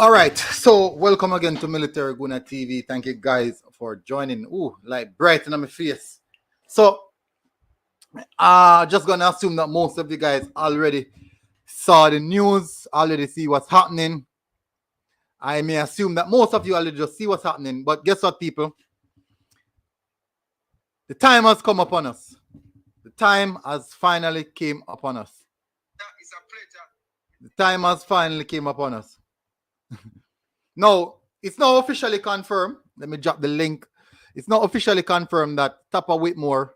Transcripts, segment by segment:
All right, so welcome again to Military Guna TV. Thank you guys for joining. Ooh, like bright in my face. So, just gonna assume that most of you guys already saw the news, already see what's happening. I may assume that most of you already just see what's happening, but guess what, people? The time has come upon us. The time has finally came upon us. It's a pleasure. The time has finally came upon us. No, it's not officially confirmed. Let me drop the link. It's not officially confirmed that Tappa Whitmore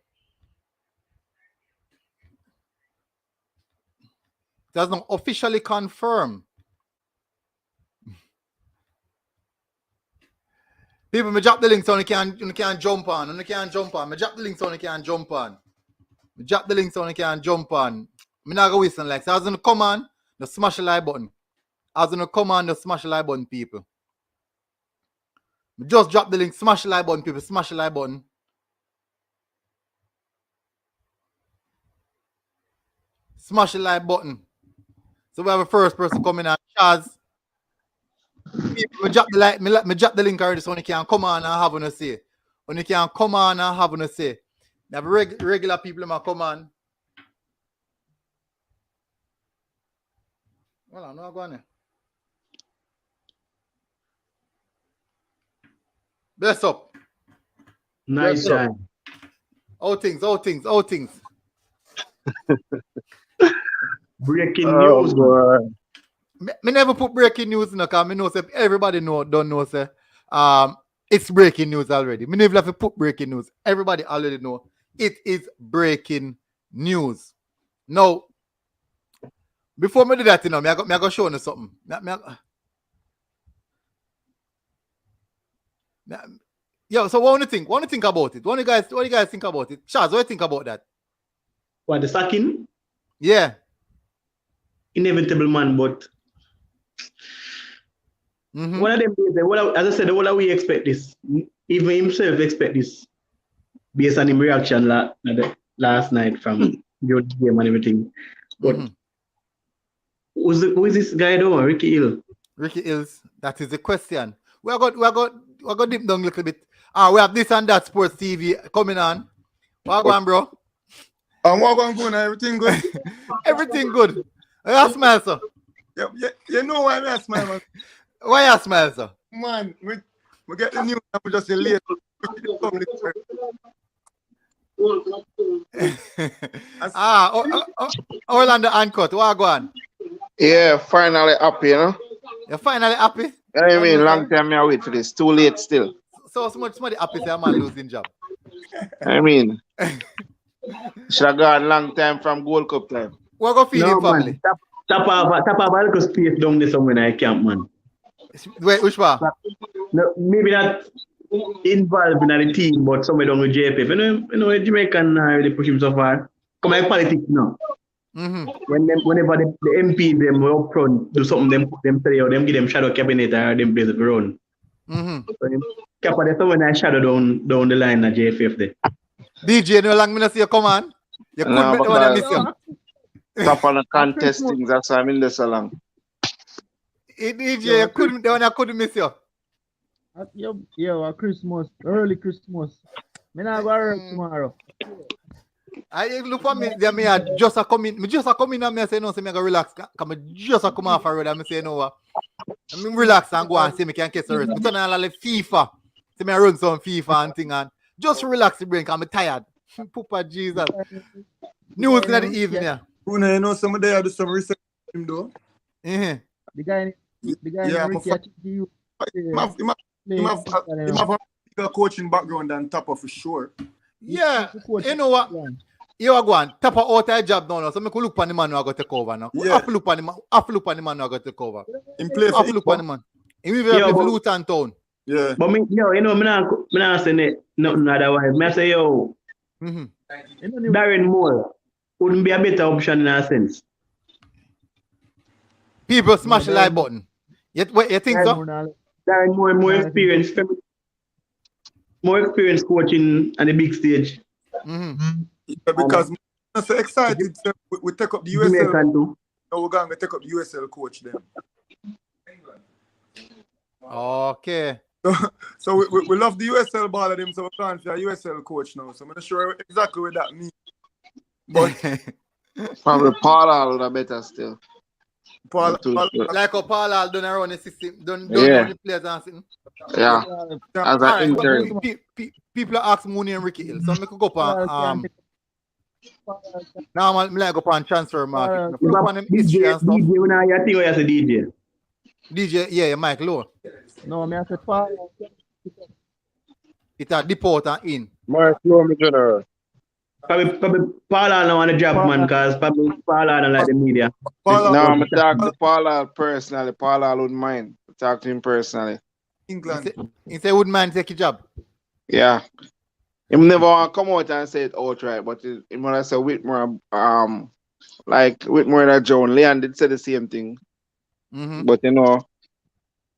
does not officially confirm. People, me drop the link so you can jump on. You can jump on. Me drop the link so you can jump on. Me drop the link so you can jump on. Me not go listen like so. As you come on, just smash the like button. As you come on, just smash the like button, people. Just drop the link, smash the like button, people. Smash the like button. Smash the like button. So we have a first person coming on, Chaz. Me drop the like, me drop the link already so you can come on and have a say. When you can come on and have a say. Now regular people might come on. Well, I'm not going there. Bless up. Nice Bless up. time. All things. Breaking news. Me never put breaking news in because I know say everybody don't know say it's breaking news already. Me never have to put breaking news. Everybody already know it is breaking news. Now, before me do that, you know, me I go show you something. Yo, so what do you think? What do you think about it? What do you guys think about it? Shaz, what do you think about that? What, the sacking? Yeah. Inevitable, man, but one of them days, as I said, what we expect this. Even himself expect this based on his reaction last night from the game and everything. But who is this guy though? Ricky Hill. Ricky Hills, that is the question. We got deep down a little bit. We have this and that sports TV coming on. What going, bro? What going, everything good? Everything good. You smile, sir. You know why I smile, man? Why you smile, sir? Man, we get the news and we just late. Orlando Uncut, what going? Yeah, finally happy, you know? You're finally happy? I mean, long time I wait for this. Too late still. So somebody happy say a man losing job. I mean, should have gone long time from Gold Cup time. What go feed him family? Tappa have a space down there somewhere in camp, man. Wait, which one? No, maybe not involved in the team, but somewhere down with JFF. You know, Jamaican really push him so far. Come on, politics now. Whenever the MP them up front do something, them say or them give them shadow cabinet or them place of their own. So Kappa there's someone I shadow down the line at JFF there. DJ, no long me not see you come on. You couldn't make the one miss you. Top on the contest things, that's why I'm in this so long. DJ, you couldn't miss you. Yo, Christmas, early Christmas. Me not go work tomorrow. I look for me, there me just a come in. Me just a come in and me say no, say me go relax. Cause me just a come off a road and me say no. I mean relax and go and say me can catch the rest. Me turn on like FIFA. Say me run some FIFA and thing and just relax the brain cause I'm tired. Papa Jesus. News in the evening. Yeah. You know somebody do some research on him though. The guy Yeah, Ricky, I think you. He have a coaching background than Tappa for sure. Yeah, you know what? You are going Tappa out a job now, so I could look on the man who I got to take over now. Yeah. Have to look on the man who I got to take over. In play for Have to look on the man. He will have Luton Town. Yeah. But me, you know, I'm not saying nothing otherwise. I say, yo, Darren Moore wouldn't be a better option in a sense. People smash the like button. You think so? Darren Moore, more experience coaching on the big stage. Yeah, because I'm so excited. We take up the USL. Now we're going to take up the USL coach then. Okay. So we love the USL ball of them, so we can't be a USL coach now. So I'm not sure exactly what that means. But Probably Paul would have better still. Paul, like how Paul all done around the system, done Yeah. around the players and sitting. Yeah. As All an right, intern. people are asking Mooney and Ricky Hill, so I could go on now I'm like go on transfer market. Look on them history and stuff. DJ, when I think I say DJ. DJ, yeah, Mike Low. No, me I said Paul. It a deport and in. My flow, my general. Probably Paula don't want to drop, man, because probably Paula don't like the media. Paul, No, I'm talking to Paul personally. Paul wouldn't mind. Talk to him personally. England. He say wouldn't mind take a job. Yeah. He never want to come out and say it outright, but he when I say Whitmore, like Whitmore and John, Leon did say the same thing. Mm-hmm. But you know,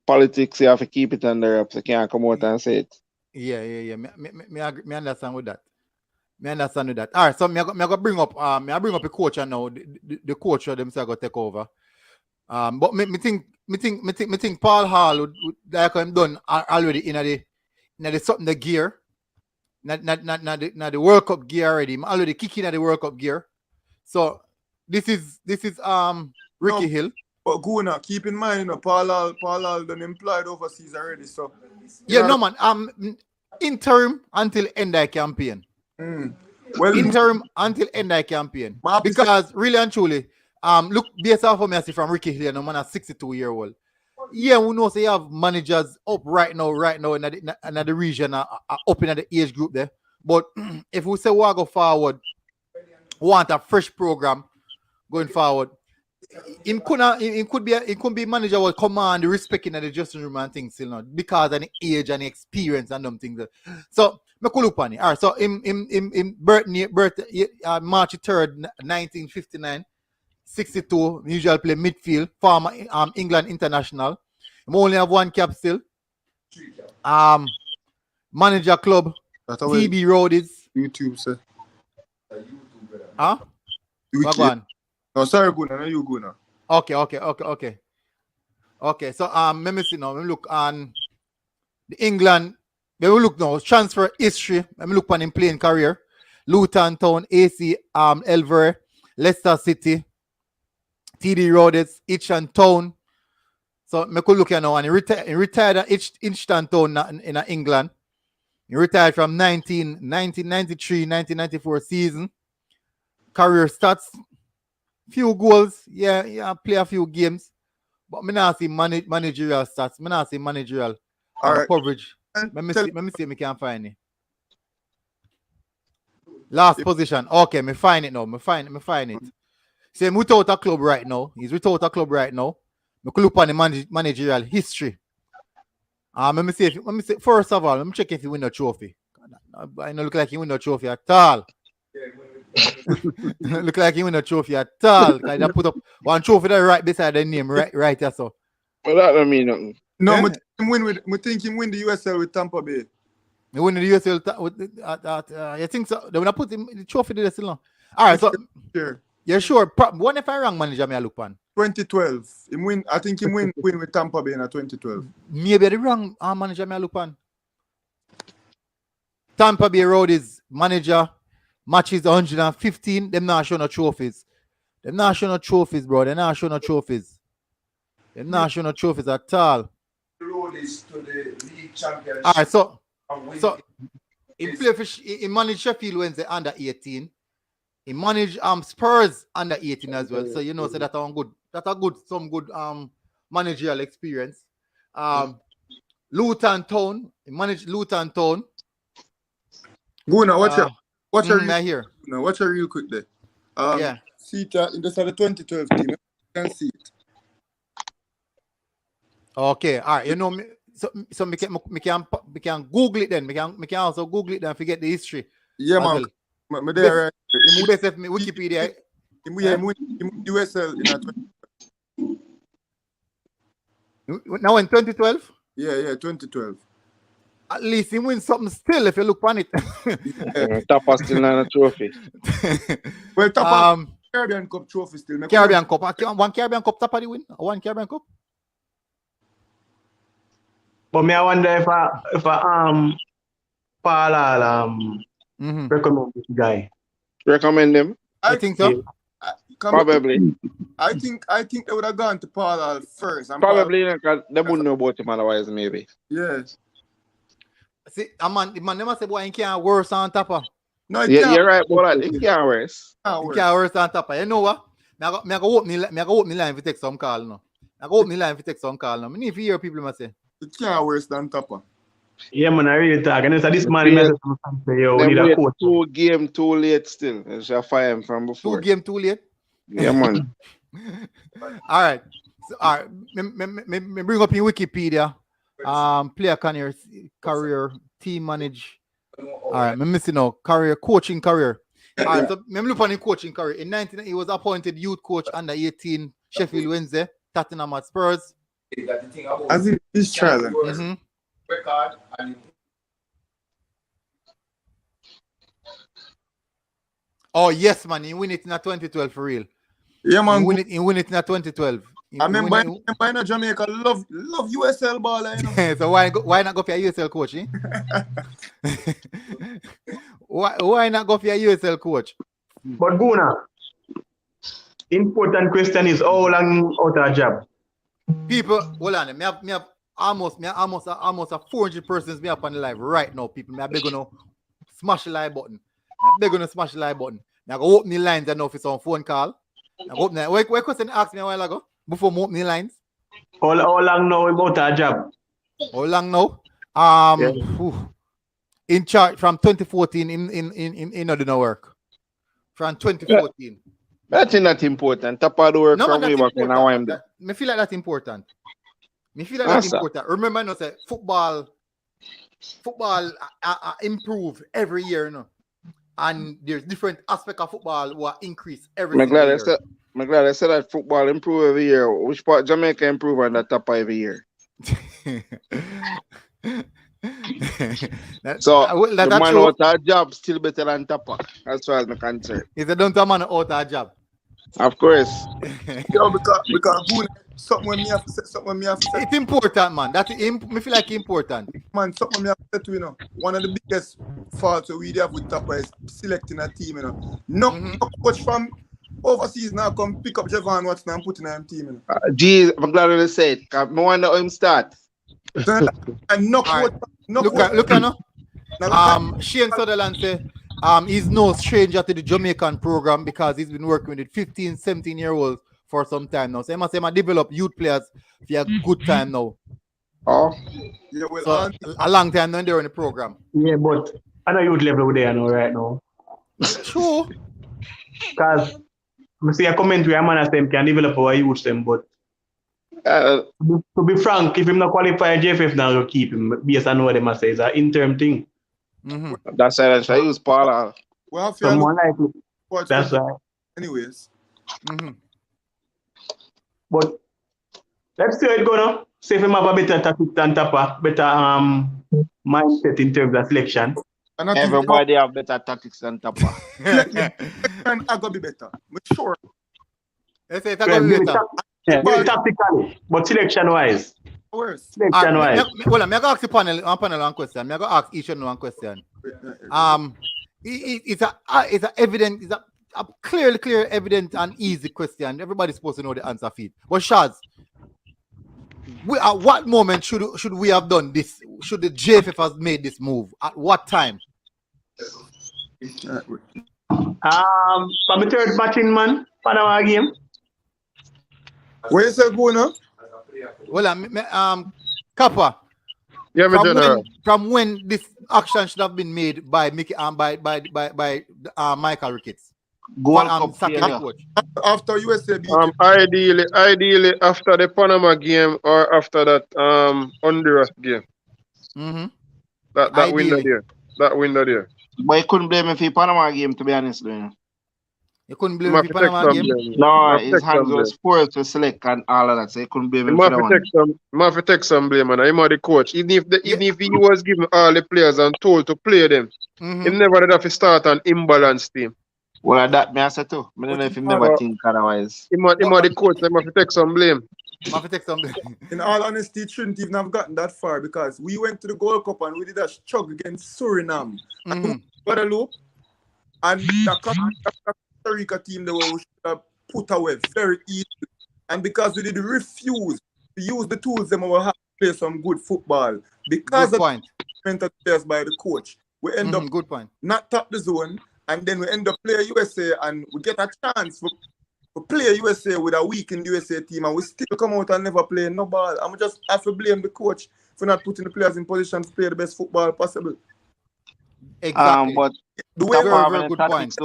politics, you have to keep it under wraps. You can't come out and say it. Yeah. Me understand with that. Me understand with that. All right, so me go bring up a coach now. The coach of them say I go take over. But me think Paul Hall would like him done already in the something the gear. Not the World Cup gear already. I'm already kicking at the World Cup gear. So this is Ricky Hill. But Guna, keep in mind, you know, Paul Hall done employed overseas already. So Yeah, no man. Interim until end of campaign. Well, Interim until end of campaign. Because really and truly, look, based off of me, I see from Ricky Hill, no man, a 62-year-old. Yeah, we know say you have managers up right now in the region, up in the age group there. But if we say we go forward, want a fresh program going forward, it could be manager will command the respect in the dressing room and things still not because of the age and the experience and them things. So me could look on it. All right, so in birth March 3rd, 1959. 62, usually play midfield, former England international. I only have one cap still. Manager club, TB Roadies. YouTube, sir. Huh? What on? No, sorry, Guna. No, you Guna. Okay, so let me see now. Let me look on the England. Let me look now. Transfer history. Let me look on him playing career. Luton Town, AC Elver, Leicester City. TD Roadies, Itchan Town. So I could look here now and he retired at Itchan Town in England. He retired from 1993, 1994 season. Career stats, few goals, yeah, play a few games. But me not see managerial stats. Me not see managerial coverage. Let me see if I can find it. Last position. Okay, me find it now. Me find it. Say without a club right now. He's without a club right now. We could look on the managerial history. Let me see. First of all, let me check if he win a trophy. I don't look like he win a trophy at all. Look like he win a trophy at all. I put up one trophy there right beside the name, right there. So. Well, that don't mean nothing. No, I think he win the USL with Tampa Bay. He win the USL with I think so. They will put him the trophy there still now. All right, so. Sure. Yeah, sure. What if I wrong manager may I look on? 2012. I think he win with Tampa Bay in 2012. Maybe the wrong manager may I look on. Tampa Bay Roadies manager matches 115. Them not showing no trophies. Them not showing no trophies, bro. They're not showing no trophies. They're not showing no trophies at all. Roadies to the league championship. All right, so he managed Sheffield Wednesday under 18. He managed Spurs under 18 as well. So you know, so some good managerial experience. Luton Town. He managed Luton Town. Guna, watch her real quick there. Yeah. See it in the 2012 team. You can see it. Okay, all right. You know, so we can Google it then. We can also Google it and forget the history. Yeah, man. Me there, Wikipedia. He USL in Now in 2012? Yeah, 2012. At least he wins something still if you look on it. Tappa still not a trophy. Well, Tappa Caribbean Cup trophy still. Caribbean Cup. One Caribbean Cup Tappa the win? One Caribbean Cup? But me, I wonder if Paul recommend this guy. Recommend them? I think so. Probably. I think they would have gone to Paul first. And Probably because they wouldn't know about him otherwise, maybe. Yes. See, man, never say boy, he can't worse on Tappa. No, Yeah, you're right, but it can't worse. He can't worse on Tappa. You know what? I go open the line if you take some call now. I go open the line if you take some call now. I need to hear people must say. It can't worse than Tappa. Yeah, man, I really talk. And it's this man message say, yo, we They need a wait coach. 2 games too late still. They shall fire him from before. 2 games too late. Yeah, man. All right. So, all right. Me bring up in Wikipedia. Player career, team manage. All right. I'm missing now. Coaching career. All right. So me look on his coaching career. In 19, he was appointed youth coach under 18 Sheffield Wednesday, Tottenham at Spurs. As if he's trying. Record and Oh yes, man. He win it in 2012 for real. Yeah, man. He win it in 2012. I remember in Jamaica love USL ball, you know. So why not go for a USL coach? Eh? why not go for a USL coach? But Guna, important question is how long out of job? People, hold on. Me have almost 400 persons me up on the live right now. People, me beg gonna smash the like button. Me beg gonna smash the like button. Me go open the lines and know if it's on phone call. What question asked me a while ago before me open the lines? How long now about a job? How long now? In charge from 2014 in no work. From 2014. I think that's important. Tappa the work No, from man, way that's back when I want important. Me feel like that's important. Me feel like that's important. Remember, no, say football improve every year, you know. And there's different aspects of football what increase every I'm single glad year. I'm glad I said that football improve every year. Which part Jamaica improve on that Tappa every year? So the man true. out of job still better than Tappa, as far as I'm concerned. Is it don't a man out of job? Of course. Yo, because something when me have to say, It's important, man. Me feel like important. man, something me have to say to you know. One of the biggest faults we have with Tappa is selecting a team, you know. No coach from overseas now come pick up Javon Watson and put in a team, you know. Geez, I'm glad you said. I wonder how him start. And no coach, Look at no. Shane Sutherland say he's no stranger to the Jamaican program because he's been working with 15, 17-year-olds for some time now. So he must say, develop youth players for a good time now. Oh. yeah, well, So a long time now they're in the program. Yeah, but I know youth level there now right now. True. Because I see a comment where a man as them can develop our youth them, but to be frank, if him not qualify JFF now, you'll keep him. Based on what they must say, it's an interim thing. That's why I should use Paula. well, Someone like that's right. anyways. But let's see how it go now. See if him have a better tactic than Tappa, better mindset in terms of selection. And I think Everybody have better tactics than Tappa. and I gotta be better. I'm sure. Let's say it's going to be better. Maybe tactically, but selection wise. Worse. Selection wise. Well, I'm going to ask the panel one question. I'm going to ask each one question. It's a clear, evident, and easy question. Everybody's supposed to know the answer for it. But Shaz, at what moment should we have done this? Should the JFF have made this move? At what time? From the third matching man, Panama game. Where you say go now? Well, Kappa. Yeah, from when this action should have been made by Mickey by Michael Ricketts. Go on, coach. After USA beat ideally after the Panama game or after that Honduras game. That window there. That window there. But you couldn't blame him for the Panama game, to be honest. You couldn't blame him for the Panama game? No, his hands were spoiled to select and all of that, so you couldn't blame him for that one. He must take some blame, and I'm the coach. Even if he was given all the players and told to play them, he never did have to start an imbalanced team. Well, that me I say too. I don't know if him never think otherwise. Him and the coach, they must take some blame. I have to take some. In all honesty, it shouldn't even have gotten that far because we went to the Gold Cup and we did a struggle against Suriname. And we got a loop. And the Costa Rica team, they were we should have put away very easily. And because we did refuse to use the tools them we have to play some good football. Because Good point. mental players by the coach, we end up Good point. not top the zone, and then we end up play USA and we get a chance for play USA with a weakened USA team and we still come out and never play no ball. And we just have to blame the coach for not putting the players in position to play the best football possible. Exactly. But The way very good point.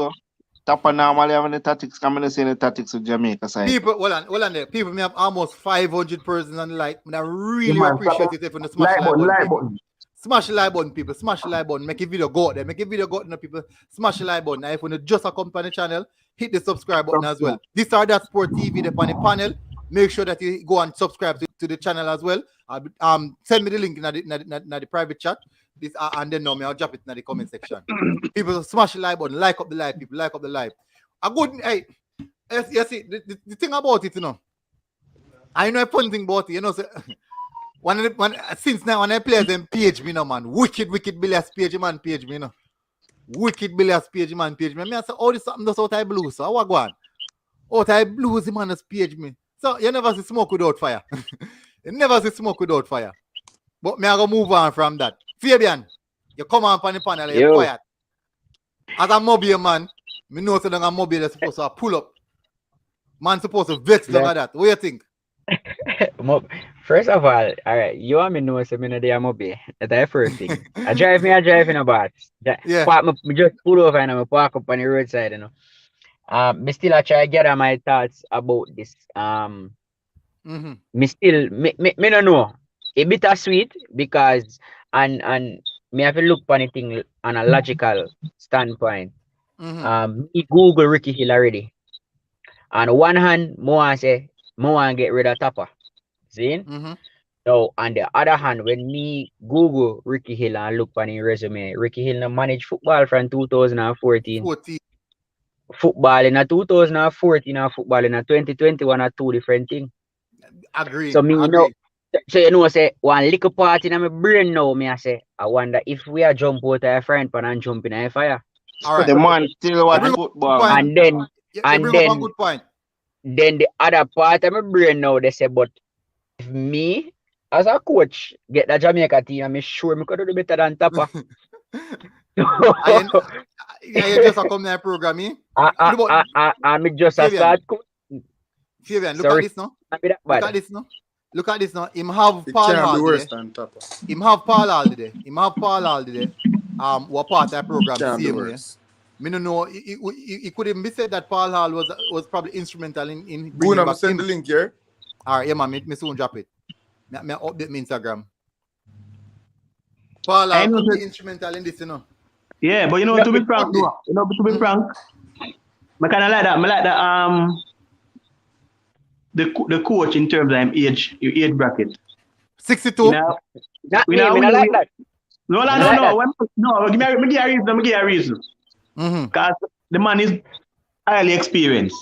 Tappa normally having the tactics, I'm going to say the tactics with Jamaica side. People, hold on there. People may have almost 500 persons on the like. I really appreciate it if you smash the like button. Smash the like button, people. Smash the like button. Make a video go out there. Make a video go out there, people. Smash the like button. And if you just a company channel, hit the subscribe button as well. This are that Sport TV up on the panel. Make sure that you go and subscribe to the channel as well. Send me the link in the private chat. This and then I'll drop it in the comment section. People smash the like button, like up the live, people, like up the live. A good hey, you see the thing about it, you know. I know a fun thing about it, you know. So, since now when I play them page me, no man, wicked Billy's page man, page me, you know. Wicked Billy's page man, page me. I say, oh, this something that's out of blues. So what go on? Out of blues, man, has page me. So you never see smoke without fire. You never see smoke without fire. But me I go move on from that. Fabian, you come on the panel and you're quiet. As a mobile man, me know that a mobile is supposed to pull up. Man supposed to vex like that. What do you think? First of all right, you want me to know so me know they are mobile. That's the first thing. I drive in a bus. Yeah. Me just pull over and I park up on the roadside, you know. Me still I try to get my thoughts about this. Me still me don't know. A bit sweet because and me have to look on anything on a logical standpoint. Me Google Ricky Hill already. On one hand, more say more get rid of Tappa. See? So on the other hand, when me Google Ricky Hill and look on his resume, Ricky Hill managed football from 2014. Football in a 2014 and football in a 2021 are two different things. Agree. So me know. So you know, say one little part in my brain now, me I say, I wonder if we are jump out of a frying pan and jump in a fire. All right. The man still watch football. And then good point. Then the other part of my brain now, they say, but if me as a coach get the Jamaica team, I'm sure I could do better than Tappa. You just come to the program, eh? I'm just a start coach. Fabian, look at this now. Look at this now. Look at this now. Him have Paul all day. Him have Paul all day. Him have Paul all day. What part of the program same way. Me no know. It could even be said that Paul Hall was probably instrumental in bringing back send the link here. All right, yeah, man. Me soon drop it. Me update my Instagram. Paul Hall could be instrumental in this, you know. Yeah, but you know, to be frank, I kind of like that. I like that. The coach in terms of age bracket. 62. Not me, I like that. No. Give me a reason. Because the man is highly experienced.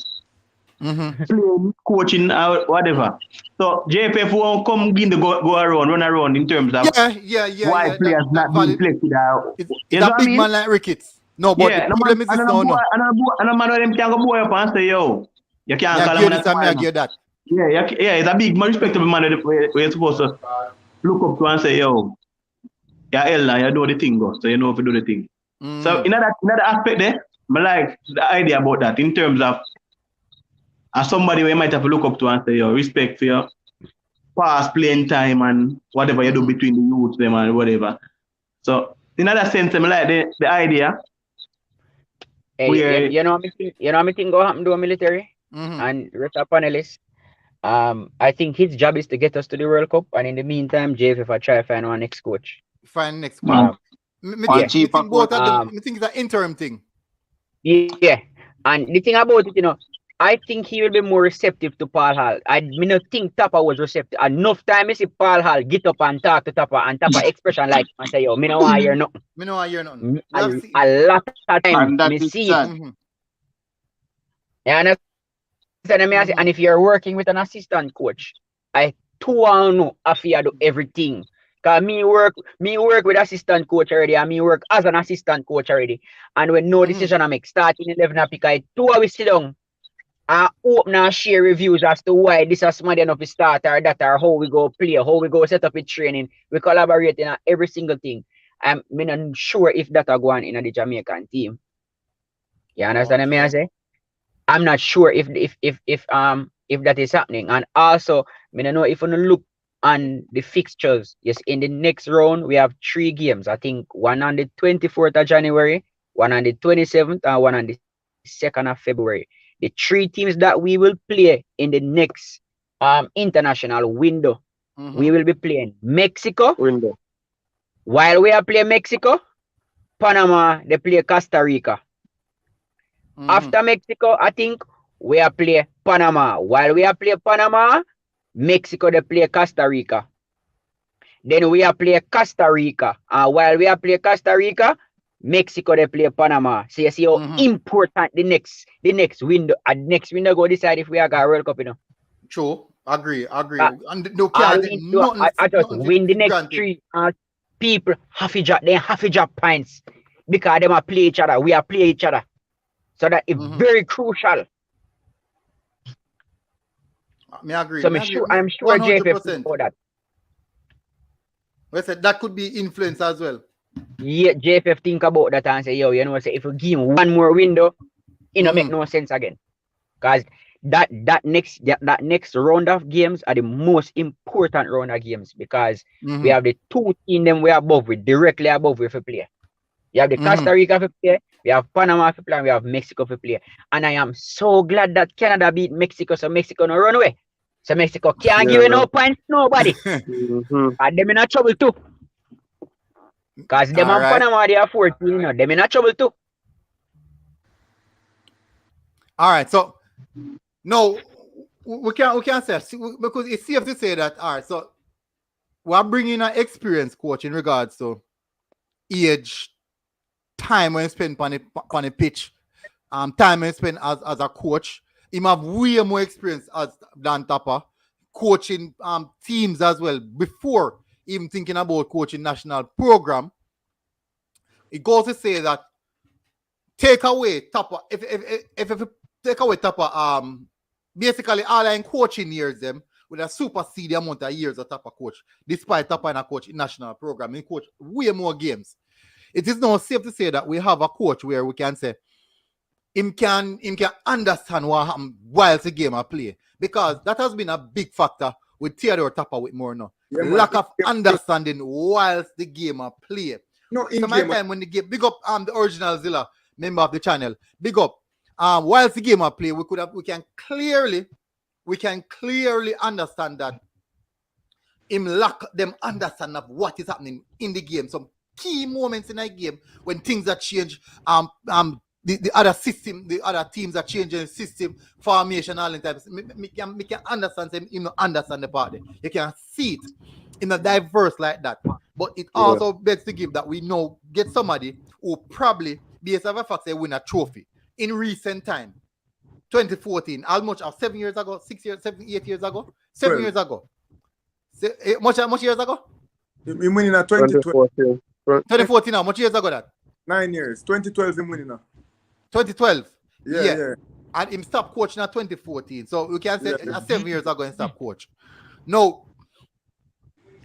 Playing, coaching, whatever. So JPF won't come in the run around in terms of why players not being selected. It's a big man like Ricketts. No, but the problem is this now. And a man of them can go boy up and say, yo, you can't call him that. Yeah, it's a big, respectable man where you're supposed to look up to and say, yo, yeah, Elna, you do the thing, go. So you know if you do the thing. So in that aspect there, I like the idea about that in terms of somebody where you might have to look up to and say, yo, respect for your past playing time and whatever you do between the youths them and whatever. So in that sense, I like the idea. Hey, you know me think go happen to a military and rest of panelists. I think his job is to get us to the World Cup, and in the meantime, JF, I try to find one next coach. Find next coach. I think it's an interim thing. Yeah, and the thing about it, you know, I think he will be more receptive to Paul Hall. I don't think Tappa was receptive. Enough time I see Paul Hall get up and talk to Tappa and Tappa expression like and say, yo, me no want to hear nothing. Me no want to hear nothing. A lot of time me see You understand me? I say, and if you're working with an assistant coach, I too know if you do everything. Cause me work with assistant coach already, and me work as an assistant coach already. And when no decision I make, starting 11 I pick, I two hours sit down and open and share reviews as to why this is smart enough to start or that or how we go play, how we go set up with training. We collaborate in every single thing. I'm not sure if that are going in the Jamaican team. You understand me? I say? I'm not sure if that is happening. And also, I don't know if you look on the fixtures. Yes, in the next round we have 3 games. I think one on the 24th of January, one on the 27th, and one on the 2nd of February. The 3 teams that we will play in the next international window, we will be playing Mexico. While we are playing Mexico, Panama they play Costa Rica. After Mexico, I think we are play Panama. While we are play Panama, Mexico they play Costa Rica. Then we are play Costa Rica. And while we are play Costa Rica, Mexico they play Panama. So you see how important the next window. Next window go decide if we are got a World Cup, you know. True. Agree. And no I just nothing win the next granted. 3 people half a drop points because them are play each other. We are play each other. So that is very crucial. Me agree. So I'm sure JFF know that. We said that could be influence as well. Yeah, JFF think about that and say, yo, you know, say if you give him one more window, it don't make no sense again. Because that next round of games are the most important round of games because we have the 2 teams them we are above with, directly above with a play. You have the Costa Rica for play, we have Panama for play, and we have Mexico for play. And I am so glad that Canada beat Mexico, so Mexico no run away. So Mexico can't give no points to nobody. And them in a trouble too. Because them and Panama they are 14, you know, them in a trouble too. All right, so no, we can't say because it's safe to say that. All right, so we're bringing an experienced coach in regards to age, time when you spend on the pitch, time when you spend as a coach. He have way more experience than Tappa, coaching teams as well before even thinking about coaching national program. It goes to say that take away Tappa, if take away Tappa, basically all in coaching years them with a supersede amount of years of Tappa coach, despite Tappa in a coach in national program, he coach way more games. It is now safe to say that we have a coach where we can say him can understand what happened whilst the game I play. Because that has been a big factor with Theodore Tappa Whitmore now. Yeah, lack of understanding whilst the game I play. No, in my time when the game, big up the original Zilla, member of the channel, big up. Whilst the game I play, we can clearly understand that him lack them understand of what is happening in the game. Some key moments in a game when things are changed, the other system, the other teams are changing system, formation, all the types. Me can understand them, you know, understand the party. You can see it in a diverse like that. But it also begs to give that we know get somebody who probably, based on the fact they win a trophy in recent time. 2014, almost 7 years ago, 6 years, 7, 8 years ago, 7 years ago. Much years ago? You winning at 2012. 2014 now, much years ago that? 9 years. 2012 him winning now. 2012. Yeah. And him stopped coaching at 2014. So we can say 7 years ago he stopped coach. No,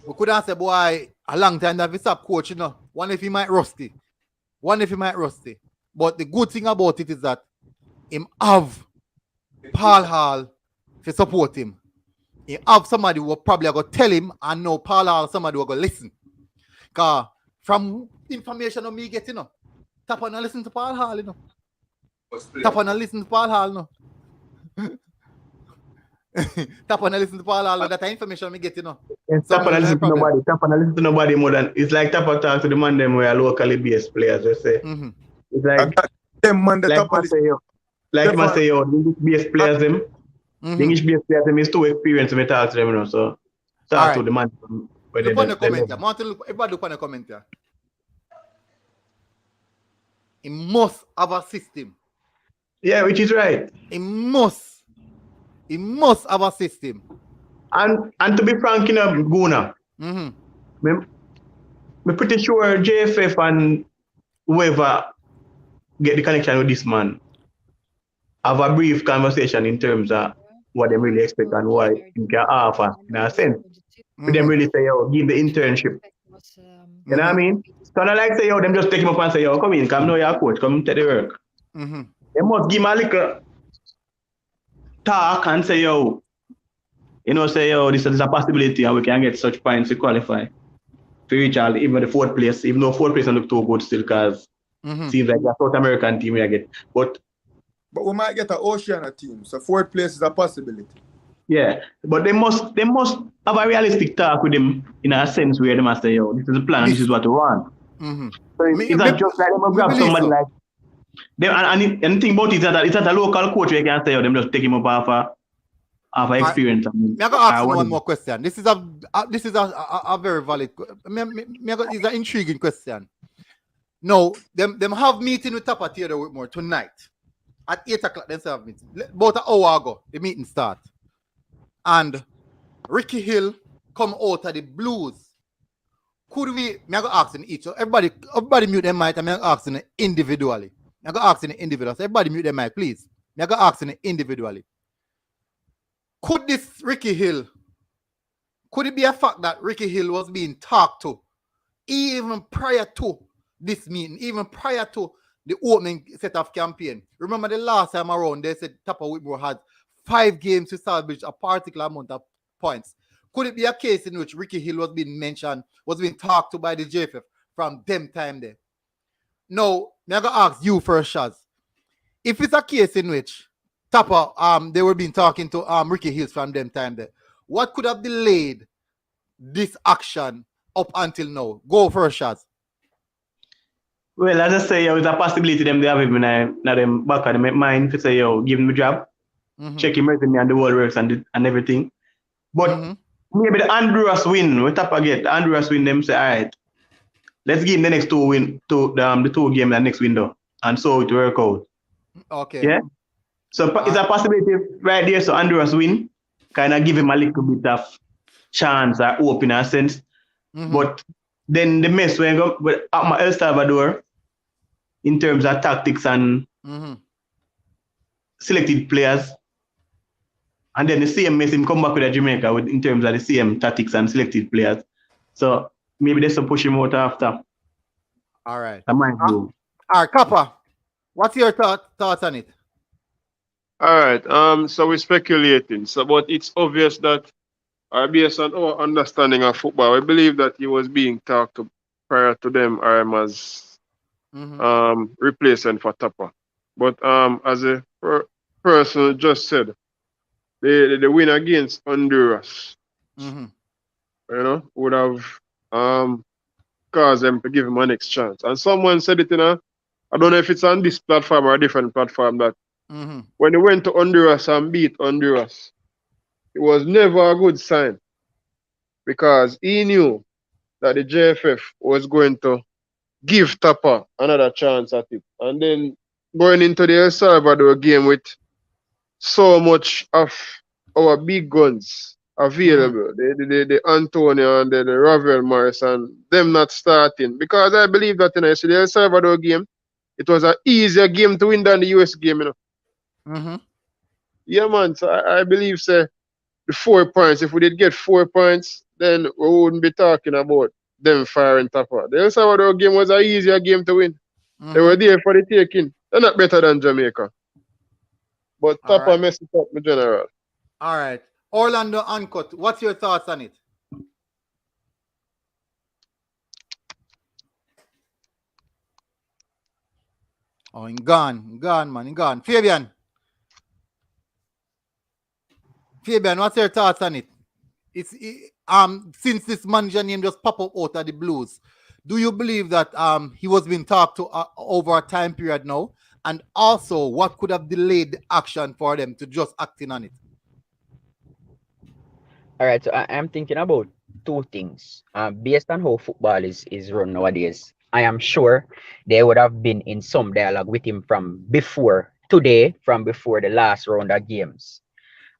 we could have said, boy, a long time that he stopped coaching. You know, one if he might rusty. But the good thing about it is that him have Paul Hall to support him. He have somebody who will probably go tell him and know Paul Hall, somebody will go listen. Because from information of me getting, you know, Tappa not listen to Paul Hall, you know. Tappa not listen to Paul Hall, no. Tappa not listen to Paul Hall, that information me get, you know. Tappa not listen to nobody. Tappa not listen to nobody more than, it's like Tappa talk to the man them where locally based players, they say. It's like, them man the like Tappa man say, yo, the English based players them, the English based players them is too experienced to talk to them, you know, so talk to the man. Look on the comment here. Everybody look on the comment here. He must have a system. Yeah, which is right. He must have a system. And to be frank, Guna, I'm pretty sure JFF and whoever get the connection with this man have a brief conversation in terms of what they really expect and what he can offer in a sense. But them really say, yo, give the internship. You know what I mean? So not like say, yo, them just take him up and say, yo, come in, come know your coach, come take the work. They must give him a little talk and say, yo, say, yo, this is a possibility and we can get such points to qualify. To reach out even the fourth place, even though fourth place doesn't look too good still, because seems like a South American team we get. But we might get an Oceania team, so fourth place is a possibility. Yeah, but they must have a realistic talk with him in a sense where they must say, yo, this is the plan and this is what we want. So it's not just like them grab somebody like them and the thing about it is that it's not a local coach where you can say, yo, them just take him up off experience. I'm gonna ask you one more question. This is a very valid. It's an intriguing question. No, them have meeting with Tappa Whitmore tonight at 8 o'clock. They have meeting about an hour ago. The meeting start, and Ricky Hill come out of the Blues. Could we? I'm gonna ask in each. Everybody mute their mic. I'm gonna ask in individually. I'm gonna ask in individually. So everybody mute their mic, please. I'm gonna ask in individually. Could this Ricky Hill, could it be a fact that Ricky Hill was being talked to even prior to this meeting, even prior to the opening set of campaign? Remember the last time around, they said Tappa Whitmore had 5 games to salvage a particular amount of points. Could it be a case in which Ricky Hill was being mentioned, was being talked to by the JFF from them time there? Now, I'm going to ask you first, Shaz. If it's a case in which Tappa, they were being talking to Ricky Hills from them time there, what could have delayed this action up until now? Go first, Shaz. Well, as I say, yo, it's a possibility them they have even them back of their mind to say, yo, give him a job, check him resume and the world works and everything. But maybe the Andrews win, we Tappa get the Andrews win, them say, all right, let's give him the next the 2 games the next window, and so it work out. Okay. Yeah. So it's a possibility right there. So Andrews win, kind of give him a little bit of chance or hope in a sense. But then the mess when go with El Salvador in terms of tactics and selected players, and then the same mess him come back with a Jamaica in terms of the same tactics and selected players. So maybe there's some push him out after. All right. I might go. All right, Kappa, what's your thoughts on it? All right. So we're speculating. But it's obvious that, based on our understanding of football, we believe that he was being talked to prior to them as replacement for Tappa. But as a person just said, the win against Honduras, would have caused them to give him a next chance. And someone said it I don't know if it's on this platform or a different platform, that when he went to Honduras and beat Honduras, it was never a good sign, because he knew that the JFF was going to give Tappa another chance at it. And then going into the El Salvador game with so much of our big guns available, the Antonio and the Ravel Morris, and them not starting, because I believe that the El Salvador game, it was an easier game to win than the US game. Yeah, man. So I believe, say, the 4 points, if we did get 4 points, then we wouldn't be talking about them firing Tappa. The El Salvador game was an easier game to win. They were there for the taking. They're not better than Jamaica. But Tappa messed it up in general. All right. Orlando Uncut, what's your thoughts on it? Oh, in gone, man, in gone. Fabian, what's your thoughts on it? Since this manager name just pop up out of the Blues, do you believe that he was being talked to over a time period now? And also, what could have delayed the action for them to just acting on it? All right, so I'm thinking about 2 things. Based on how football is run nowadays, I am sure they would have been in some dialogue with him from before today from before the last round of games.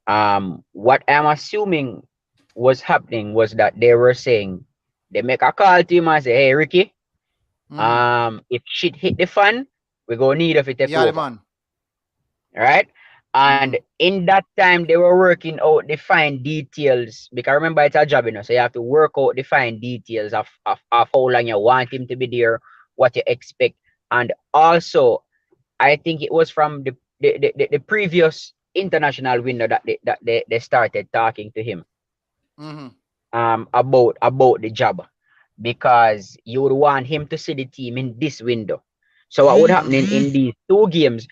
What I'm assuming was happening was that they were saying they make a call to him and say, "Hey, Ricky, if shit hit the fan, we gonna need if it take Yeah, the over." man. Right? And in that time, they were working out the fine details. Because remember, it's a job, you know, so you have to work out the fine details of how long you want him to be there, what you expect. And also, I think it was from the previous international window that they started talking to him about the job, because you would want him to see the team in this window. So what would happen in these two games,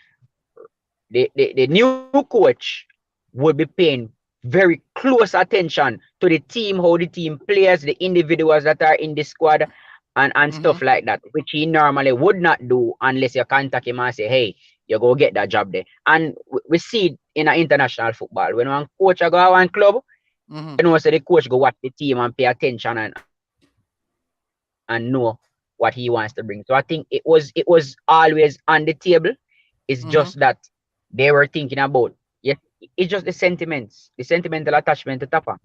the new coach would be paying very close attention to the team, how the team plays, the individuals that are in the squad, and stuff like that, which he normally would not do unless you contact him and say, "Hey, you go get that job there." And we see it in international football. When one coach go to one club, you know, so the coach go watch the team and pay attention and know what he wants to bring. So I think it was always on the table. It's just that they were thinking about, yes, it's just the sentiments, the sentimental attachment to Tappa,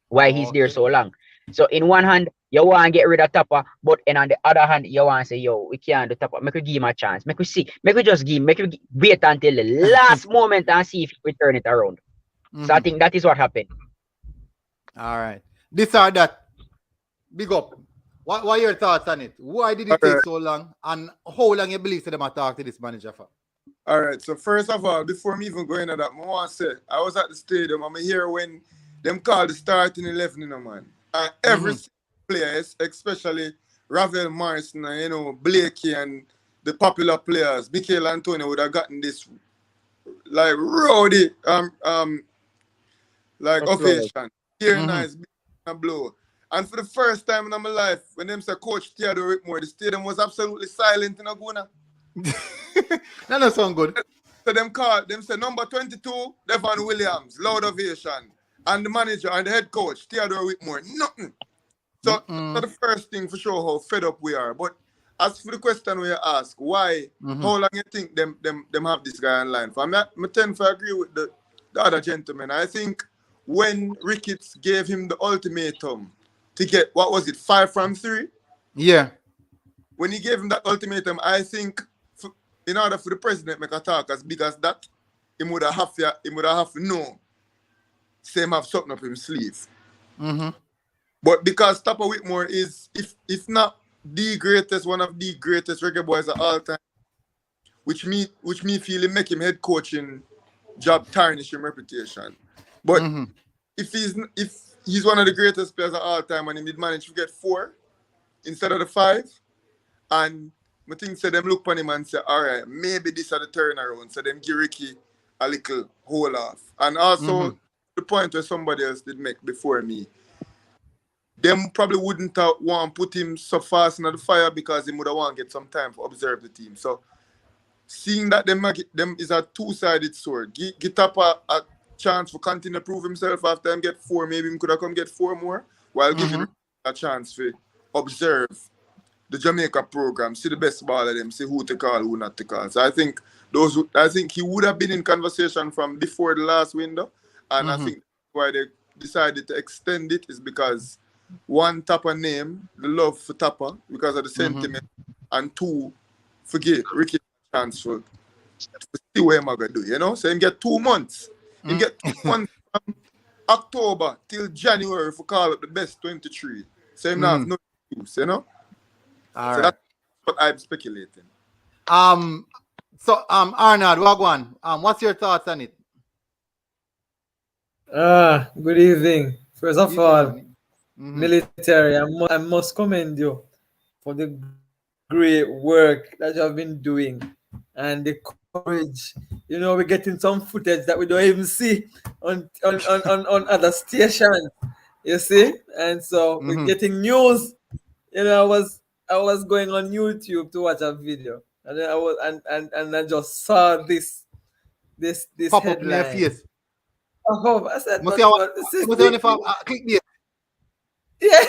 why he's there so long. So in one hand, you want to get rid of Tappa, but on the other hand, you want to say, "Yo, we can't do Tappa. Make we give him a chance. Make we see. Make we just give. Make we wait until the last moment and see if we turn it around." So I think that is what happened. All right. This or that. Big up. What are your thoughts on it? Why did it take so long? And how long you believe them talk to this manager for? All right. So first of all, before me even going into that, I want to say I was at the stadium. I'm here when them called the starting 11, you know, man. And every player, especially Ravel Morrison and, you know, Blakey and the popular players, Mikel Antonio would have gotten this like rowdy like ovation. Here nice, big blow. And for the first time in my life, when them say Coach Theodore Whitmore, the stadium was absolutely silent in Aguna. That doesn't sound good. So them say number 22, Devon Williams, loud ovation. And the manager and the head coach, Theodore Whitmore, nothing. So that's the first thing for sure how fed up we are. But as for the question we ask, why, how long you think them have this guy online for? I tend to agree with the other gentleman. I think when Ricketts gave him the ultimatum to get, what was it, 5 from 3? Yeah. When he gave him that ultimatum, I think in order for the president to make a talk as big as that, he would have to know, same have something up his sleeve. But because Tappa Whitmore is, if not the greatest, one of the greatest reggae boys of all time, which me feel it make him head coaching job tarnish him reputation. But if he's one of the greatest players of all time and he did manage to get 4 instead of the 5, and I think say them look upon him and say, all right, maybe this is the turnaround. So them give Ricky a little hold off. And also the point where somebody else did make before me, them probably wouldn't want to put him so fast in the fire because he would have want to get some time to observe the team. So seeing that them is a two-sided sword. Give Tappa a chance to continue to prove himself after him get 4. Maybe he could have come get 4 more while giving a chance to observe the Jamaica program, see the best ball of them, see who to call, who not to call. So I think he would have been in conversation from before the last window, and I think why they decided to extend it is because 1, Tappa name, the love for Tappa because of the sentiment, and 2, forget Ricky chance for see what I'm gonna do, you know. So he get 2 months. He get 2 months from October till January for call up the best 23. So he not have no use, you know. All so right. That's what I'm speculating. So Arnold, Wagwan, what's your thoughts on it? Good evening. First of all, military, I must commend you for the great work that you have been doing and the courage. You know, we're getting some footage that we don't even see on other stations. You see, and so we're getting news. You know, I was going on YouTube to watch a video, and then I just saw this Pop headline. up in your face. I said, but this is big click there. Yeah.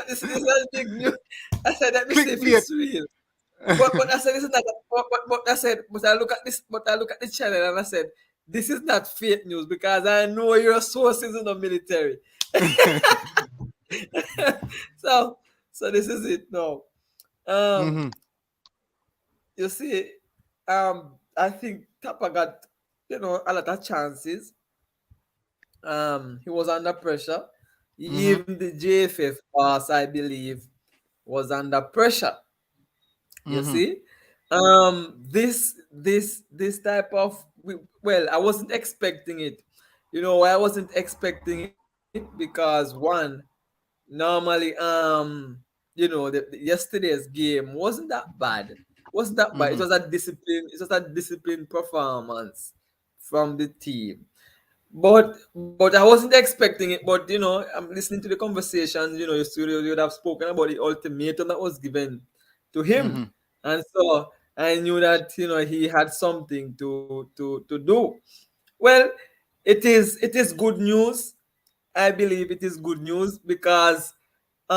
This is a big news. I said, let me see if it's real. but I said this is not. But I said, but I look at this. But I look at the channel and I said, this is not fake news because I know your sources in the military. so this is it now. You see, I think Tappa got a lot of chances. He was under pressure. Even the JFF boss, I believe, was under pressure. You see, this type of I wasn't expecting it. You know why I wasn't expecting it? Because one, normally, the yesterday's game wasn't that bad. Wasn't that bad? It was a discipline. It was a disciplined performance from the team. But I wasn't expecting it. But I'm listening to the conversations. You would have spoken about the ultimatum that was given to him, and so I knew that he had something to do. Well, it is good news. I believe it is good news because we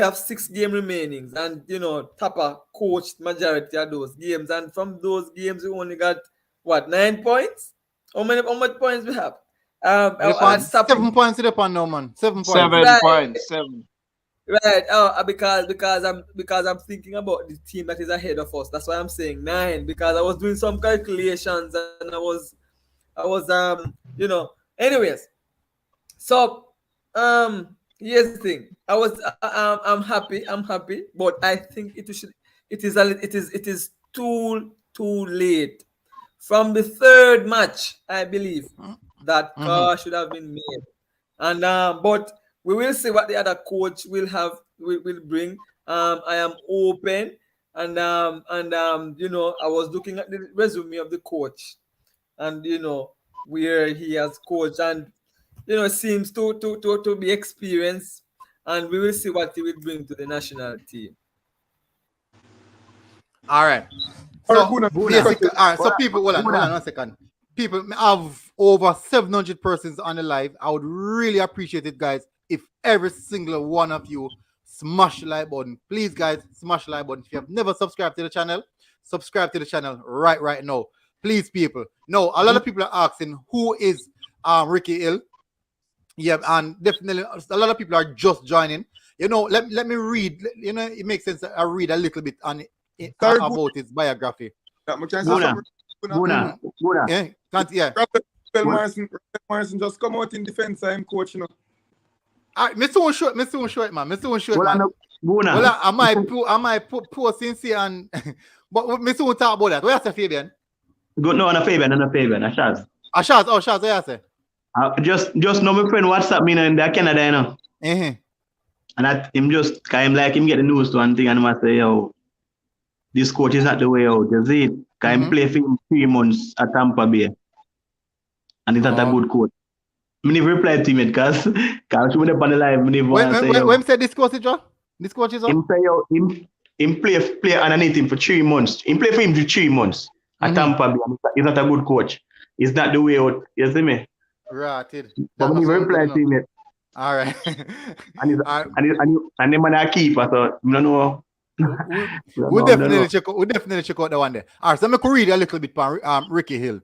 have 6 games remaining, and Tappa coached majority of those games, and from those games we only got 9 points. How much points we have? 7 points to the pan now, man. 7 points. 7 Right. points. 7. Right. Because I'm thinking about the team that is ahead of us. That's why I'm saying 9, because I was doing some calculations and I was anyways. So here's the thing. I'm happy, but I think it is too late. From the 3rd match, I believe that call should have been made. And but we will see what the other coach will bring. I am open, and I was looking at the resume of the coach, and where he has coached, and seems to be experienced, and we will see what he will bring to the national team. All right. So basically, so people, hold on 1 second. People have over 700 persons on the live. I would really appreciate it, guys, if every single one of you smash the like button. Please, guys, smash the like button. If you have never subscribed to the channel, subscribe to the channel right now. Please, people. No, a lot of people are asking who is Ricky Hill. Yeah, and definitely a lot of people are just joining. Let me read. It makes sense that I read a little bit on about his biography. Buna. Yeah. Morrison just come out in defense. I'm coach, Mr. Show it, man. Buna. Well, I might post sincere and but Mr. Won't talk about that. What you say, Fabian? Good, no, on a Fabian, Ashaz. Shaz, what you say? Just know my friend WhatsApp me in Canada, And him get the news to one thing and I say, yo, this coach is not the way out. You see it? Can play for him 3 months at Tampa Bay. And he's not a good coach. I never replied to him because she went up on the live. When said this coach is on? This coach is on? Him say, yo, him play underneath him for 3 months. Him play for him for 3 months at Tampa Bay. He's not a good coach. He's not the way out. You see me? Right. But I never replied to him yet. All right. and the man a keeper, so I don't know. We'll definitely check out the one there. All right, so I'm going to read a little bit about Ricky Hill.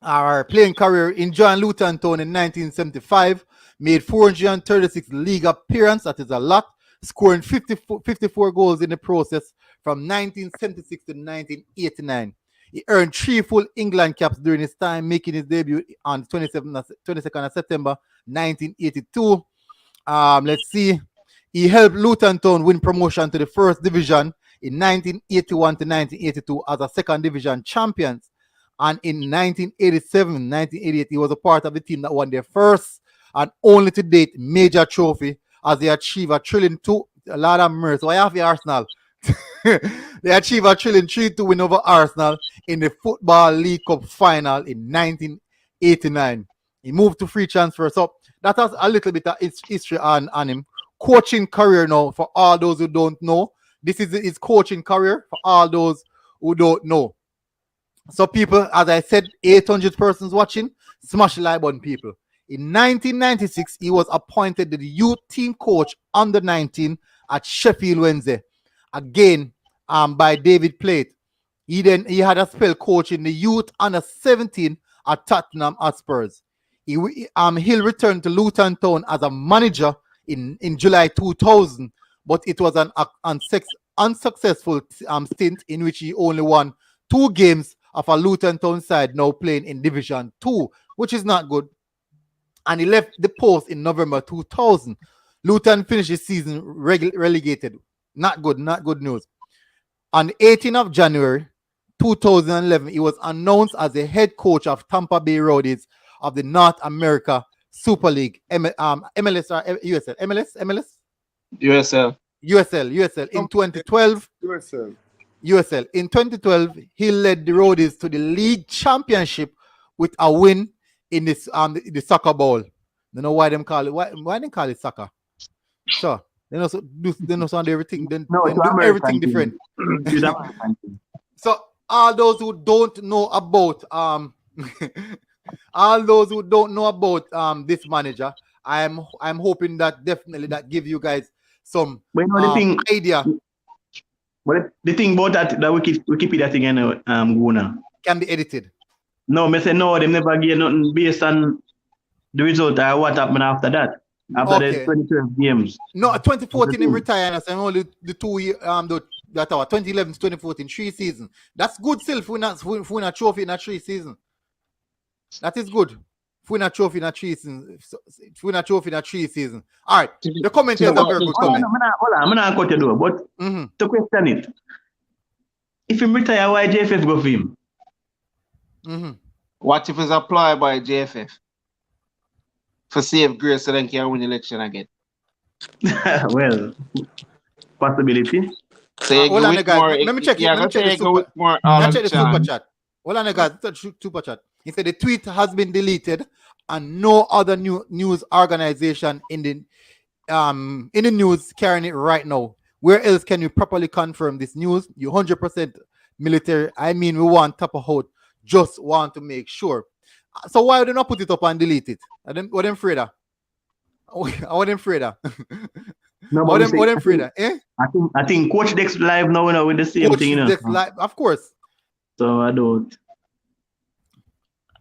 Our playing career in John Luton Town in 1975, made 436 league appearances, that is a lot, scoring 54 goals in the process from 1976 to 1989. He earned 3 full England caps during his time, making his debut on 22nd of September 1982. Let's see. He helped Luton Town win promotion to the first division in 1981 to 1982 as a second division champions. And in 1987-1988, he was a part of the team that won their first and only to date major trophy as they achieved a thrilling 2. A lot of mercy. Why have the Arsenal? They achieved a thrilling 3-2 win over Arsenal in the Football League Cup final in 1989. He moved to free transfer. So that has a little bit of history on him. Coaching career now, for all those who don't know. This is his coaching career for all those who don't know. So people, as I said, 800 persons watching, smash the like button, people. In 1996, he was appointed the youth team coach under 19 at Sheffield Wednesday. again by David Plate. He had a spell coaching the youth under 17 at Tottenham Hotspurs. Hill returned to Luton Town as a manager in July 2000, but it was an unsuccessful stint in which he only won 2 games of a Luton Town side now playing in Division 2, which is not good. And he left the post in November 2000. Luton finished the season relegated. Not good news. On the 18th of January 2011, he was announced as the head coach of Tampa Bay Rowdies of the North America Super League, MLS or USL? MLS? USL in 2012. USL. In 2012, he led the Rowdies to the league championship with a win in this the soccer bowl. Don't know why them call it. Why they call it soccer? Sure. They know everything. They do everything different. So all those who don't know about this manager, I'm hoping that definitely that give you guys some idea. But the thing about that Wikipedia thing, Guna can be edited. No, me say no, them never give nothing based on the result or what happened after that. After the 2012 games. No, 2014 him retired and only the 2 years 2011 to 2014, 3 seasons. That's good still if we not trophy in a 3 season. That is good. If we not trophy in a 3 season. If we not trophy in a 3 season. All right. The commenters are very good comment. I'm not going to do it, but to question it. If he retire, why JFF go for him? What if it's applied by JFF? For save grace so then can win election again. Well, possibility. So hold on, guys. Let me check it. Let me check the super chat. Hold on, guys. Super chat. He said the tweet has been deleted, and no other news organization in the news carrying it right now. Where else can you properly confirm this news? You 100% military. I mean, we want Tappa out. Just want to make sure. So why would they not put it up and delete it? What them afraid of? What them afraid of? No, what them afraid of? Eh? I think Coach Dex live now with the same Coach thing, you know. Dex live, of course. So I don't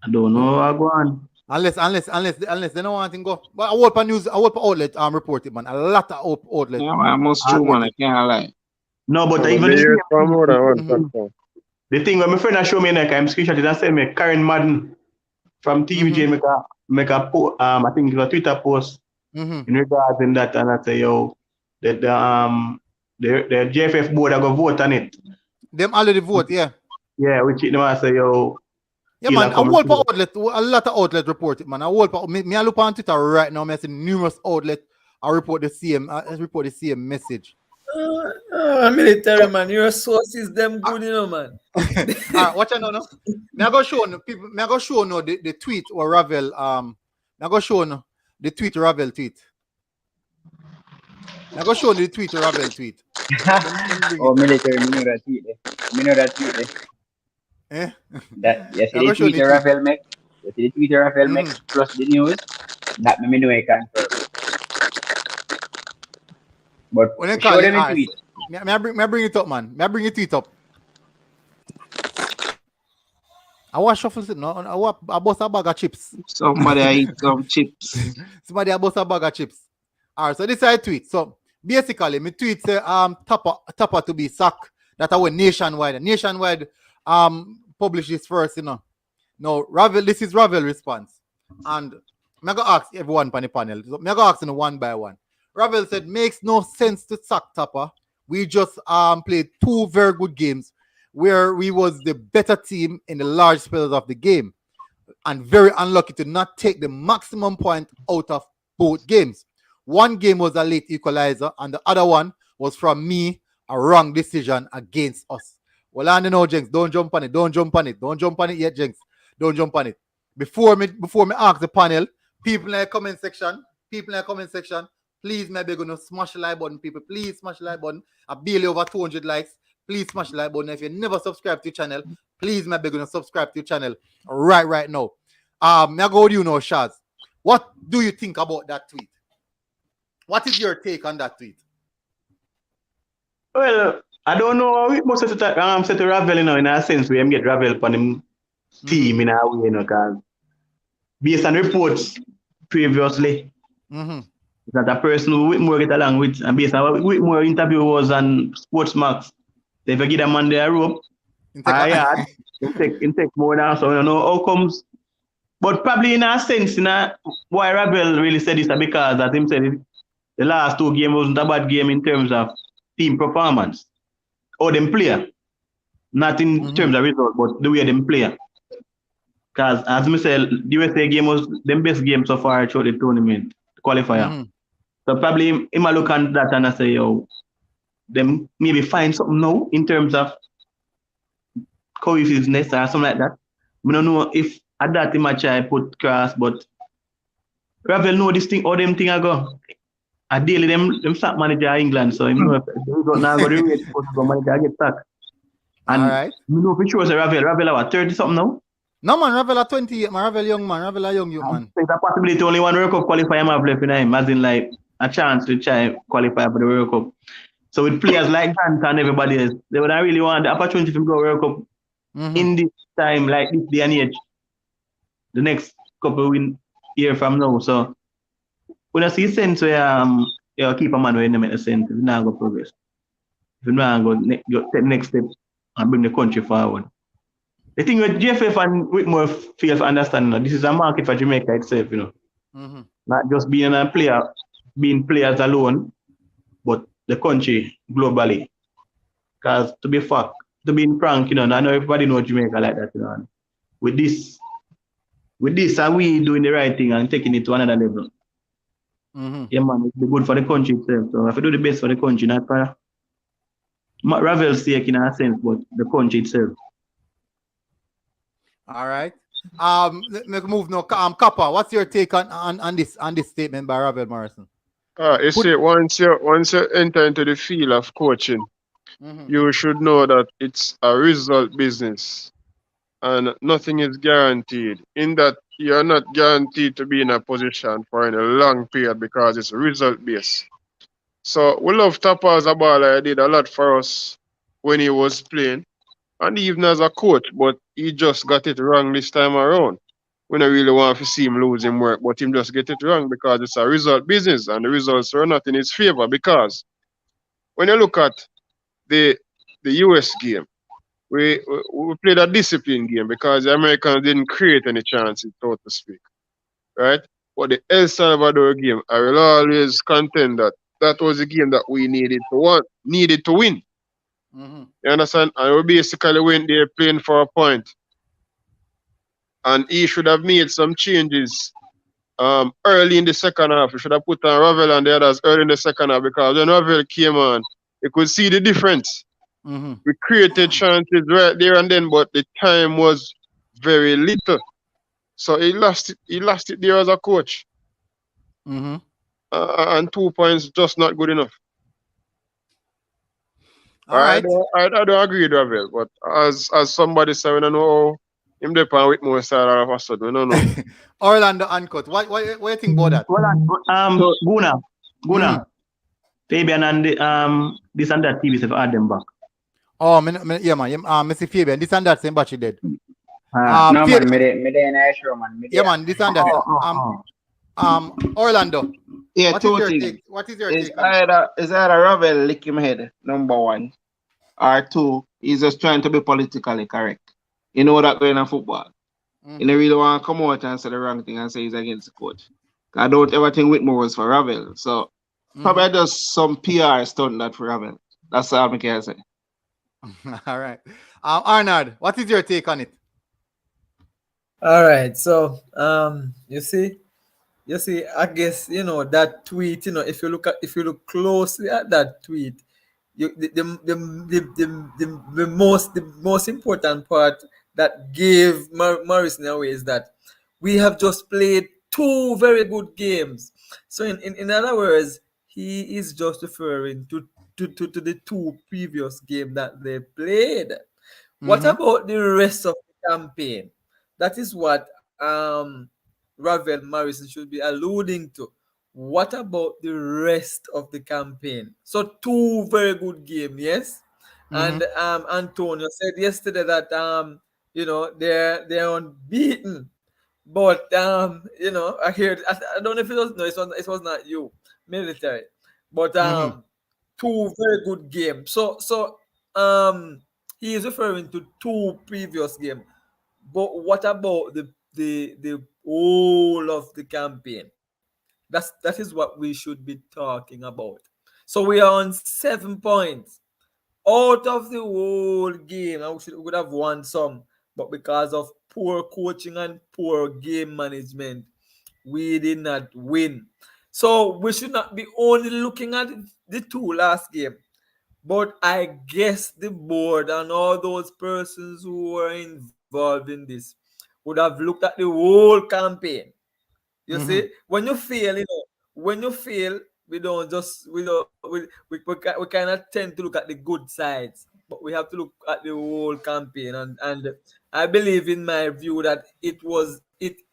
know how go on. Unless they don't want to go. But I hope news, I hope outlet report it, man. A lot of outlets. Yeah, man, most true, man. I can't lie. No, but even the thing when my friend show me like I'm screenshotted and said me Karen Madden from TVJ make a I think it was a Twitter post in regards in that, and I say yo the JFF board I go vote on it. Them already vote, yeah. Yeah, which you know I say yo. Yeah, man, a whole outlet, a lot of outlets report it, man. Me I look on Twitter right now, I see numerous outlets I report the same message. Military man, your sources them good, you know, man. Watch out now. Me I go show no people. Me I go show no the tweet or Ravel. Me I go show no the tweet Ravel tweet. Me I go show the tweet Ravel tweet. Oh, military, me know that tweet. Me know that tweet. Eh? That you see the tweet Ravel make. You see the tweet Ravel make plus the news. That me know I can confirm. But when show them in tweet. Me I bring it up, man. Me I bring your tweet up. I want shuffle it no. I bust a bag of chips. Somebody eat some chips. Somebody I bust a bag of chips. Alright, so this is a tweet. So basically, my tweet say Tappa to be sacked. That I went nationwide. Nationwide publish this first, you know. Now Ravel, this is Ravel response. And I'm gonna ask everyone on the panel. So I'm gonna ask them one by one. Ravel said, makes no sense to sack Tappa. We just played 2 very good games where we was the better team in the large spells of the game and very unlucky to not take the maximum point out of both games. One game was a late equalizer and the other one was from me, a wrong decision against us. Well, I don't know, Jenks. Don't jump on it. Don't jump on it yet, Jenks. Don't jump on it. Before me ask the panel, people in the comment section, please, maybe gonna smash the like button, people. Please smash the like button. I barely over 200 likes. Please smash the like button. If you never subscribe to the channel, please, maybe gonna subscribe to the channel right now. I go with you now, Shaz. What do you think about that tweet? What is your take on that tweet? Well, I don't know how it must set to Ravel, you know, in a sense we get Ravel upon him team in a way, you know, because based on reports previously, that a person who Whitmore get along with, and based on what Whitmore interview was on Sportsmax, if you give a man the rope, it take more than so, you know, how comes. But probably in a sense, why Ravel really said this because as him said, the last 2 games wasn't a bad game in terms of team performance or them player. Not in terms of result, but the way them play. Because as I said, the USA game was the best game so far through the tournament, qualifier. So probably him look at that and I say, yo, them maybe find something now in terms of cohesiveness or something like that. I don't know if at that match I put cross, but Ravel know this thing, all them thing I go. Ideally, them start manager England, so him know if they not go the rate supposed to go manager get stuck. And you know for sure say Ravel about 30 something now. No man, Ravel at 28, man. Ravel young man, Ravel a young youth man. There's a possibility only one World Cup qualifier have left in him, as in like a chance to try qualify for the World Cup. So with players like Grant and everybody else, they would really want the opportunity to go World Cup in this time, like this day and age. The next couple year from now. So when I see sense where you keep a man where you make a sense, if you not go progress. If you not go take the next step and bring the country forward. The thing with JFF and Whitmore fail to understand, this is a market for Jamaica itself, you know. Not just being a player, being players alone, but the country globally. Because to be being frank, you know, I know everybody knows Jamaica like that, you know. And with this, are we doing the right thing and taking it to another level? Yeah, man, it's good for the country itself. So if we do the best for the country, not for Ravel's sake in a sense, but the country itself. All right. Let me move now. Kappa, what's your take on this statement by Ravel Morrison? You see, once you enter into the field of coaching, you should know that it's a result business and nothing is guaranteed. In that you're not guaranteed to be in a position for a long period because it's result based. So we love Tappa as a baller. He did a lot for us when he was playing. And even as a coach, but he just got it wrong this time around. We don't really want to see him losing work, but him just get it wrong because it's a result business and the results are not in his favor. Because when you look at the US game, we played a discipline game because the Americans didn't create any chances, so to speak. Right? But the El Salvador game, I will always contend that was the game that we needed to win. You understand? And we basically went there playing for a point. And he should have made some changes early in the second half. He should have put on Ravel and the others early in the second half because when Ravel came on, you could see the difference. We created chances right there and then, but the time was very little. So he lost it there as a coach. And 2 points just not good enough. I don't agree with Ravel, but as somebody said, we don't know him depend with more side all of a sudden. We don't know. Orlando Uncut. What do you think about that? Well, Guna. Fabian and this and that TV have had them back. Oh, yeah, man. Mr. Fabian, this and that same batch he did. No, man, me in a show, man. Yeah, man, this and that. Orlando. Yeah, what is your take? What is your take? Is either Ravel lick him head, number one, or two, he's just trying to be politically correct. You know that going on football. You don't really want to come out and say the wrong thing and say he's against the coach. I don't ever think Whitmore was for Ravel. So probably just some PR stunt that for Ravel. That's all I can say. All right. Arnold, what is your take on it? All right. So you see, I guess that tweet, if you look closely at that tweet, the most important part that gave Morrison away is that we have just played 2 very good games. So in other words, he is just referring to the 2 previous games that they played. What about the rest of the campaign? That is what Ravel Morrison should be alluding to. what about the rest of the campaign? So 2 very good games, yes. And Antonio said yesterday that they're unbeaten. But I heard I don't know if it was no, it was not you, military. But 2 very good games. So he is referring to 2 previous games. But what about the whole of the campaign? That is what we should be talking about. So we are on 7 points out of the whole game. We would have won some, but because of poor coaching and poor game management, we did not win. So we should not be only looking at the 2 last game. But I guess the board and all those persons who were involved in this would have looked at the whole campaign. You see, when you fail, we don't just we kind of tend to look at the good sides, but we have to look at the whole campaign. And I believe, in my view, that it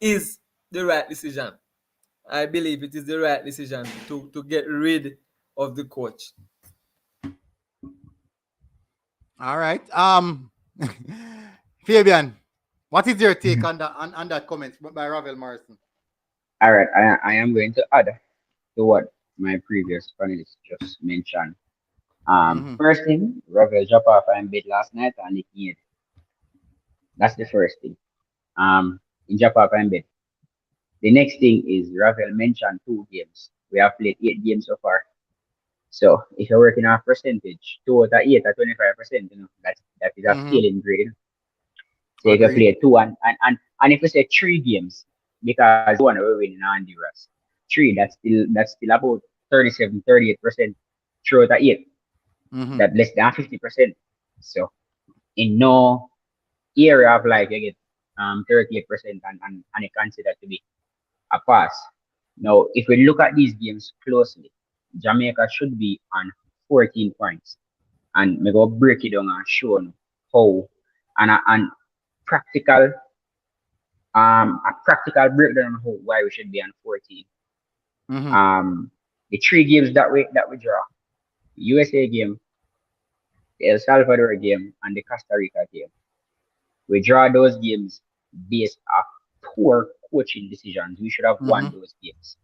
is the right decision. I believe it is the right decision to get rid of the coach. All right. Fabian, what is your take on that comment by Ravel Morrison? All right, I am going to add to what my previous panelist just mentioned. First thing, Ravel dropped off and bid last night and he can't. That's the first thing. In drop off and bid. The next thing is Ravel mentioned 2 games. We have played 8 games so far. So if you're working on percentage, 2 out of 8 at 25%, that is a failing grade. So you can play 2 and if we say 3 games, because 1 we're winning Honduras. 3, that's still about 37-38% 3 out of 8. That less than 50%. So in no area of life you get 38% and you consider to be a pass. Now if we look at these games closely, Jamaica should be on 14 points. And we go break it down and show you how and practical a practical breakdown of why we should be on 14. The 3 games that we draw: USA game, the El Salvador game, and the Costa Rica game. We draw those games based off poor coaching decisions. We should have won those games.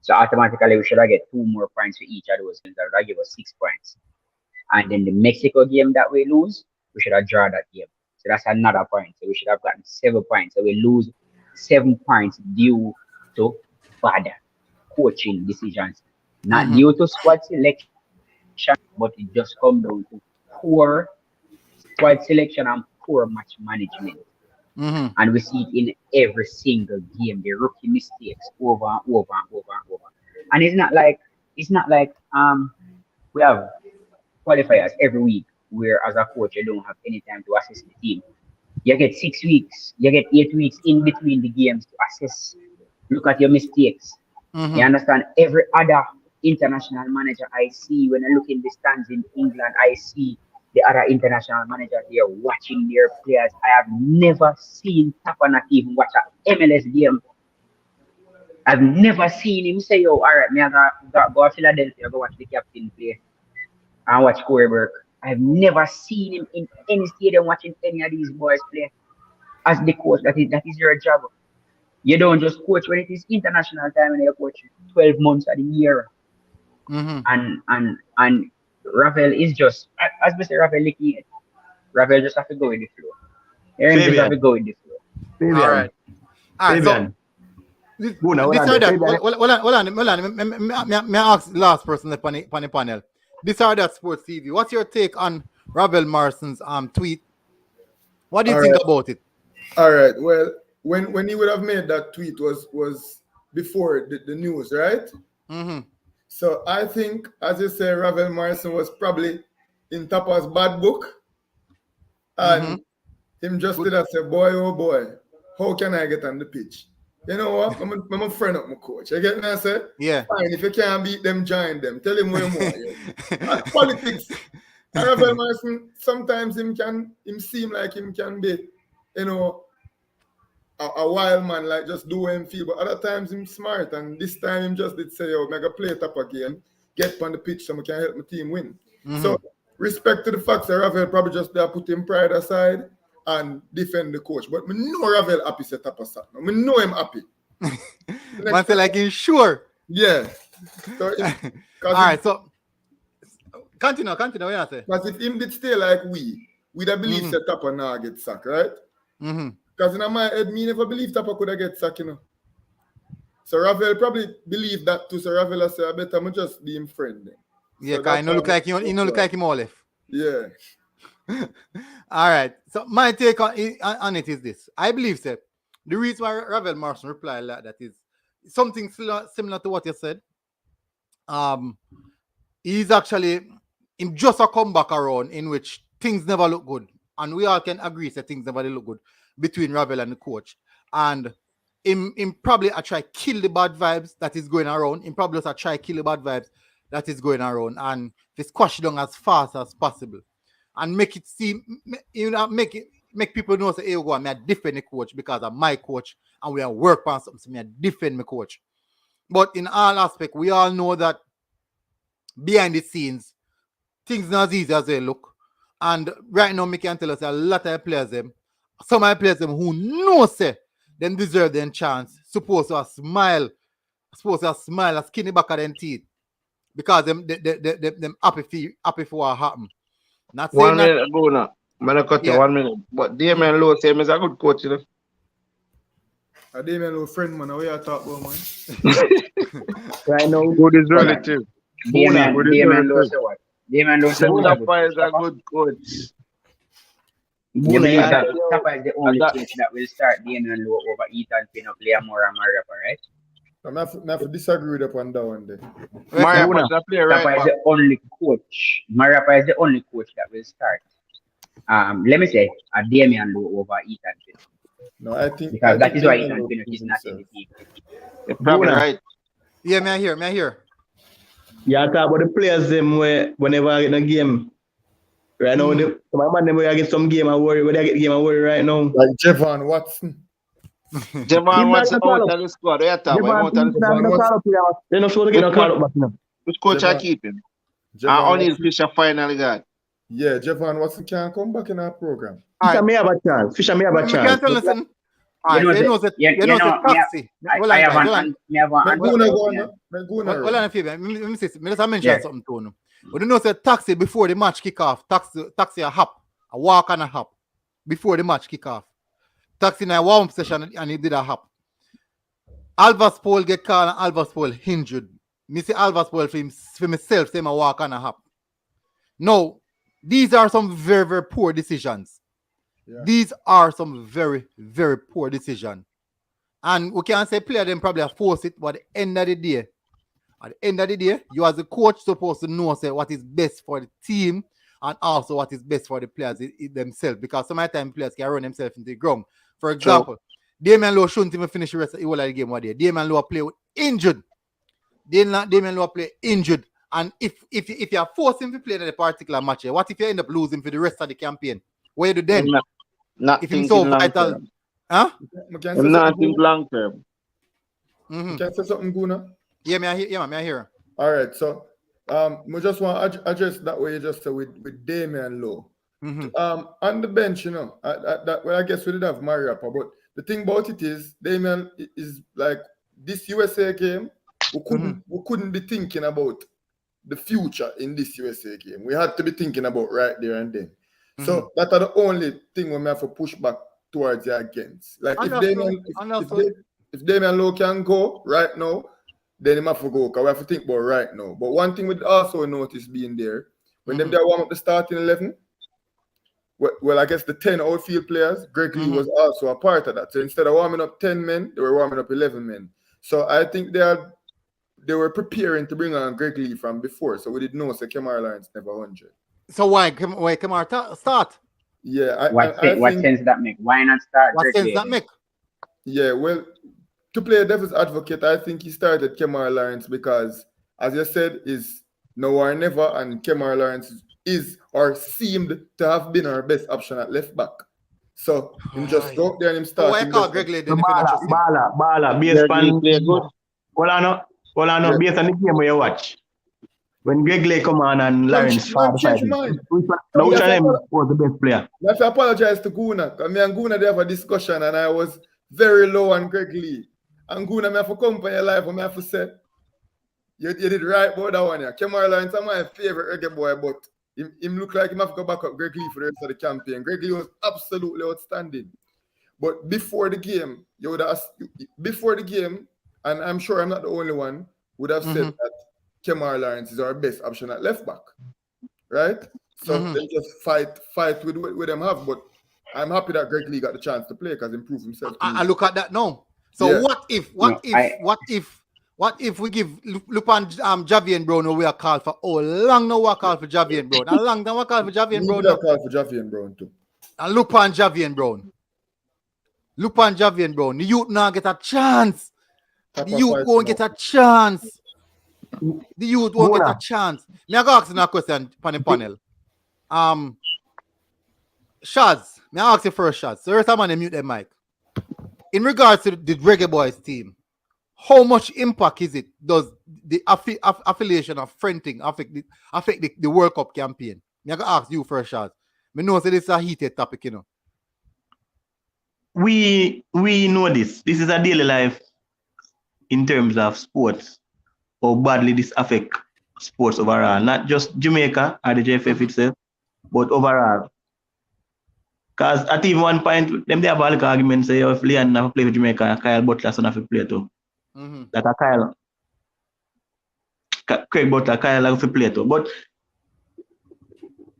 So automatically we should have get 2 more points for each of those games. That would give us 6 points. And then the Mexico game that we lose, we should have drawn that game. So that's another point. So we should have gotten 7 points. So we lose 7 points due to bad coaching decisions. Not due to squad selection, but it just comes down to poor squad selection and poor match management. And we see it in every single game, the rookie mistakes over and over and over and over. And it's not like we have qualifiers every week where as a coach you don't have any time to assess the team. You get 6 weeks, you get 8 weeks in between the games to assess, look at your mistakes. You understand? Every other international manager I see, when I look in the stands in England, I see the other international managers here watching their players. I have never seen Tappa not even watch an MLS game. I've never seen him say, "Oh, all right, me I go to Philadelphia, go watch the captain play and watch Corey Burke." I've never seen him in any stadium watching any of these boys play. As the coach, that is your job. You don't just coach when it is international time, and you coach 12 months of the year. And Ravel is just, as Mr. Ravel looking at, Ravel just have to go with the flow. Aaron just have to go with the flow. All right. So, hold on. May I ask the last person on the panel? This are that Sports TV. What's your take on Ravel Morrison's tweet? What do you think about it? All right. Well, when he would have made that tweet was before the news, right? So I think, as you say, Ravel Morrison was probably in Tappa's bad book. And him just did that say, boy, oh boy, how can I get on the pitch? You know what? I'm a friend of my coach. You get me? I say, yeah. Fine, if you can't beat them, join them. Tell him where more. Yeah. Politics. And Ravel Morrison, sometimes him seem like him can be, a wild man, like just do what him feel. But other times him smart, and this time him just did say, "Yo, mega play Tappa game, get on the pitch so I can help my team win." So respect to the fact that Ravel probably just there put him pride aside and defend the coach. But me know Ravel happy set Tappa sack. Me know him happy. Man say like he's sure. Yeah. So all right, so continue. What you say? Because if him did stay like we'd have believed that Tappa now get sacked, right? Because in my head, me never believed Tappa could have get sacked, you know. So Ravel probably believed that too. So Ravel said, I better me just be him friend then. Yeah, because he no look like him all left. Yeah. All right. So my take on it is this. I believe that the reason why Ravel Morrison replied like that is something similar to what you said. He's actually in just a comeback around in which things never look good. And we all can agree that things never look good between Ravel and the coach. And him probably try kill the bad vibes that is going around. Him probably also try kill the bad vibes that is going around and to squash it down as fast as possible. And make it seem, make people know say, hey, go, I'm defend the coach because I'm my coach and we are work on something, so I defend my coach. But in all aspects, we all know that behind the scenes, things not as easy as they look. And right now, me can tell us a lot of players some of the players who know say them deserve their chance, supposed to smile, a skinny back of their teeth. Because them happy for what happened. Not saying 1 minute ago now. I'm gonna cut you 1 minute. But Damien Lowe say he's a good coach, you know. A Damien Lowe friend, man. What you talk about, man? Right now, Good is relative. Damien Lowe say what? Damien Lowe say Tappa is a good coach. Tappa is the only coach that will start Damien Lowe over Ethan Pino, Moore and Mariapa, right? I'm not to disagree with up and down there. Mariapa is a player right Tappa is back. the only coach. Mariapa is the only coach that will start. Let me say a Damien Lowe over Ethan Pino. No, I think Because that is why Ethan Pino is not in the team. You're probably right. Yeah, me I hear. yeah, talk about the players them where whenever I get a game. Right now, my man them where I get some game I worry, where they get game I worry right now. like Javon Watson. Javon Watson out of the squad. Where you talk about? They're not supposed to get a call up back now. Which coach I keep him? And only Fisher finally got. Yeah, Javon Watson can't come back in our program. Fisher may have a chance. You can't tell listen. You know the taxi. Hold on a few. Let me mention something to you. We don't know say taxi before the match kick off. Taxi a hop, a walk and a hop before the match kick off. Taxi in a warm session and he did a hop. Alvas Paul get called and Alvas Paul injured. Me say Alvas Paul for myself say my walk and a hop. No, these are some very, very poor decisions. Yeah. These are some very, very poor decisions. And we can say player them probably force it, but at the end of the day, you as a coach supposed to know say what is best for the team and also what is best for the players themselves. Because sometimes players can run themselves into the ground. For example, Damien Lowe shouldn't even finish the rest of the game one day. Damien Lowe play with injured. Damien Lowe play injured. And if you are forcing him to play in a particular match, what if you end up losing for the rest of the campaign? What do you do then? Not if he's so vital. Huh? I'm not thinking long term. Can I say something, Guna? Yeah, I hear. All right, so we just want to address that way you just said with Damien Lowe. On the bench, you know, I guess we did have Mariapa, but the thing about it is Damien is like this USA game. We couldn't be thinking about the future in this USA game. We had to be thinking about right there and then. So that's the only thing we have to push back towards the against. Like if Damien Lowe can go right now, then he have to go because we have to think about right now. But one thing we also notice being there, when them there warm up the starting 11, well, I guess the 10 outfield players, Greg Lee was also a part of that. So instead of warming up 10 men, they were warming up 11 men. So I think they were preparing to bring on Greg Lee from before. So we didn't know Kemar Lawrence never 100. So why Kemar start? Yeah. What sense that make? Why not start? What sense that make? Yeah, well, to play devil's advocate, I think he started Kemar Lawrence because, as you said, is now or never, and Kemar Lawrence is or seemed to have been our best option at left back. So him just go up there and him start. Why him call just- Greg Lay then if you not trust him? Bala. Based on Play good. Well, I know. Based on the game where you watch. When Greg Lay come on and Lawrence change your mind. which one of them was the best player? I have to apologize to Guna. Because me and Guna they have a discussion and I was very low on Greg Lee. And Guna, me have to come for your life and me have to say, you did right about that one. Yeah. Kemar Lawrence is my favorite reggae boy, but him look like him have to go back up Greg Lee for the rest of the campaign. Greg Lee was absolutely outstanding. But before the game, you would ask, before the game, and I'm sure I'm not the only one, would have said that Kemar Lawrence is our best option at left back. Right? So they just fight with them have. But I'm happy that Greg Lee got the chance to play because he proved himself. I look at that now. So Yeah. what if we give Lupan Javian Brown or we are called for long now we are called for Javian Brown. A long time we are called for Javian Brown. We are called for Javian Brown too. And Lupan Javian Brown. The youth now get a chance. The youth won't get a chance. The youth won't get a chance. Me I go ask you a question on the panel. Shaz, me I ask you first, Shaz. So every time I mute the mic. In regards to the Reggae Boyz team, how much impact is it? Does the affiliation of fronting affect the World Cup campaign? Me I go ask you first, Shaz. Me know that this is a heated topic, you know. We know this. This is a daily life in terms of sports. How badly this affect sports overall. Not just Jamaica or the JFF itself, but overall. Because at even one point, them they have all the arguments say, if Leon never play for Jamaica, Kyle Butler son have to play too. That a Craig Butler, Kyle have to play too. But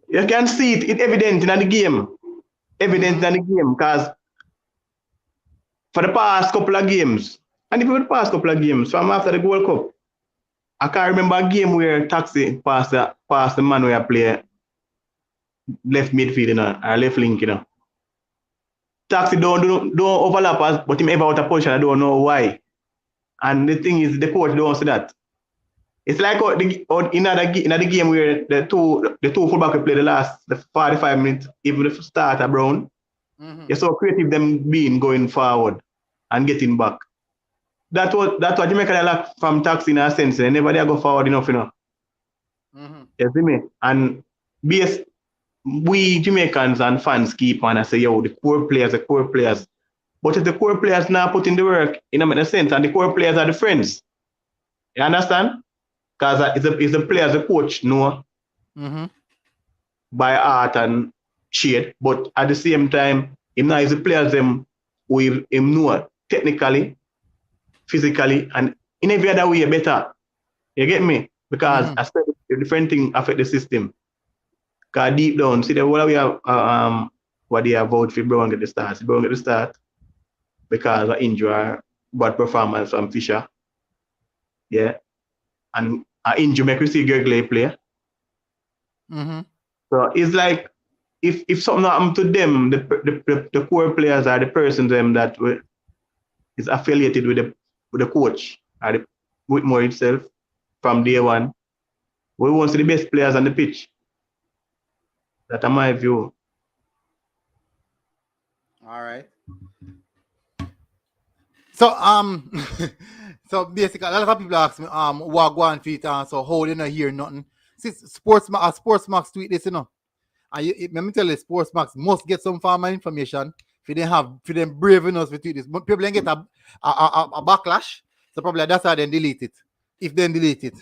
you can see it evident in the game. Because for the past couple of games, and even the past couple of games, from after the World Cup, I can't remember a game where Taxi passed the man where I play left midfield, you know, or left link, you know. Taxi don't overlap us, but him ever out of position, I don't know why. And the thing is, the coach don't see that. It's like in the game where the two fullback play the 45 minutes, even if start a Brown, you're so creative them being going forward and getting back. That's what Jamaica lack from Taxi in a sense. They never they go forward enough, you know. You see me? And we Jamaicans and fans keep on and say, yo, the core players. But if the core players now put in the work, it doesn't make sense. And the core players are the friends. You understand? Because it's the players the coach know by art and shade. But at the same time, him now is the players them who him know technically, physically, and in every other way better. You get me? Because I said the different thing affect the system. Because deep down, see the what we have what they have voted for Brown get the start. Brown get the start because of injury, bad performance from Fisher. Yeah. And injury make we see Greg Lay play. So it's like if something happened to them, the core players are the persons them that is affiliated with the coach or the Whitmore itself from day one. We want to see the best players on the pitch. That's my view. All right. So so basically a lot of people ask me what go on feet so how they not hear nothing. See Sportsmax tweet this, you know. And let me tell you, Sportsmax must get some form of information for them brave enough to tweet this. But people then get a backlash. So probably that's why they delete it. If they delete it.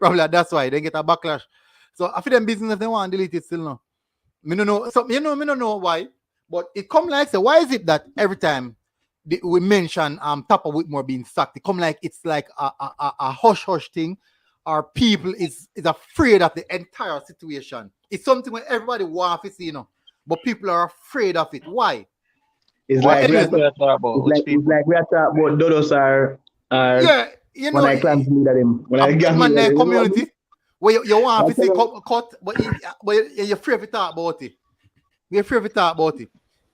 Probably that's why they get a backlash. So I feel them business if they want to delete it still now. Me don't know. So me don't know why. But it come like so why is it that every time we mention Tappa Whitmore being sacked, it come like it's like a hush thing, or people is afraid of the entire situation. It's something where everybody wants to see, you know, but people are afraid of it. Why? It's like we are talking about Dodos are yeah, you know, when I claim to lead them. When I get in community where you want to see cut, but you're afraid to talk about it. We're afraid to talk about it.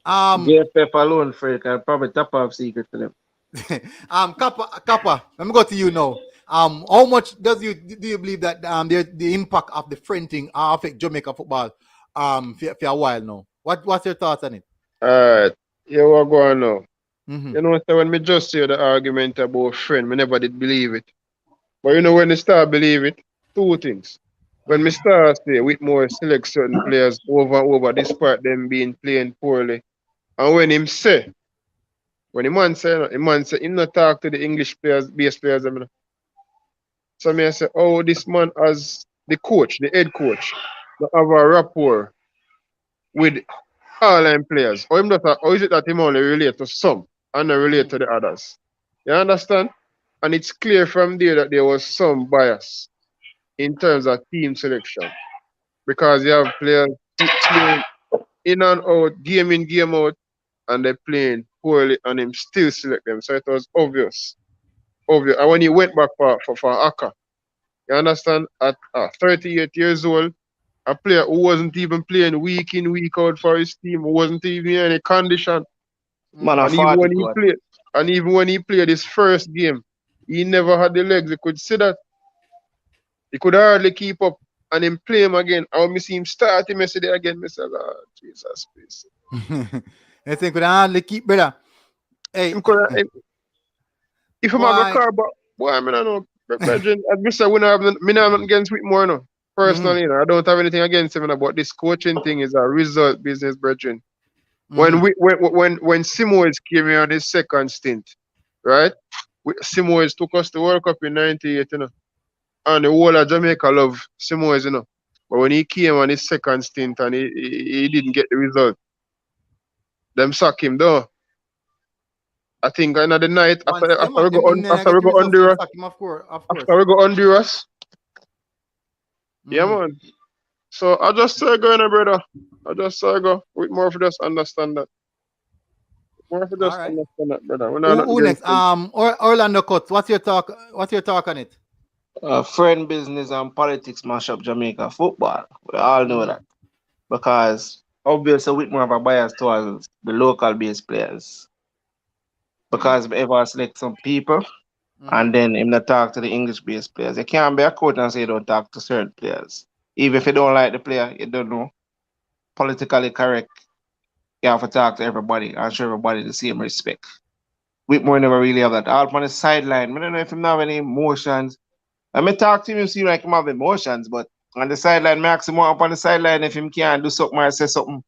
JFF alone for it, can probably tap off secret to them. Kappa, let me go to you now. How much do you believe that the impact of the fronting affect Jamaica football for a while now? What's your thoughts on it? Alright. Here we go on now. Mm-hmm. You know, so when me just hear the argument about friend, me never did believe it. But you know when you start believe it, two things. When me start say Whitmore select certain players over and over despite them being playing poorly. And when him say, when the man say him not talk to the English players, base players, them, you know. So me I say, oh, this man as the coach, the head coach, not have a rapport with all them players. Or is it that him only relate to some and not relate to the others? You understand? And it's clear from there that there was some bias in terms of team selection. Because you have players playing in and out, game in, game out, and they're playing poorly and him still select them. So it was obvious. Obvious. And when he went back for Aka, you understand, at 38 years old, a player who wasn't even playing week in, week out for his team, who wasn't even in any condition. Man, I And even fought when it, he God. played, and even when he played his first game, he never had the legs. You could see that. He could hardly keep up. And him play him again. I want me see him start him yesterday again. Me say, Lord Jesus, please. I think we hardly keep brother. Hey, Him could, if him have a boy. car, but boy, I mean, I know, Brethren, as me say, we don't have, me not have nothing against Whitmore, no. Personally, you know, I don't have anything against him, you know, but this coaching thing is a result business, brethren. When Simoes came here on his second stint, right? Simoes took us to World Cup in '98, you know, and the whole of Jamaica love Simoes, you know. But when he came on his second stint and he didn't get the result, them sack him though. I think another night Once after them them didn't after get we the go results, them Honduras, sack him, of course. after we go Honduras, yeah Mhm. man. So I just say go in, brother. I just say go with more for just understand that. More for All just right. understand that, brother. We're not Who against next? him. Orlando Cuts. What's your talk? What's your talk on it? Friend business and politics mash up Jamaica football. We all know that. Because obviously Whitmore have a bias towards the local based players. Because we ever select some people and then him not talk to the English based players. You can't be a coach and say you don't talk to certain players. Even if you don't like the player, you don't know. Politically correct. You have to talk to everybody and show everybody the same respect. Whitmore never really have that. All on the sideline. I don't know if him have any emotions. I may talk to him, you see like him have emotions, but on the sideline, me ask him what up on the sideline if him can't do something or say something.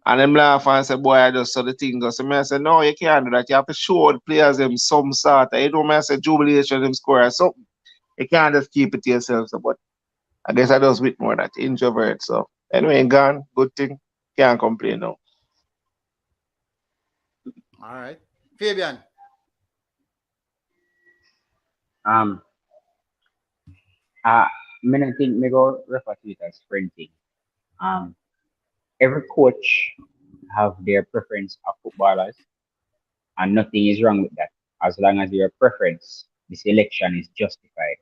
And them laugh and say, boy, I just saw the thing go. So me I say, no, you can't do that. You have to show the players them some sort. You know me I say jubilation them score or something. You can't just keep it to yourself. So, but I guess I just with more that introvert. So anyway, gone. Good thing. Can't complain now. All right. Fabian. Um, uh, me not think me go refer to it as friend thing. Um, every coach have their preference of footballers, and nothing is wrong with that. As long as your preference, the selection is justified,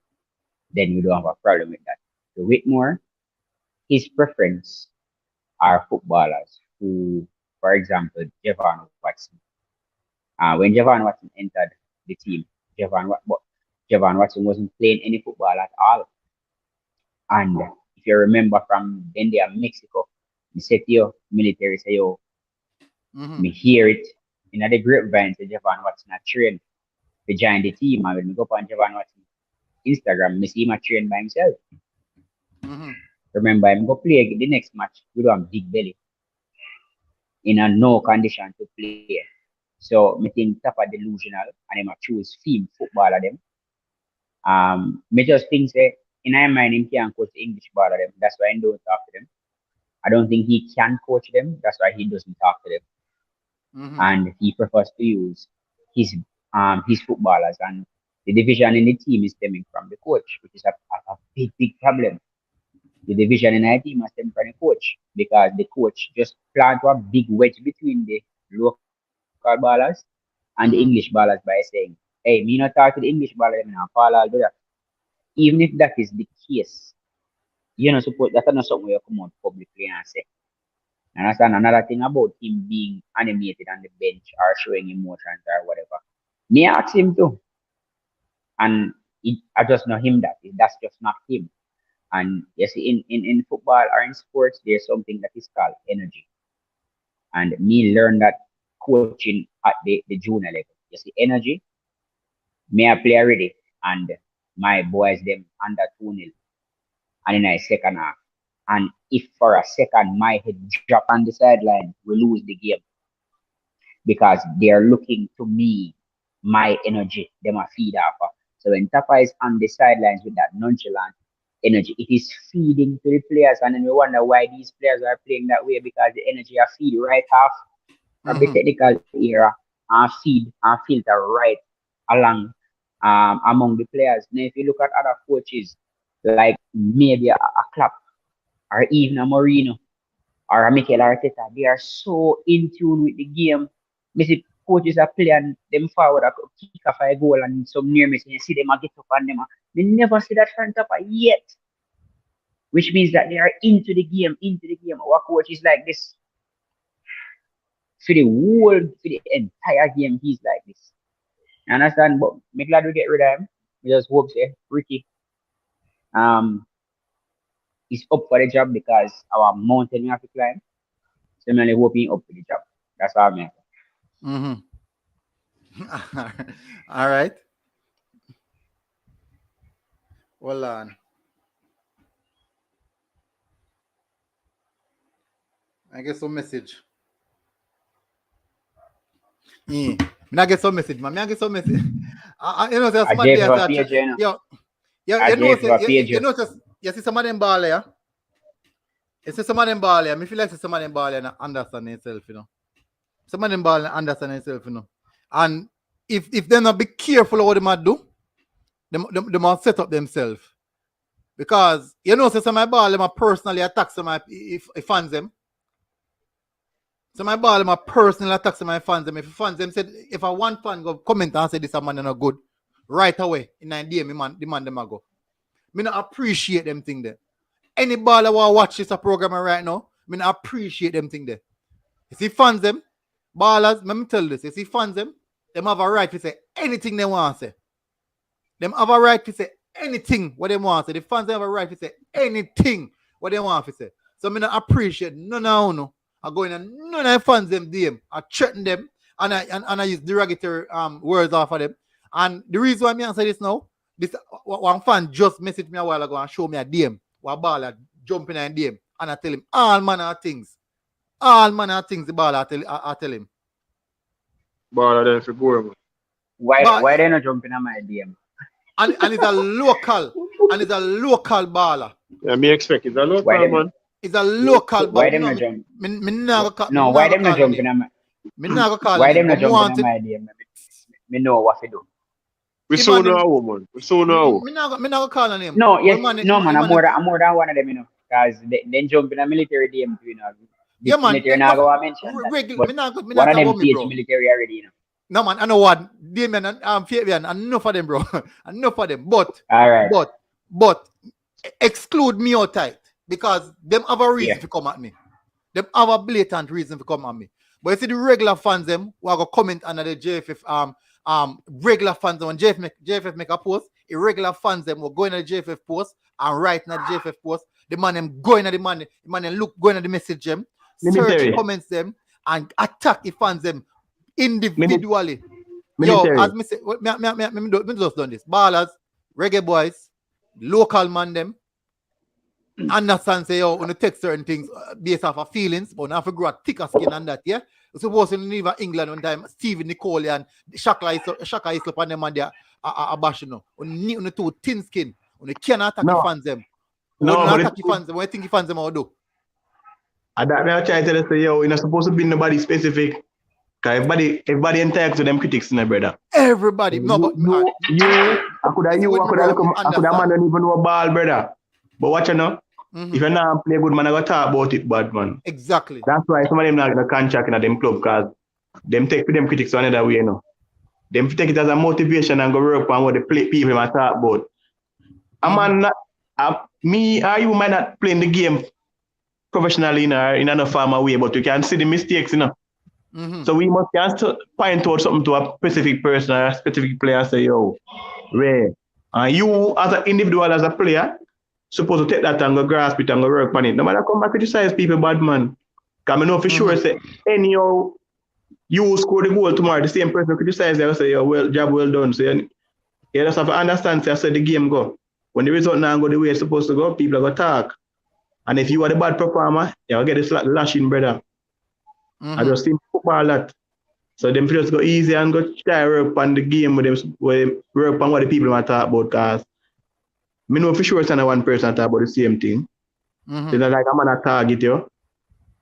then you don't have a problem with that. So Whitmore, his preference are footballers who, for example, Javon Watson. When Javon Watson entered the team, Javon Watson wasn't playing any football at all. And if you remember from then they are Mexico, me say to you, military say yo, me hear it in the grapevine say Javon Watson a train to join the team. And when me go up on Javon Watson Instagram, me see him a train by himself. Remember him go play the next match with a big belly in a no condition to play. So me think Tappa delusional and him a choose team footballer them. Me just think say in my mind him can't coach the English baller them. That's why I don't talk to them. I don't think he can coach them. That's why he doesn't talk to them. And he prefers to use his footballers. And the division in the team is stemming from the coach, which is a big problem. The division in our team is stemming from the coach because the coach just planted a big wedge between the local ballers and the English ballers by saying, hey, me not talk to the English baller, me not call all do that. Even if that is the case, you know, suppose that's not something you come out publicly and say. And that's another thing about him being animated on the bench or showing emotions or whatever. Me ask him too. And I just know him that. That's just not him. And you see, in football or in sports, there's something that is called energy. And me learn that coaching at the junior level. You see, energy, me I play already, and my boys them under 2-0, and in a second half. And if for a second my head drop on the sideline, we lose the game because they are looking to me, my energy, them a feed off. So when Tappa is on the sidelines with that nonchalant energy, it is feeding to the players, and then we wonder why these players are playing that way because the energy are feed right off from the technical era and feed and filter right along among the players. Now, if you look at other coaches like maybe a Klopp or even a Mourinho or a Mikel Arteta, they are so in tune with the game. Maybe coaches are playing them forward, a kick off a goal, and some near miss, and you see them get up on them. They never see that front up yet, which means that they are into the game. Our coach is like this. For the whole, for the entire game, he's like this. You understand? But I'm glad we get rid of him. We just hope say Ricky is up for the job because our mountain we have to climb. So I'm only hoping up for the job. That's all I mean. All right. Hold on. I get some message. Me not get some message, man. Me get some message. You know, there's somebody you know, you see some of them ball here. You see some of them ball here. Me feel like some of them ball here and understand themselves, you know. Some of them ball and understand themselves, you know. And if they're not be careful of what they might do, they must set up themselves. Because you know, so some of my ball them personally attack some of if fans them. So my ball them personally attack some of my fans them. If fans them said if a one fan go comment and say this a man not good, right away in the day, the man them a go. Me not appreciate them thing there. Any baller who watch this program right now, me not appreciate them thing there. You see fans them, ballers, let me tell you this, you see fans them have a right to say anything they want to say. Them have a right to say anything what they want to say. The fans them have a right to say anything what they want to say. So me not appreciate none of you. I go in and none of the fans them DM. I threaten them and I use derogatory words off of them. And the reason why I say this now, this one fan just messaged me a while ago and show me a DM. One baller jumping in DM. And I tell him all manner of things. All manner of things the baller I tell him. Baller then for go. Why they not jumping on my DM? And it's a local baller. Yeah, me expect it's a local man. It's a local baller. Why them not jump? Why them not jumping on my Why them not jumping on my DM? Me know what to do. We saw no woman. We saw no. Me not call on him. No, yes, man, I'm more than one of them, you know. Because they jump in a military DM, you know. Yeah, man. Military not go mention that. One of them PH military already, you know. No, man, I know what. Damien and Fabian, enough of them, bro. Enough of them. But, all right. But, exclude me out tight. Because them have a reason to come at me. Them have a blatant reason to come at me. But you see the regular fans, them, who are going to comment under the JFF, regular fans, when JFF make a post, irregular fans, them will go in the JFF post and write in the JFF post. The man them going at the man them look, going at the message them, search comments them, and attack the fans them individually. Yo, as me say, me just done this. Ballers, Reggae Boyz, local man them, understand say, yo, when you take certain things based off of feelings, but now if you grow a thicker skin and that, yeah? Suppose in England one time, Stephen Nicole and Shaka is up on them and they're a bash, you know. On the two thin skin, when you cannot attack the fans them. When you attack the fans them, what do you think the fans them will do? And that I try to tell you, say, yo, you're not supposed to be nobody specific. Because everybody entitled to them critics, my brother. Everybody. No, but I could have man don't even know a ball, brother. But watch you know. If you're not play good, man, I got to talk about it, bad man. Exactly. That's why some of them not going to contract in them club because them take them critics another way, you know. Them take it as a motivation and go work on what the people might talk about. A man, me or you might not playing the game professionally in another formal way, but you can see the mistakes, you know. So we must just point out something to a specific person or a specific player and say, yo, Ray, you as an individual, as a player, supposed to take that and go grasp it and go work on it. No matter come back criticize people, bad man. Because I know for sure say anyhow you score the goal tomorrow, the same person criticize you say, well, job well done. So you just have to understand, say, I said the game go. When the result now go the way it's supposed to go, people are going to talk. And if you are the bad performer, you'll get this lashing, brother. I just see football that. So them just go easy and go try work on the game with them, work on what the people want to talk about. Because I know for sure it's not one person talk about the same thing. So it's not like I'm on a target, yo.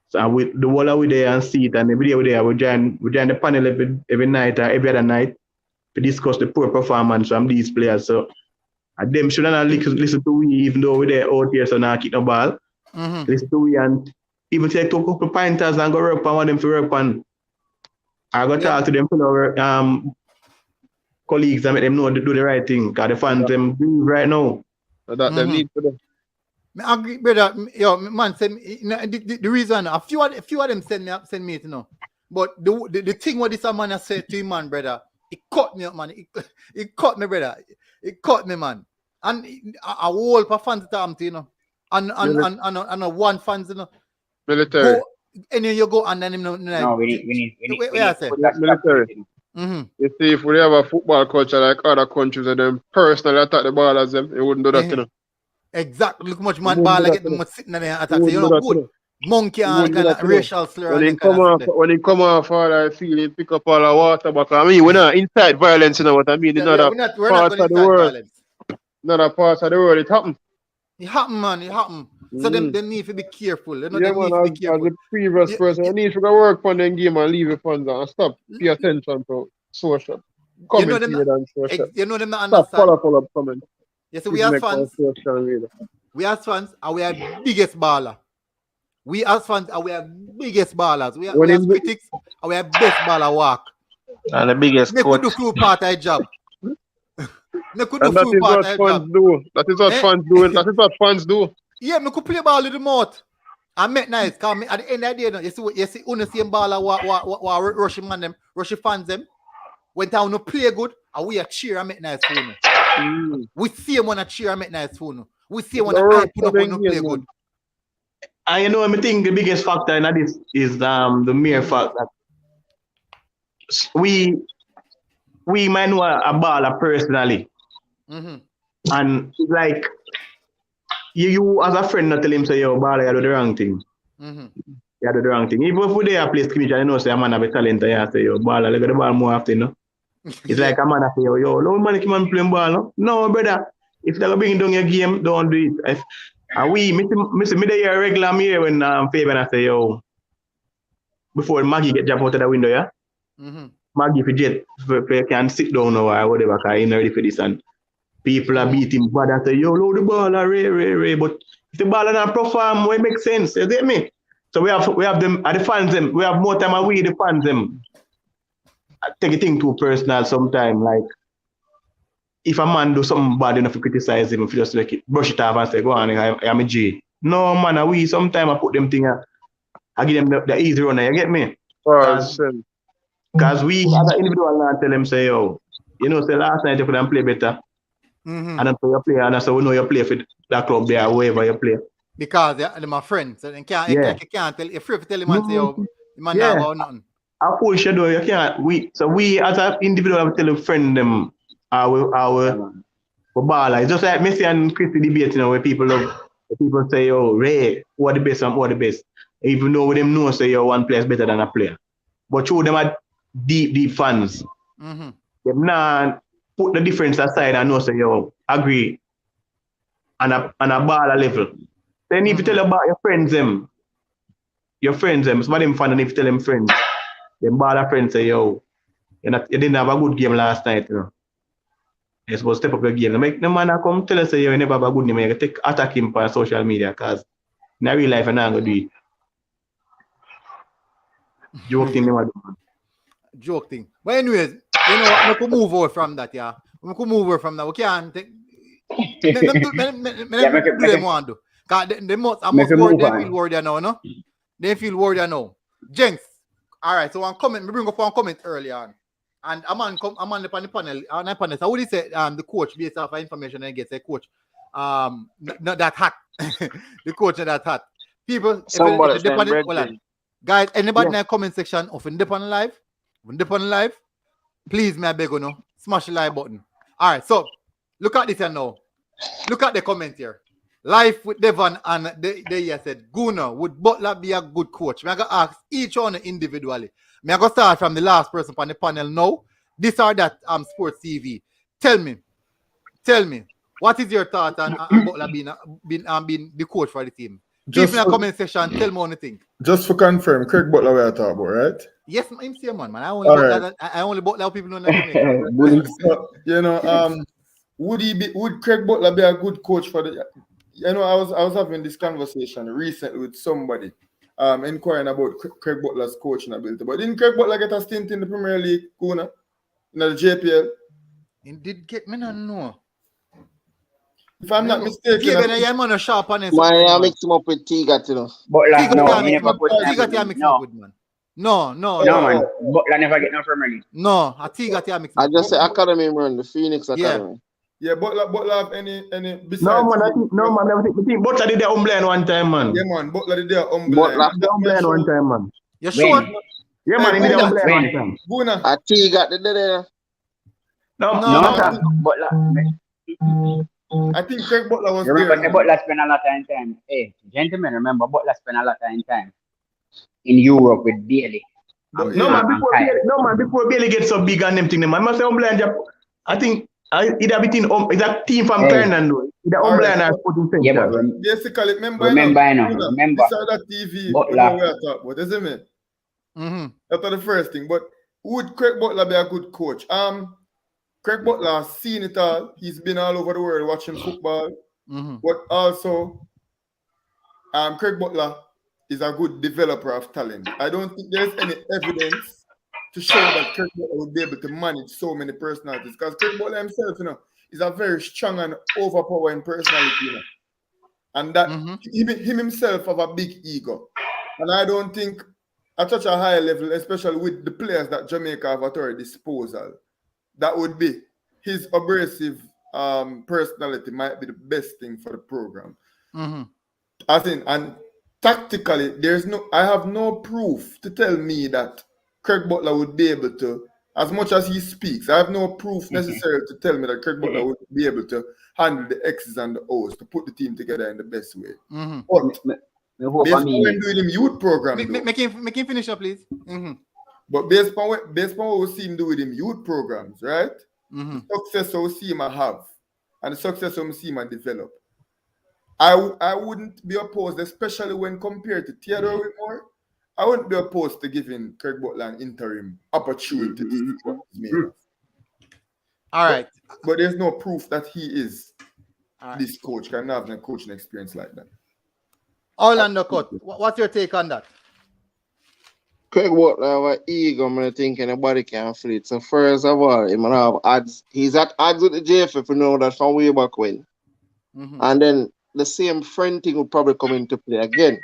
So with the whole we there and see it, and every day we there, we join the panel every night or every other night to discuss the poor performance from these players. So them should not listen to we, even though we're there out here, so now kick the ball. Listen to we and even take a couple pointers and go work on what them to work on. I go talk to them colleagues and make them know to do the right thing. Because the fans them do right now. So that them need to do. I agree, brother. Yo, man, the reason a few of them send me to know. But the thing what this man has said to him, man, brother, it cut me up, man. It cut me, brother. It cut me, man. And a whole for fans to you know. And one fans, you know. Military. And then you go and then no, we need military. You see, if we have a football culture like other countries and them personally attack the ball as them, it wouldn't do that, you know. Exactly. Look much man ball like them sitting there and attack. You know, good. Monkey and kind of racial slur. When he come off all I feel he pick up all the water back. I mean, we're not inside violence, you know what I mean? In other parts of the world. In other parts of the world, it happens. It happen, man. It happen. So them need to be careful. You know, yeah, man, as the previous person, you need to go work on them game and leave your funds and stop. Pay attention to social. Comment and social. You know them not stop understand. follow up comment. Yes, so we as fans. We as fans are we are biggest baller. We as fans are we are biggest ballers. We as critics are we are best baller work. And the biggest They could do few part of the job. They could do few part of the job. That is what fans do. That is what fans do. Yeah, me could play ball with the mouth. I make nice. Cause me, at the end of the day, you see, only same baller what rushing man them, rushing fans them. When time no play good, and we a cheer and make nice for you. We see him on a cheer and make nice for you. We see him on a hype put up when no play good. And you know, I think the biggest factor in this is the mere fact that we might know a baller personally. And it's like you as a friend not tell him say yo baller you do the wrong thing. You do the wrong thing. Even if we there play scrimmage and you know say a man have a talent you say yo baller look at the ball more often, no? It's like a man say yo no man keep on playing ball, no? No brother. If they're bring down your game, don't do it. And we me there regular me here when Fabian I say yo before Maggie get jump out of the window, yeah? Maggie if you can sit down or whatever because he's not ready for this and people are beating bad and say, yo, load the ball, Ray. But if the ball not perform, it makes sense. You get me? So we have them, the fans them. We have more time and we the fans them. I take a thing too personal sometimes. Like, if a man do something bad enough to criticize him, if you just like it, brush it off and say, go on, I'm a G. No, man, we sometimes I put them thing, I give them the easy runner. You get me? Because we, as an individual, now tell them, say, yo, you know, say last night you couldn't play better. And then you play, and so we know you play for that club there, wherever you play. Because they're my friends, so they can't tell. You're free to tell him and say, "Oh, the man not about nothing." I push you though. You can't. We as an individual have to tell a friend them our baller. It's just like Messi and Christy debate, you know, where people say, "Oh, Ray, what the best and what the best," even though them know say, "Yo, one player is better than a player," but show them are deep fans. Them not put the difference aside and know say, yo, agree on a baller level. Then if you tell about your friends them, some of them fun and if you tell them friends, them baller friends say, yo, you didn't have a good game last night, you know. You're supposed to step up your game. Make the man come tell us say, yo, you never have a good game, you can attack him on social media because in real life you're not going to do it. Joke thing, never do. Joke thing. But anyways, you know, we could move over from that, yeah. We could move over from that. We can't take. They want to. Because they must worry. They feel worried now, no? They feel worried now. Jenks. All right. So we bring up one comment earlier on, and a man on the panel. So what he said? The coach, based off of information, and gets a coach. Not that hot. The coach not that hot. People. Guys, anybody in the comment section of Indep on live, please, may I beg you know, smash the like button. All right, so look at this here now. Look at the comment here. Life with Devon and they said, Guna, would Butler be a good coach? I'm going to ask each one individually. I'm going to start from the last person on the panel now. This or that Sports TV. Tell me, what is your thought on Butler being the coach for the team? Just in the comment section, tell me what you think. Just for confirm, Craig Butler we are talking about, right? Yes, I'm saying man. I only Butler people know that. So, you know, would Craig Butler be a good coach for the? You know, I was having this conversation recently with somebody, inquiring about Craig Butler's coaching ability. But didn't Craig Butler get a stint in the Premier League, Kuna, in the JPL? He did get me, no. If I'm not mistaken, Given sharp on it. I mix him up with Tiga, you know. Butler, Tiga he never put Tiga mix up with man. No, man. Butler never get no Premier League. No, a Tiga mix up. I just say academy run, the Phoenix Academy. Yeah, Butler have any besides? No man, I think Butler did their Umblian one time, man. Yeah, man, Butler did their Umblian one time, man. You sure? Yeah, man, he did their Umblian one time. Buna. A Tiga did there. No. Butler. I think Craig Butler was Remember, there. Butler spent a lot of time. Hey, gentlemen, remember Butler spent a lot of time in Europe with Bailey. No man, before Bailey gets so big and them thing, man must say Umblian. I think either between is that team from Fernando, either Umblian or Sporting Center. Yeah, but basically, remember remember. This that TV, Butler. we are talking about, isn't it? Mm-hmm. That's the first thing. But would Craig Butler be a good coach? Craig Butler has seen it all. He's been all over the world watching football. Mm-hmm. But also, Craig Butler is a good developer of talent. I don't think there's any evidence to show that Craig Butler would be able to manage so many personalities. Because Craig Butler himself, you know, is a very strong and overpowering personality, you know. And that him himself have a big ego. And I don't think at such a high level, especially with the players that Jamaica have at their disposal, that would be his abrasive personality might be the best thing for the program. Mm-hmm. I think, and tactically, I have no proof to tell me that Craig Butler would be able to, as much as he speaks, I have no proof necessary to tell me that Craig Butler would be able to handle the X's and the O's to put the team together in the best way. Mm-hmm. But based on when doing him youth program, make him finish up, please. Mm-hmm. But based on what we see him do with him youth programs, right? Mm-hmm. The success we see him have, and the success we see him develop. I wouldn't be opposed, especially when compared to Theodore Whitmore. I wouldn't be opposed to giving Craig Butler an interim opportunity to see what he's made of. All right. But there's no proof that he is this coach, can have no coaching experience like that. Orlando Cut, what's your take on that? Craig Butler have an ego, I think anybody can feel it. So first of all, he might have odds. He's at odds with the JFF, you know that from way back when. Mm-hmm. And then the same friend thing would probably come into play again.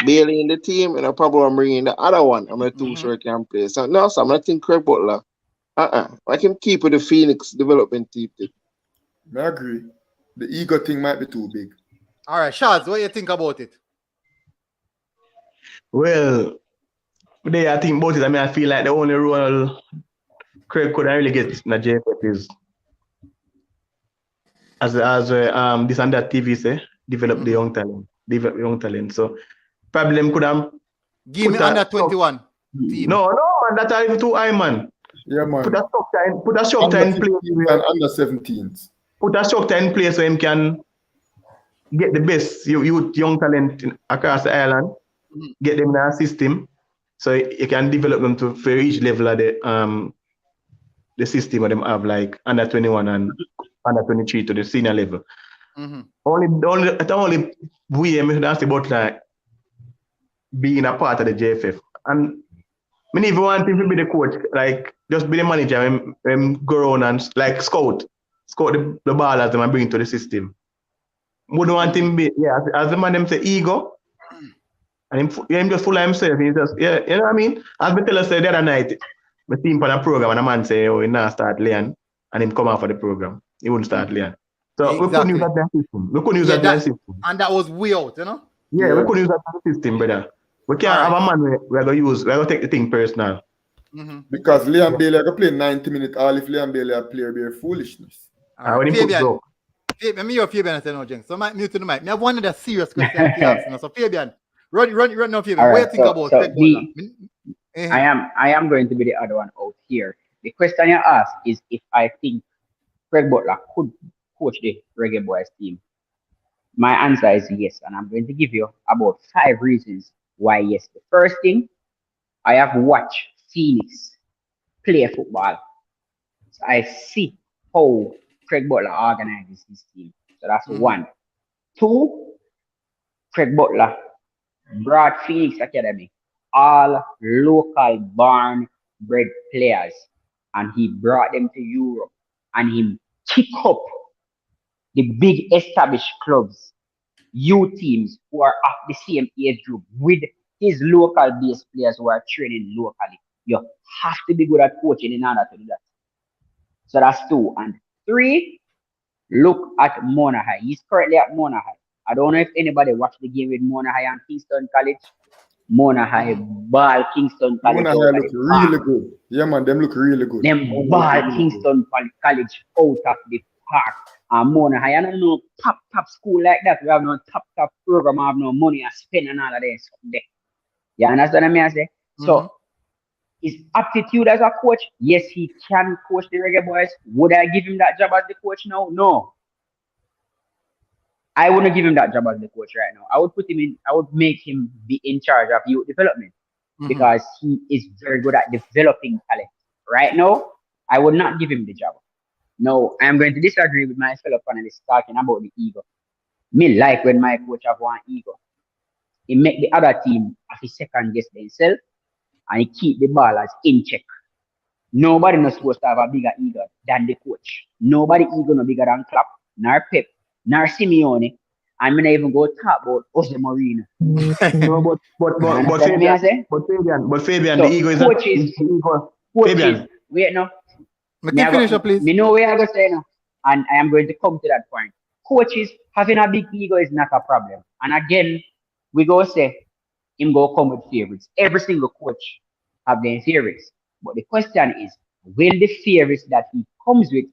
Bailey in the team, and I probably am bringing the other one. I'm not too sure he can play. So no, so I'm not think Craig Butler. I can keep with the Phoenix development team. I agree. The ego thing might be too big. All right, Shaz, what do you think about it? Well, I think about it. I feel like the only role Craig could really get in the JFF is as this and that TV say, develop the young talent. So probably them could have give me under 21 team. No, man, that's even too high, man. Yeah, man. Put a structure in place. Under 17s. Put a structure in place so him can get the best young talent across the island, get them in our system, so you can develop them to for each level of the system of them have, like under 21 and under 23 to the senior level. Mm-hmm. Only we that's about like being a part of the JFF. And I even want him to be the coach, like just be the manager and go around and like scout the ballers and bring to the system. Wouldn't want him be, as the man them say ego, and him just full of himself. He just, you know what I mean? As we tell us the other night, my team for the program, and a man say, he not start laying, and him come out for the program. He wouldn't start laying. So we couldn't use that system. We couldn't use that system. And that was way out, you know? Yeah, we couldn't use that system, brother. We can't have a man we're going to take the thing personal. Because Liam Bailey are going to play 90 minutes. All if Liam Bailey a player, be foolishness. All right. Fabian. Let me hear Fabian say no, Jenks. So mute to the mic. I have one of the serious questions to ask now. So Fabian, run now, Fabian. Right, what do you think about Craig Butler? I am going to be the other one out here. The question you ask is if I think Craig Butler could coach the Reggae Boyz team. My answer is yes, and I'm going to give you about 5 reasons why yes. The first thing, I have watched Phoenix play football. So I see how Craig Butler organizes his team. So that's 1. 2, Craig Butler brought Phoenix Academy all local born-bred players, and he brought them to Europe, and he kick up the big established clubs, youth teams who are of the same age group with his local base players who are training locally. You have to be good at coaching in order to do that. So that's 2. And 3, look at Mona High. He's currently at Mona High. I don't know if anybody watched the game with Mona High and Kingston College. Mona High ball Kingston College. Mona High look really good. Yeah, man, them look really good. Them ball Kingston College out of the park. And Mona High, I don't know top school like that. We have no top program, I have no money I spend and all of this. You understand what I say? So his aptitude as a coach, yes, he can coach the Reggae Boyz. Would I give him that job as the coach now? No. I wouldn't give him that job as the coach right now. I would make him be in charge of youth development because he is very good at developing talent. Right now, I would not give him the job. No, I am going to disagree with my fellow panelists talking about the ego. Me like when my coach have one ego. He make the other team have a second guess themselves and he keep the ballers in check. Nobody not supposed to have a bigger ego than the coach. Nobody ego no bigger than Klopp, nor Pep, nor Simeone. I'm not even go talk about Jose Mourinho. No, but Fabian, so the ego is coaches, wait no. Finish up, please. Me know where I go say now, and I am going to come to that point. Coaches having a big ego is not a problem. And again, we go say him go come with favorites. Every single coach have their favorites. But the question is, will the favorites that he comes with,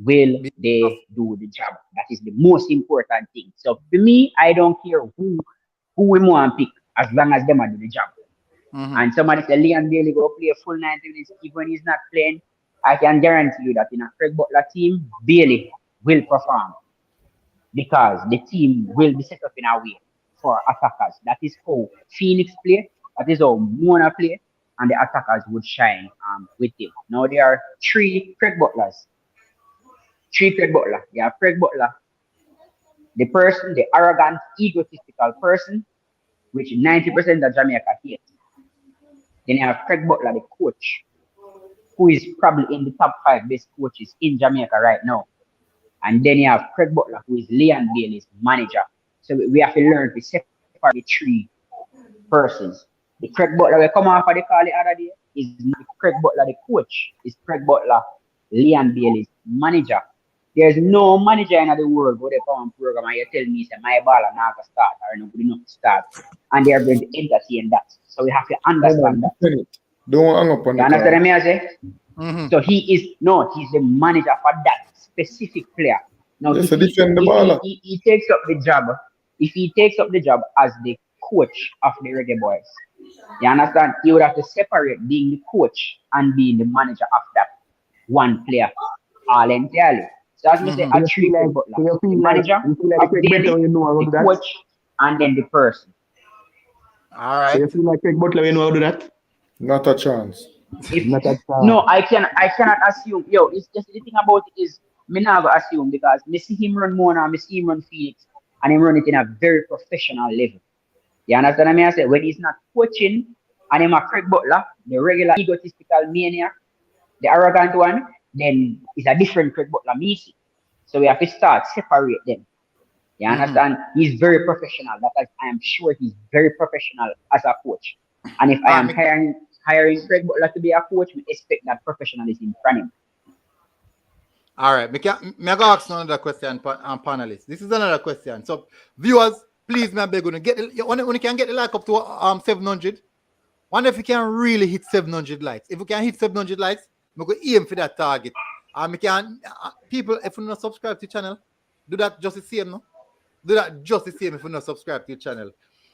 will they do the job? That is the most important thing. So for me, I don't care who we want to pick as long as them do the job. And somebody say Leon Bailey go play a full 90 minutes even when he's not playing. I can guarantee you that in a Craig Butler team, Bailey will perform because the team will be set up in a way for attackers. That is how Phoenix play. That is how Mona play. And the attackers would shine with him. Now there are 3 Craig Butlers. 3 Craig Butler. You have Craig Butler, the person, the arrogant, egotistical person, which 90% of Jamaica hates. Then you have Craig Butler, the coach, who is probably in the top 5 best coaches in Jamaica right now. And then you have Craig Butler, who is Leon Bailey's manager. So we have to learn to separate the 3 persons. The Craig Butler we come off of the call the other day is not Craig Butler, the coach. Is Craig Butler, Leon Bailey's manager. There's no manager in the world who they come on program and you tell me say my ball are not going to start or not good enough to start. And they're going to entertain that. So we have to understand that. Don't hang up on you understand what I say? So he's the manager for that specific player. Now if he takes up the job, if he takes up the job as the coach of the Reggae Boyz, you understand? He would have to separate being the coach and being the manager of that one player all entirely. So as we say, a 3 Craig Butler, the manager, the coach, and then the person. All right. So you feel like Craig Butler, you know how to do that? Not a chance. No, I cannot assume. It's just the thing about it is, me not gonna assume because me see him run Mona, me see him run Phoenix, and him run it in a very professional level. You understand what I say? When he's not coaching, and him a Craig Butler, the regular egotistical maniac, the arrogant one, then it's a different Craig Butler me see. So we have to start separate them. You understand? He's very professional. That I am sure he's very professional as a coach. And if I am hiring Craig Butler to be a coach, we expect that professionalism from him. All right. Me go ask another question, panelists. This is another question. So, viewers, Please, man, beg you, when you can get the like up to 700. Wonder if you can really hit 700 likes. If you can hit 700 likes, we go aim for that target. We can people, if you not subscribe to the channel, do that just the same, no? Do that just the same if you not subscribe to the channel.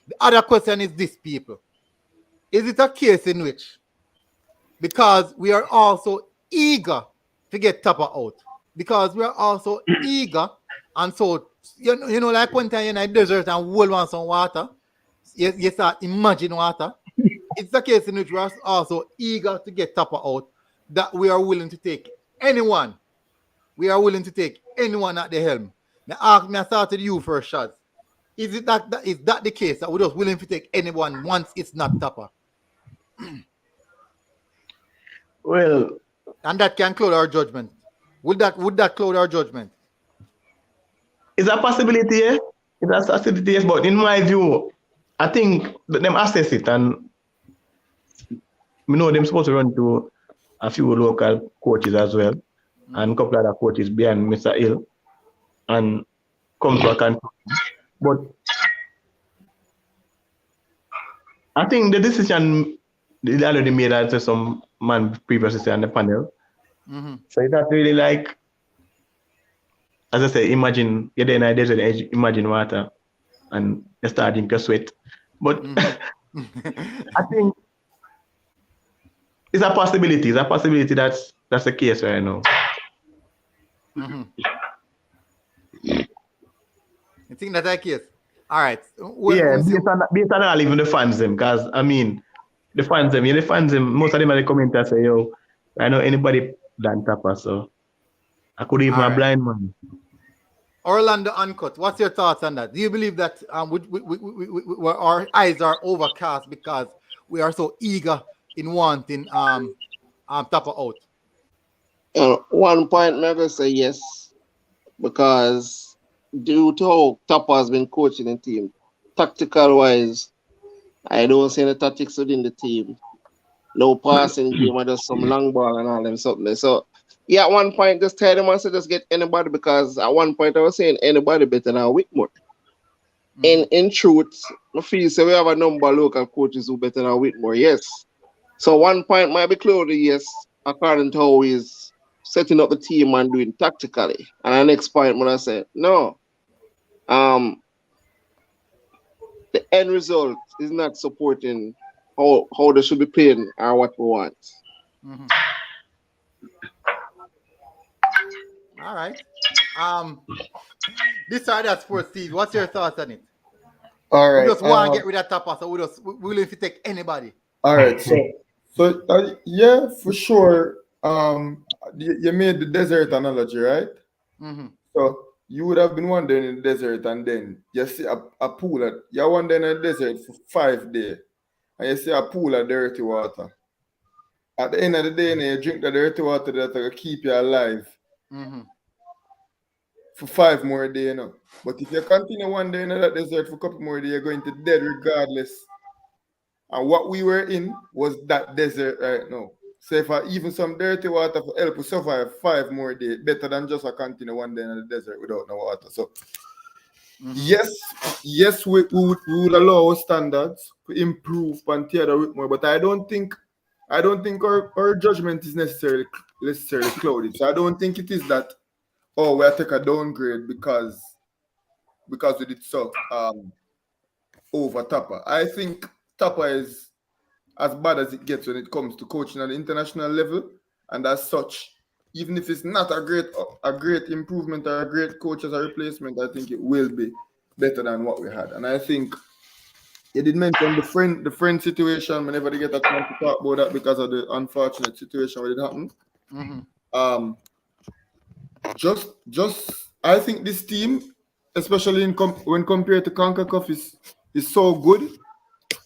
The other question is this, people. Is it a case in which, because we are also eager to get Tappa out, because we are also eager, and so, you know, like one time you're in a desert and world wants some water, you start imagine water. It's a case in which we are also eager to get Tappa out, that we are willing to take anyone. We are willing to take anyone at the helm. Now, I started you first, shot. Is that the case that we're just willing to take anyone once it's not Tappa? Well, and that can cloud our judgment. Would that cloud our judgment? It's a possibility, yeah? It's a possibility, yes, but in my view, I think that them assess it, and we know them supposed to run to a few local coaches as well, and a couple other coaches behind Mr. Hill, and come to a conclusion. But I think the decision is already made, as some man previously on the panel. So it's not really like, as I say, imagine you're there in a desert, imagine water, and you're starting to sweat. But I think it's a possibility. It's a possibility that's the case right now. You think that's the case? All right. Yeah, based on all, even the fans them, because I mean, the fans them, most of them are the commenters say, yo, I know anybody than Tappa, so I could even a blind man. Orlando Uncut, what's your thoughts on that? Do you believe that our eyes are overcast because we are so eager in wanting Tappa out? 1 point, I'm gonna say yes, because due to how Tappa has been coaching the team, tactical wise, I don't see any tactics within the team. No passing game, or just some long ball and all them something. So yeah, at 1 point, just tell them I said just get anybody, because at 1 point I was saying anybody better than Whitmore. In truth, I feel so we have a number of local coaches who better than Whitmore, yes. So 1 point might be clouded, yes, according to how he's setting up the team and doing tactically. And the next point when I say no. The end result is not supporting how they should be playing or what we want. All right. This side of sports, Steve, what's your thoughts on it? All right. We just want to get rid of Tappa, so we're willing to take anybody. All right. So yeah, for sure. You made the desert analogy, right? So you would have been wandering in the desert, and then you see a pool. You're wandering in the desert for 5 days, and you see a pool of dirty water. At the end of the day, you drink the dirty water that will keep you alive for 5 more days. You know? But if you continue wandering in that desert for a couple more days, you're going to dead regardless. And what we were in was that desert right now. So if even some dirty water for help us survive 5 more days, better than just a continue one day in the desert without no water. So yes, we would allow our standards to improve and tear the Whitmore, but I don't think our judgment is necessarily clouded. So I don't think it is that we'll take a downgrade because we did so over Tappa. I think Tappa is as bad as it gets when it comes to coaching at the international level, and as such, even if it's not a great improvement or a great coach as a replacement, I think it will be better than what we had. And I think you did mention the friend situation. Whenever they get a chance to talk about that because of the unfortunate situation where it happened. I think this team, especially when compared to CONCACAF, is so good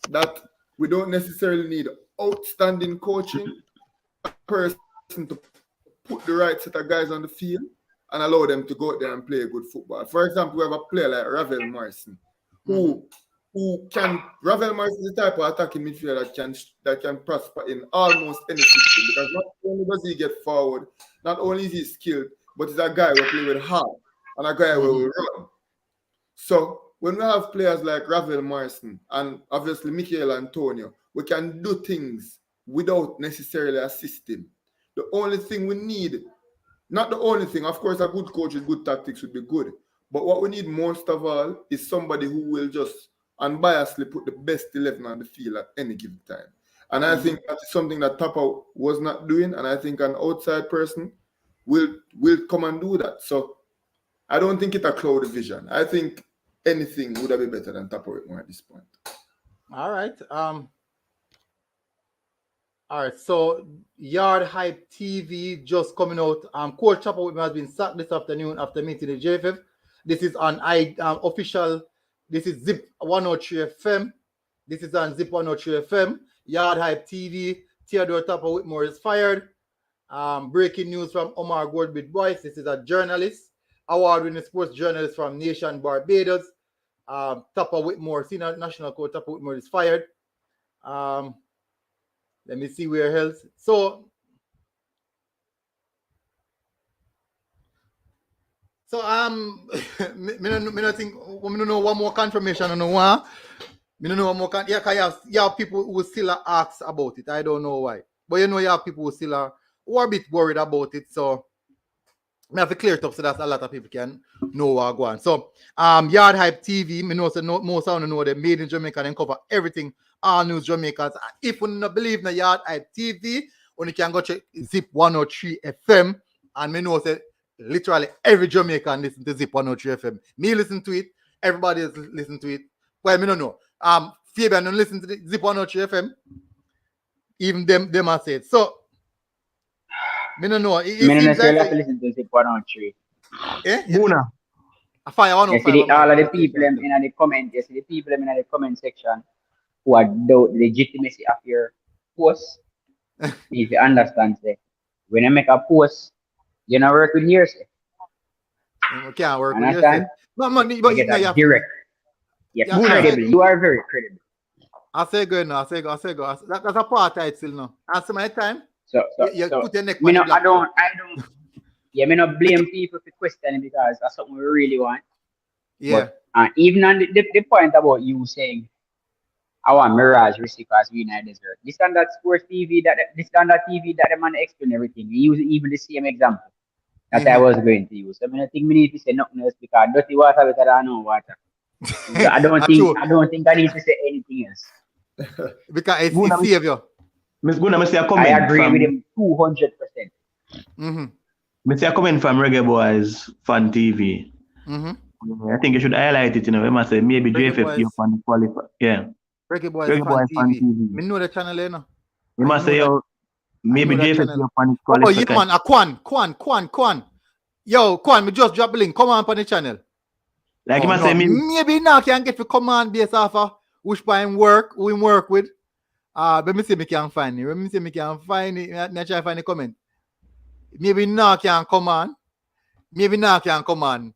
that we don't necessarily need outstanding coaching, a person to put the right set of guys on the field and allow them to go out there and play good football. For example, we have a player like Ravel Morrison, Ravel Morrison is the type of attacking midfielder that can prosper in almost any system, because not only does he get forward, not only is he skilled, but he's a guy who play with heart and a guy who will run. So when we have players like Ravel Morrison and obviously Michael Antonio, we can do things without necessarily a system. The only thing we need, not the only thing, of course, a good coach with good tactics would be good. But what we need most of all is somebody who will just unbiasedly put the best 11 on the field at any given time. And I think that's something that Tappa was not doing. And I think an outside person will come and do that. So I don't think it's a cloud vision. I think anything would have been better than Tappa Whitmore at this point. All right. All right. So Yard Hype TV just coming out. Coach Tappa Whitmore has been sacked this afternoon after meeting the JFF. This is on official. This is Zip 103 FM. This is on Zip 103 FM. Yard Hype TV. Theodore Tappa Whitmore is fired. Breaking news from Omar Goldbit Boyce. This is a journalist, award-winning sports journalist from Nation Barbados. Tappa Whitmore, senior national coach Tappa Whitmore is fired. Let me see where else. So me don't think we don't know one more confirmation on the one. Me don't know one more because you have people who still ask about it. I don't know why. But you know you have people who still are a bit worried about it. So I have to clear it up so that a lot of people can know what going on. So Yard Hype TV, me know so most of you know they made in Jamaica and cover everything, all news Jamaicans. If you don't believe in the Yard Hype TV, you can go check Zip 103 FM and me know say literally every Jamaican listen to Zip 103 FM. Me listen to it, everybody else listen to it. Well, me don't know. Fabian don't listen to the Zip 103 FM. Even them I say it. So me don't know. Me don't necessarily have to listen to Zip 103. Yeah? Buna. I fire 105. You see all of the people in the comment. You see the people in the comment section who are doubt the legitimacy of your post. If you understand, say when you make a post, you don't work with hearsay. You can't work with Understand? hearsay. But you get that direct. Yes, credible. You are very credible. I say good now. I say go. That's a part of it still now. Answer my time. So put your neck I black. don't. Yeah, me not blame people for questioning because that's something we really want. Yeah. But, even on the point about you saying, I want Mirage receive because we not deserve. The standard sports TV that the man explain everything. He use even the same example that I was going to use. So I think we need to say nothing else because dirty water better than no water. So I don't think I need to say anything else. Because it's savior. Miss Guna, I comment. I agree with him 200%. I see a comment from Reggae Boyz Fan TV. I think you should highlight it. We must say maybe JFF you fan qualify. Yeah. Reggae Boyz Fan TV. Me know the channel, you know. You must say maybe JFF you fan qualify. Oh, yeah, man. Kwan. Yo, Kwan, me just drop the link. Come on the channel. Like you must say maybe now can get the command based off of which point we work with. Let me see if I can find it. Let me see if I can find it. Let me try to find the comment. Maybe now can come on. Maybe now can come on.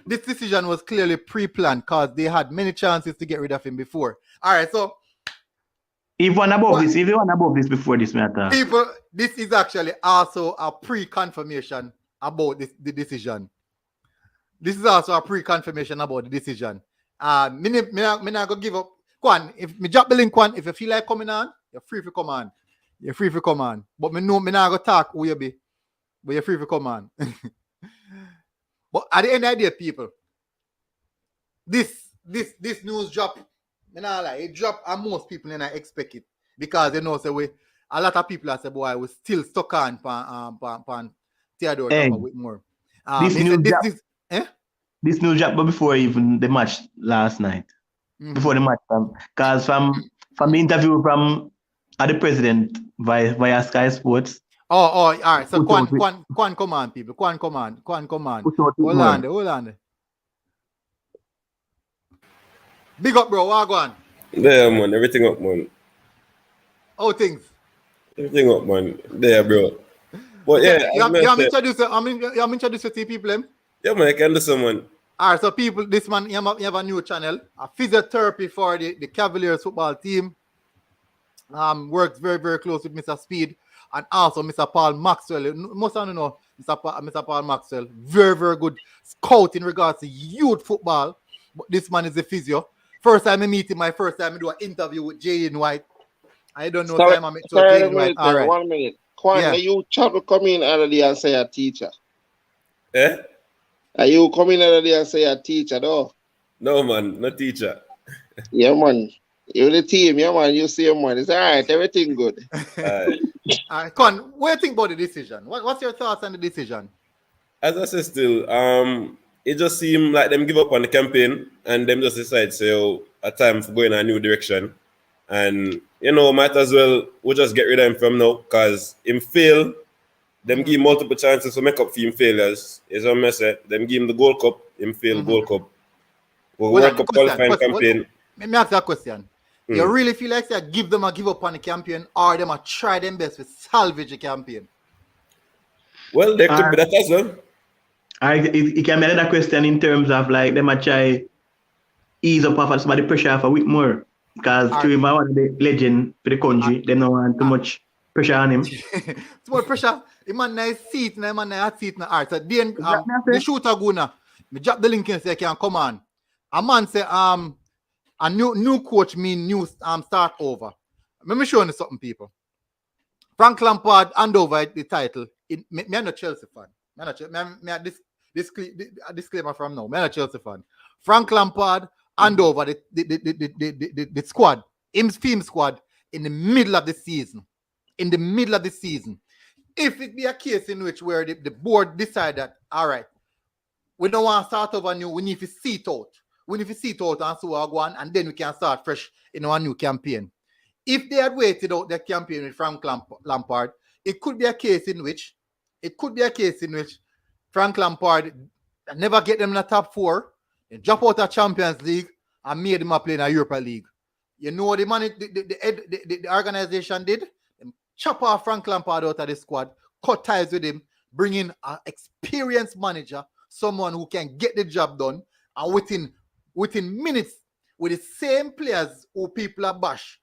This decision was clearly pre-planned because they had many chances to get rid of him before. All right, so if you want above this before this matter. People, this is actually also a pre-confirmation about the decision. This is also a pre-confirmation about the decision. Me not go give up. Kwan, if me drop the link, Kwan, if you feel like coming on, you're free to come on. But me know me not go talk who you be. But you're free to come on. But at the end of the day, people, this news drop, me not lie, it drop and most people didn't expect it. Because they know say a lot of people say, boy, we still stuck on Theodore Tappa Whitmore. This news dropped before even the match last night. Before the match, because from the interview from the president via Sky Sports. Oh, all right. So Kwan come on, people. Kwan come on. Hold on. Big up, bro. What go on? There, man. Everything up, man. How things? Everything up, man. There, bro. But yeah, you have introduced you to people, Yeah, man. I can do someone. All right, so people, this man, you have a new channel, a physiotherapy for the Cavaliers football team. Works very, very close with Mr. Speed. and also Mr. Paul Maxwell. Most of you know Mr. Paul Maxwell, very, very good scout in regards to youth football. But this man is a physio. First time I meet him, my first time I do an interview with Jaden White. I don't know Sorry, time I met sorry, Jaden White. All right. 1 minute. Kwan, Yeah. are you chat to come in out of there and say a teacher? Eh? Are you coming out of there and say a teacher, though? No, man, no teacher. Yeah, man. You're the team, yeah, man. You see, man. It's all right. Everything good. Con, what do you think about the decision? What's your thoughts on the decision? As I say still, it just seemed like them give up on the campaign and them just decide, so a time for going a new direction. And, you know, might as well, we'll just get rid of him from now, because him fail, them give him multiple chances to make up for him failures. Is what I say. Them give him the Gold Cup, him fail Gold Cup. We'll work up qualifying campaign. Let me ask you a question. You really feel like they give them a give up on the campaign, or them a try them best to salvage the campaign? Well, there could be that as well. It can be another question in terms of like them a try ease up of some of the pressure for Whitmore, because to him one of the legend for the country, they don't want too much pressure on him. Too much pressure. The man nice seat, the man nice seat in the art. So then the shooter gonna me drop the link and say can come on. A man say a new coach mean new start over. Let me show you something, people. Frank Lampard hand over the title. Me I'm not Chelsea fan. Disclaimer from now. I'm not Chelsea fan. Frank Lampard hand over the squad, his team squad, in the middle of the season. In the middle of the season. If it be a case in which where the board decide that, all right, we don't want to start over new, we need to see it out. We need to see it out and so we'll go on, and then we can start fresh in our new campaign. If they had waited out the campaign with Frank Lampard, it could be a case in which Frank Lampard never get them in the top 4, then drop out of Champions League and made them play in a Europa League. You know what the organization did? Them chop off Frank Lampard out of the squad, cut ties with him, bring in an experienced manager, someone who can get the job done, and within minutes, with the same players who people are bash,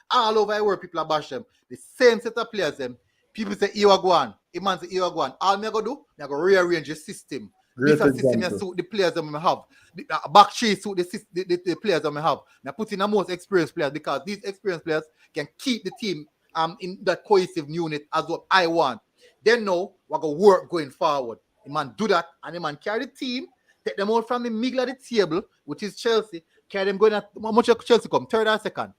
all over the world people are bash them, the same set of players them, people say, you are going. A man say, you are going. All me go do, I go rearrange the system. This is a system that suit the players that I have. The back three suit the players that I have. Now put in the most experienced players, because these experienced players can keep the team in that cohesive unit as what I want. Then now, we're going to work going forward. The man do that, and the man carry the team, take them out from the middle of the table, which is Chelsea, carry them going at, how much Chelsea come? Third or second?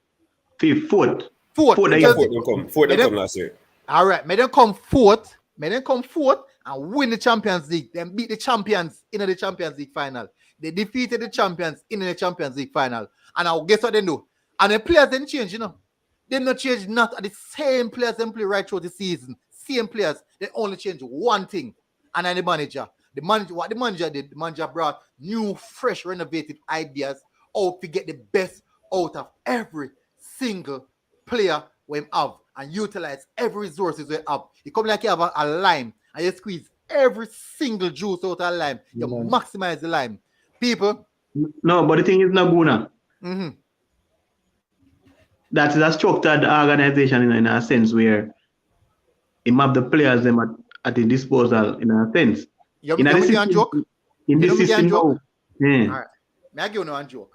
Fourth. Fourth come last year. All right, may them come fourth and win the Champions League. Then beat the champions in the Champions League final. They defeated the champions in the Champions League final. And now guess what they do? And the players didn't change, you know. They not change not the same players them play right through the season. Same players. They only change one thing. And then the manager. What the manager did, the manager brought new, fresh, renovated ideas how to get the best out of every single player we have and utilize every resources we have. It come like you have a lime and you squeeze every single juice out of lime. You maximize the lime. People. No, but the thing is not gonna. That is a structured organization in a sense where it map the players them at the disposal in a sense. In this system, in this system, all right. May I give you a joke?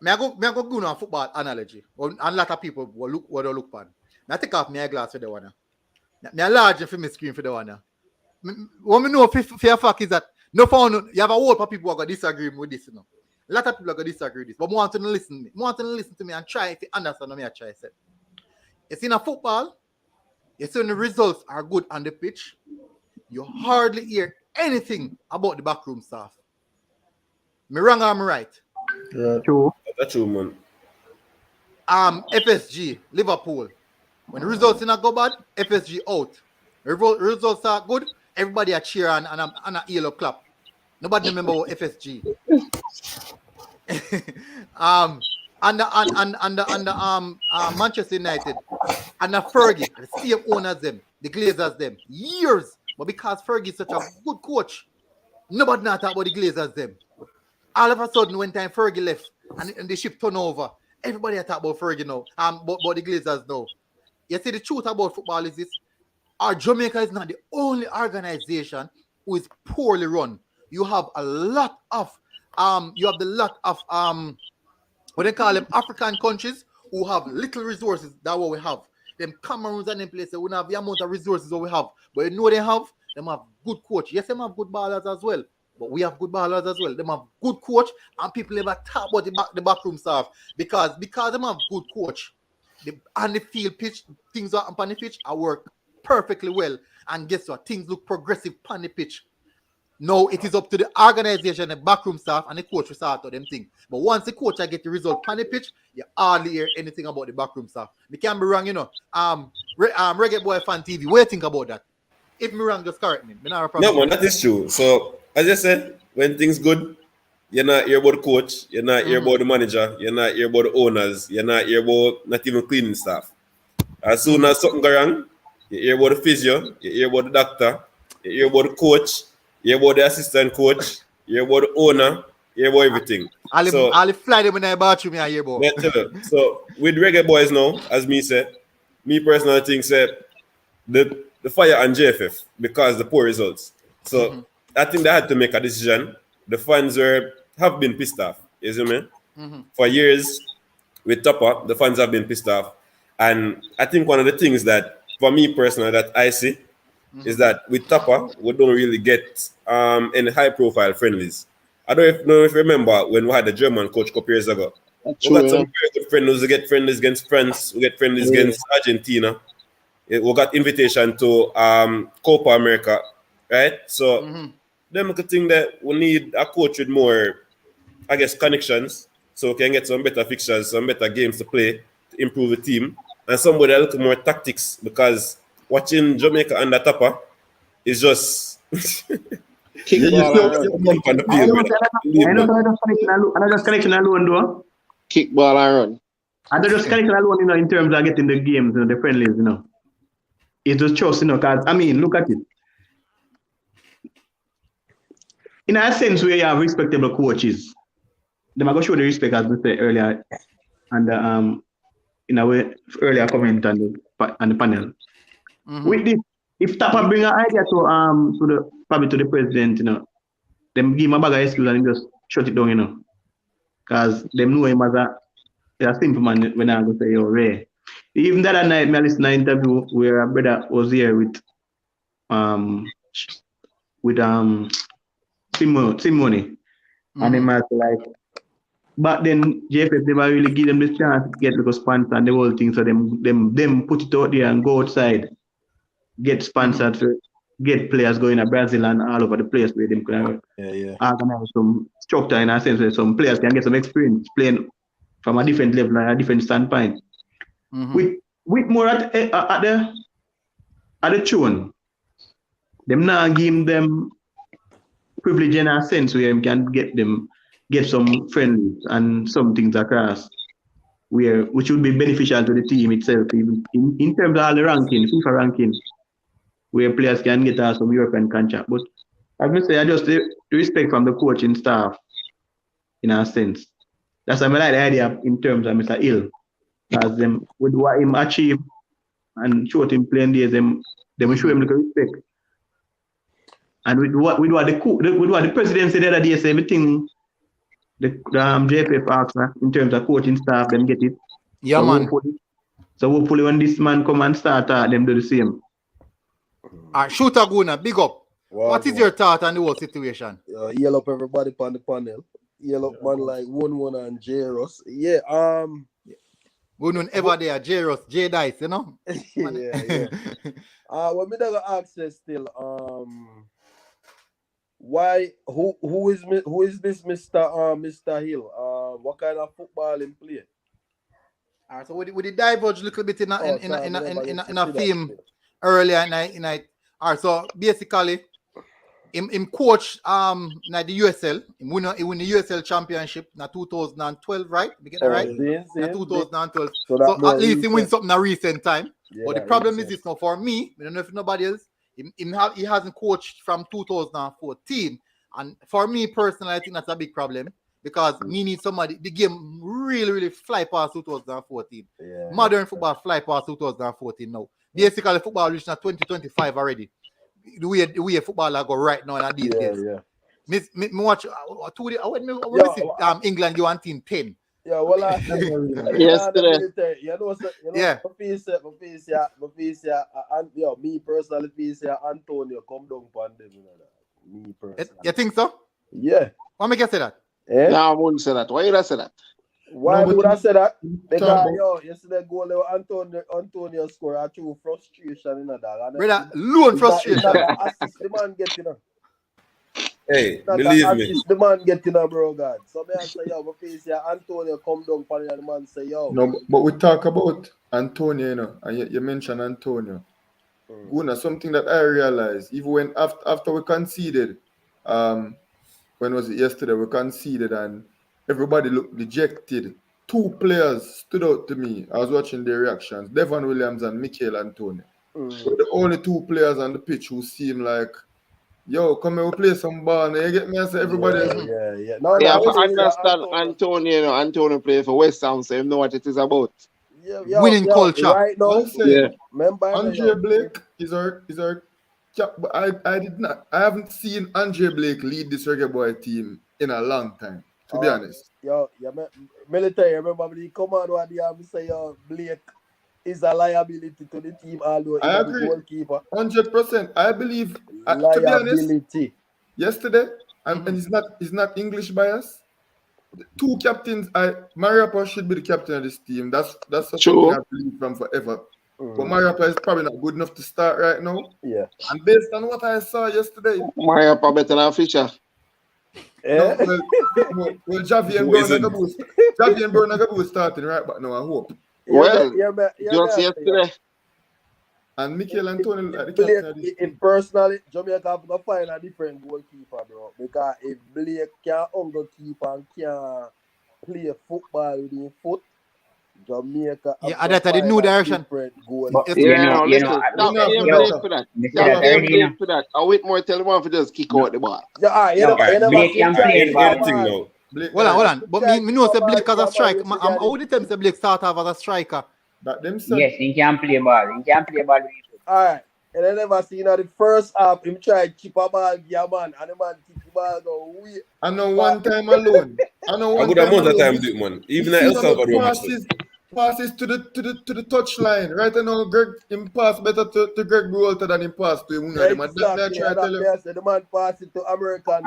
May I go do a football analogy? And a lot of people will look upon. Now take off my glass for the one. Now large for my screen for the one. What I know for a fact is that no found you have a whole lot of people who are going to disagree with this. You know? A lot of people are going to disagree with this. But I want to listen to me and try to understand what I try to say. You see in a football, you see when the results are good on the pitch, you hardly hear anything about the backroom staff. Me wrong or am I right? True. That's true, man. FSG, Liverpool. When the results not go bad, FSG out. Results are good, everybody a cheer and a yellow clap. Nobody remember what FSG. Manchester United and the Fergie, the same owners them, the Glazers them, years. But because Fergie is such a good coach, nobody not talk about the Glazers them. All of a sudden, when time Fergie left and the ship turned over, Everybody I talk about Fergie now. But the Glazers now. You see, the truth about football is this: our Jamaica is not the only organization who is poorly run. You have a lot of what they call them African countries who have little resources. That's what we have. Them Cameroons and them places, we don't have the amount of resources that we have. But you know they have good coach. Yes, they have good ballers as well. But we have good ballers as well. They have good coach, and people never talk about the backroom staff because they have good coach. On the field pitch, things are on the pitch, I work perfectly well. And guess what? Things look progressive on the pitch. Now it is up to the organization, the backroom staff, and the coach to sort out them things. But once the coach get the result on the pitch, you hardly hear anything about the backroom staff. Me can be wrong, you know. Reggae Boy Fan TV, what do you think about that? If me wrong, just correct me. No, man, that is true. So, as I said, when things good, you're not hear about the coach, you're not hear about the manager, you're not hear about the owners, you're not hear about not even cleaning staff. As soon as something go wrong, you hear about the physio, you hear about the doctor, you hear about the coach, you hear about the assistant coach, you hear about the owner, you hear about everything. I'll fly them in the bathroom, I hear about. So, with Reggae Boyz now, as me said, me personally think the fire on JFF because the poor results. So, I think they had to make a decision. The fans have been pissed off, you see me? For years, with Tappa, the fans have been pissed off. And I think one of the things that, for me personally, that I see is that with Tappa, we don't really get any high-profile friendlies. I don't know if you remember when we had the German coach a couple years ago. We got some very good friendlies. We get friendlies against France. We get friendlies against Argentina. We got invitation to Copa America, right? So, them could think that we need a coach with more, I guess, connections so we can get some better fixtures, some better games to play to improve the team, and somebody a little more tactics because watching Jamaica under Tappa is just Kickball and run. And just connection alone, you know, in terms of getting the games, you know, the friendlies, you know. It's just trust, you know, because, I mean, look at it. In a sense where you have respectable coaches, they might go show the respect as we said earlier, and in a way earlier comment on the panel. With this, if Tappa bring an idea to the president, you know, them give him a bag of excuse and just shut it down, you know, because them know him as a simple man when I go say, yo, Ray. Even that night, I listened to an interview where a brother was here with Simone, and they might like, but then JFF never really give them the chance to get like a sponsor and the whole thing, so them put it out there and go outside, get sponsored, to get players going to Brazil and all over the place where them can organize some structure in a sense where some players can get some experience playing from a different level and a different standpoint. With more at the tune, them now give them privilege in a sense where you can get some friendly and some things across which would be beneficial to the team itself, even in terms of all the ranking, FIFA ranking, where players can get some European contract. But as I say, I just the respect from the coaching staff in a sense. That's why I like the idea in terms of Mr. Hill. As them with what him achieve and show him playing days, them will show him the respect. And with what the president said the other day, say everything the JFF asks in terms of coaching staff, them get it. Yeah, so man. Hopefully when this man come and start, them do the same. Shooter Guna, big up. What is your thought on the whole situation? Yell up everybody on the panel. Yell up man like 1-1 and J-Ross. Yeah, Gunun ever there, J-Ross, J-Dice, you know? yeah. What me gonna ask is still, why who is this Mr. Hill? What kind of football in play? So we diverge a little bit in a theme earlier night. So basically, him coach the USL. He win the USL championship in 2012, right? We get that right? In 2012. So at least he win something in a recent time. Yeah, but the problem is this now for me, I don't know if nobody else, he hasn't coached from 2014. And for me personally, I think that's a big problem because me need somebody. The game really fly past 2014. Yeah. Modern football fly past 2014 now. Basically, football reached 2025 already. The way football go right now in these days. Yeah. Me watch England you want team 10. Yeah, well, Yesterday. Me personally, feel Antonio come down on them. Me personally. You think so? Yeah. Why make you say that? Eh? No, I wouldn't say that. Why you say that? Why would I say that? Because Talk yesterday goal Antonio score a true frustration in that. Brother, loan frustration. Assist the man getting up. Hey, Not believe that me. assist the man getting up, bro, God. So me I say, yo, my face here, Antonio come down for the man say, yo. No, but we talk about Antonio, you know, and you mentioned Antonio. Guna, something that I realized, even when after we conceded, when was it yesterday? We conceded and everybody looked dejected. Two players stood out to me. I was watching their reactions: Devon Williams and Mikel Antonio. Were the only two players on the pitch who seemed like, yo, come here, we play some ball. And you get me? I say everybody. Yeah. No, Yeah, no, I understand Antonio. You know, Antonio play for West Ham, so you know what it is about. Winning culture. Right now, One thing, remember, Andre Blake is our cap, but I haven't seen Andre Blake lead this Reggae Boy team in a long time, to be honest. Military, remember when he come on one day and say, yo, Blake is a liability to the team, although he's I the agree. goalkeeper. 100%. I believe, to be honest, yesterday, and he's not English bias. Two captains, Mariapa should be the captain of this team. That's something I believe from forever. But Mariapa is probably not good enough to start right now. Yeah. And based on what I saw yesterday, Mariapa better than Fisher. No, well, Javi and Brown are going to starting right back now, I hope. Well, just yesterday. And Mikel Antonio, like the captain of this team. Personally, Jamaica have to find a different goalkeeper, bro. Because if Blake can't keep and can't play football with his foot, Jamaica have that's a new direction. Blake for that. I wait more tell him to just kick out the ball. Blake can play the ball. Hold on. But me know say Blake as a striker. I'm all the time say Blake start off as a striker. Yes, he can play ball. He can play ball. Alright. And I never seen the first half him try to chip a ball, give a man, and the man kick the ball go weird. I know one time alone. A good amount of time, do man. Even at El Salvador. Passes to the touch line. Right now, Greg him pass better to Greg Walter than him pass to him. The man pass it to American.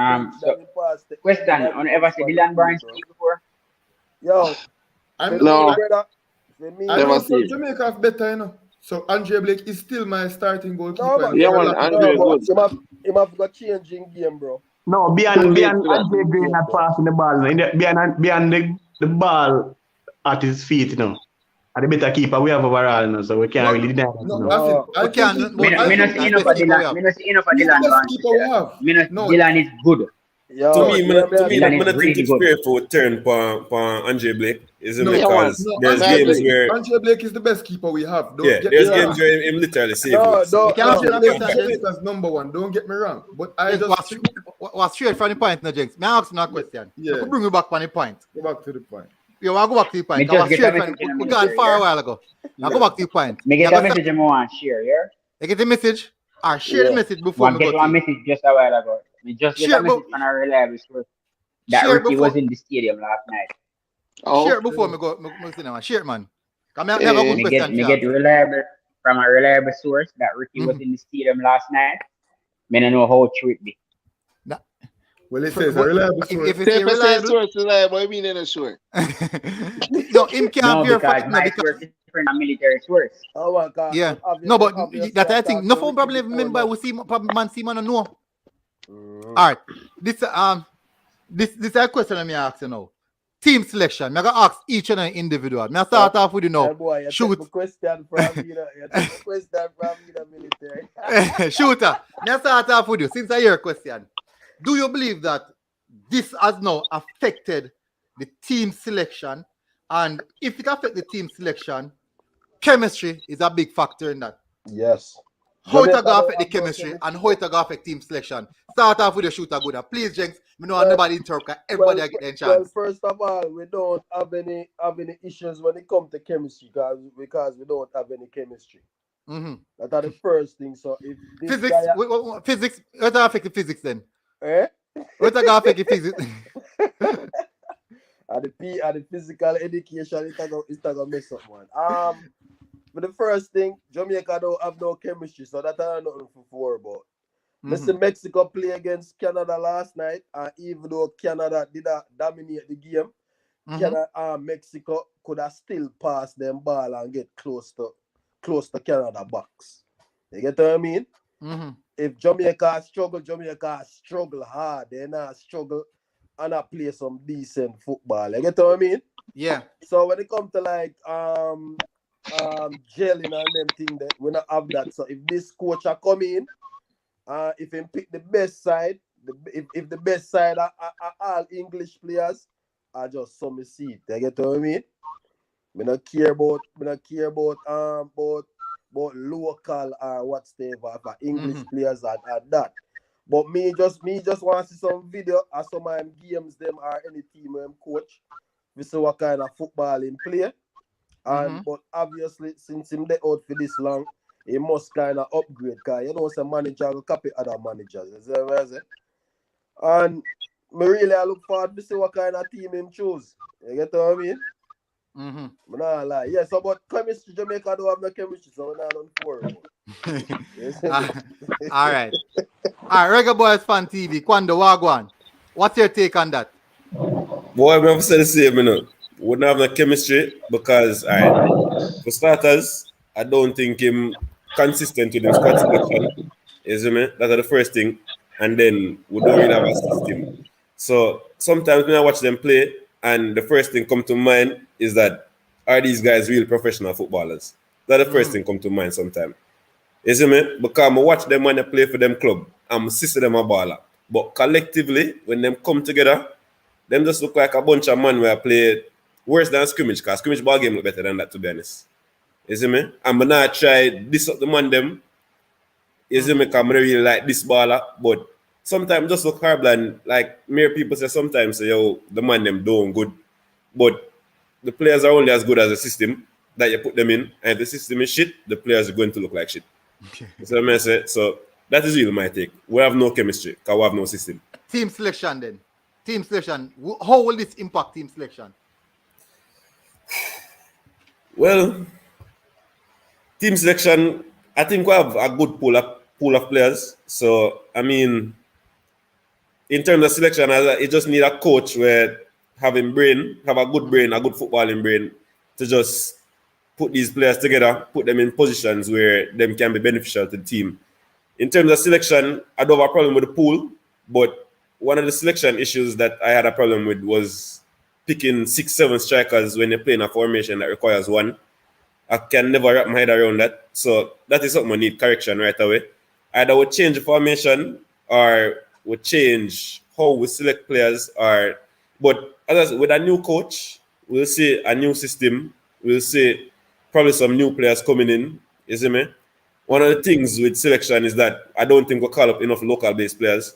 Question, on ever see Dylan Barnes before? Yo. No. I know so Jamaica have better, you know. So Andre Blake is still my starting goalkeeper. Andre good. He have got changing game, bro. No, beyond Andre Blake not passing the ball, beyond the ball at his feet, you know. And the better keeper we have overall, you know, so we can't really deny that. I can't. Dylan is good. To me, I think it's fair for turn for Andre Blake. Because there's games where Andre Blake is the best keeper we have. There's games where him literally save Jamaica's number one. Don't get me wrong, but I just was straight from the point, no Jenks. May I ask you a question? Yeah. Bring me back on the point. Go back to the point. Yeah, I'll go back to the point. We gone far a while ago. Now go back to the point. Me get a message I want to share, yeah? You get the message? Or share the message before I get one message just a while ago. Me just get a message from a reliable source that Ricky was in the stadium last night. Share before me go now. Share, man. Come here, have a good question. Me get reliable from a reliable source that Ricky was in the stadium last night. Me don't know how true it be. Well, it says a reliable source. If it's reliable, I mean in a short. No, him can't verify because my source is different than military source. Oh my God. Yeah. No, but that I think no phone probably remember we see man know. All right. This is a question I'm asking now. Team selection. I'm gonna ask each and every individual. I start off with you now. Shoot. Question from military. Shooter. I start off with you. Since I hear a question, do you believe that this has now affected the team selection? And if it affects the team selection, chemistry is a big factor in that. Yes. how it Jamaica go don't affect the have no chemistry and chemistry. how it go affect team selection. Start off with the shooter good. Please, Jenks, me know nobody interrupt. Everybody get their Well, chance. first of all, we don't have any issues when it comes to chemistry because we don't have any chemistry. Mm-hmm. That are the first thing. So if this Physics, guy, physics, what affect the physics then? eh? What go affect the physics? And the physical education, it's gonna mess up, man. But the first thing, Jamaica don't have no chemistry, so that I nothing to worry about. Mr. Mexico play against Canada last night, and even though Canada did dominate the game, Mexico could have still passed them ball and get close to Canada box. You get what I mean? If Jamaica struggle hard, they not struggle and not play some decent football. You get what I mean? Yeah. So when it comes to like gelling and them thing, that we not have that. So if this coach are coming, if he pick the best side, if the best side are all English players, I just some seat. You get what I mean? Me not care about local or whatever for English players at that. But me just want to see some video or some games them or any team them coach. We see what kind of football him play. And but obviously since him they out for this long, he must kind of upgrade because you know some manager will copy other managers. You see what I say? And me really I look forward to see what kind of team him choose. You get what I mean? I'm not lie. Yeah, so but chemistry, Jamaica don't have no chemistry, so we're not on four. All right. Reggae Boyz Fan TV, Kwando Wagwan. What's your take on that? Boy, I'm say the same, you know. Wouldn't have no chemistry because, for starters, I don't think him consistent with his squad selection. You see me? That's the first thing. And then we don't really have a system. So sometimes when I watch them play, and the first thing come to mind is that, are these guys real professional footballers? That's the first thing come to mind sometimes. You see me? Because I watch them when they play for them club. I'm sister them a baller. But collectively, when them come together, them just look like a bunch of men where I play worse than scrimmage, because scrimmage ball game look better than that, to be honest. You see me? I'm gonna try this up the man them. You see me? Because I really like this baller, but sometimes just look horrible, and like mere people say sometimes, say, yo, the man them doing good. But the players are only as good as the system that you put them in, and if the system is shit, the players are going to look like shit. You see what I say? So that is really my take. We have no chemistry because we have no system. Team selection then. Team selection. How will this impact team selection? Well, team selection, I think we have a good pool of players. So, I mean, in terms of selection, it just need a coach where have a good brain, a good footballing brain to just put these players together, put them in positions where them can be beneficial to the team. In terms of selection, I don't have a problem with the pool, but one of the selection issues that I had a problem with was picking 6-7 strikers when you're playing a formation that requires one. I can never wrap my head around that. So that is something I need correction right away. Either we change the formation or we change how we select players. But as I said, with a new coach, we'll see a new system. We'll see probably some new players coming in. You see me? One of the things with selection is that I don't think we'll call up enough local-based players.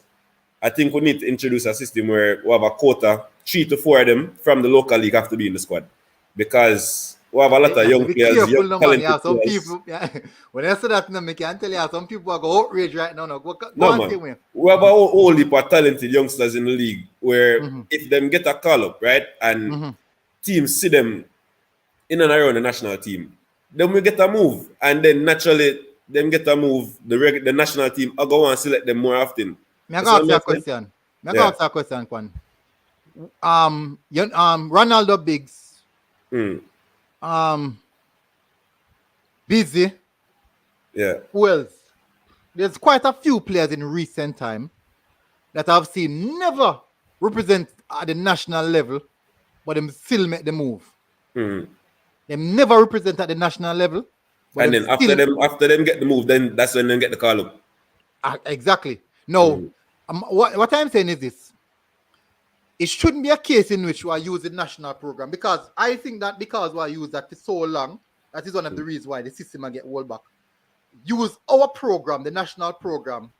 I think we need to introduce a system where we have a quota, 3 to 4 of them from the local league have to be in the squad. Because we have a lot of young players, young talented yeah, some players. people, when I say that, I can't tell you, some people are going outrage right now. No, man. We have a whole heap of talented youngsters in the league where if them get a call up, right, and teams see them in and around the national team, then we get a move. And then naturally, them get a move, the national team are going to select them more often. I got ask you a question. Kwan. Ronaldo Biggs. Busy. Yeah. Who else? There's quite a few players in recent time that I've seen never represent at the national level, but them still make the move. Them never represent at the national level. And then after them get the move, then that's when they get the call up. Exactly. No. What I'm saying is this. It shouldn't be a case in which we are using national program, because I think that because we are used that for so long, that is one of the reasons why the system will get rolled back. use our program, the national program,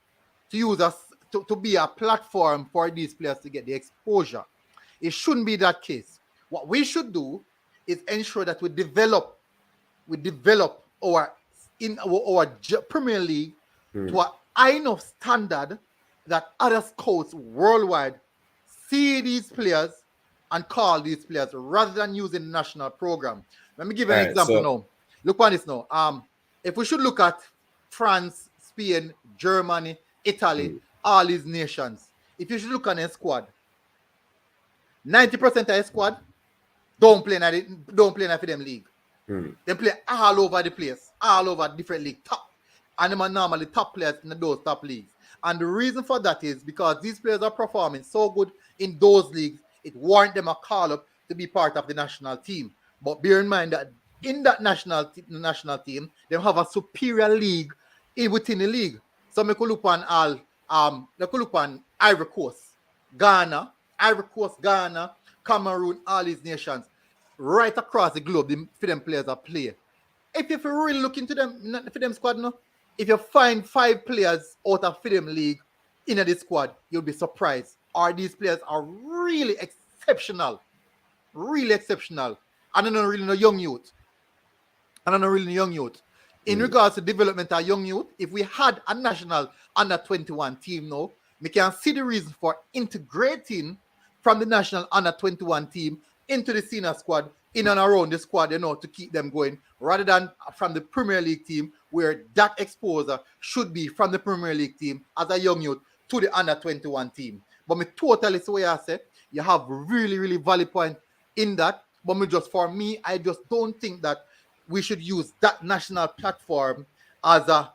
to use us to be a platform for these players to get the exposure. It shouldn't be that case. What we should do is ensure that we develop our Premier League to a high enough standard that other scouts worldwide see these players and call these players rather than using the national program. Let me give you an example now. Look at this now. If we should look at France, Spain, Germany, Italy, all these nations, if you should look at a squad, 90% of the squad don't play in a them league. They play all over the place, all over different leagues, top. And them are normally top players in those top leagues. And the reason for that is because these players are performing so good in those leagues, it warrants them a call up to be part of the national team. But bear in mind that in that national team, they have a superior league within the league. So we could look on Ivory Coast, Ghana, Cameroon, all these nations, right across the globe, for them players are play. If you really look into them, for them squad, no, if you find 5 players out of them league in this squad, you'll be surprised. Or these players are really exceptional. Really exceptional. And I don't really know young youth. In regards to development of young youth, if we had a national under 21 team now, we can see the reason for integrating from the national under 21 team into the senior squad, in and around the squad, to keep them going, rather than from the Premier League team, where that exposure should be from the Premier League team as a young youth to the under 21 team. But me totally say what I say. You have really, really valid point in that. But for me, I just don't think that we should use that national platform as a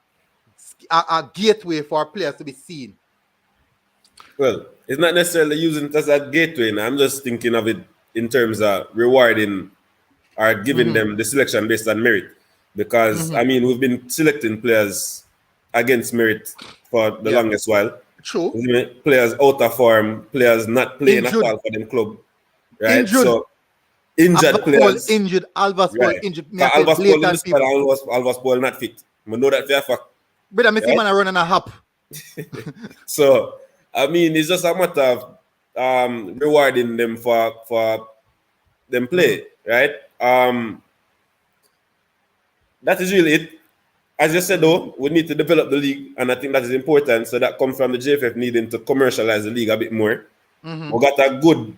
gateway for players to be seen. Well, it's not necessarily using it as a gateway. I'm just thinking of it in terms of rewarding or giving them the selection based on merit. Because, we've been selecting players against merit for the longest while. True. Players out of form, players not playing at all for them club. Right? Injured. So, injured players. Alvas Paul injured. Alvas Paul in the squad, Alvas Paul not fit. I know that for a fact. But I'm see man running a hop. So, it's just a matter of rewarding them for them play, right? That is really it. As you said, though, we need to develop the league, and I think that is important. So that comes from the JFF needing to commercialize the league a bit more. We got a good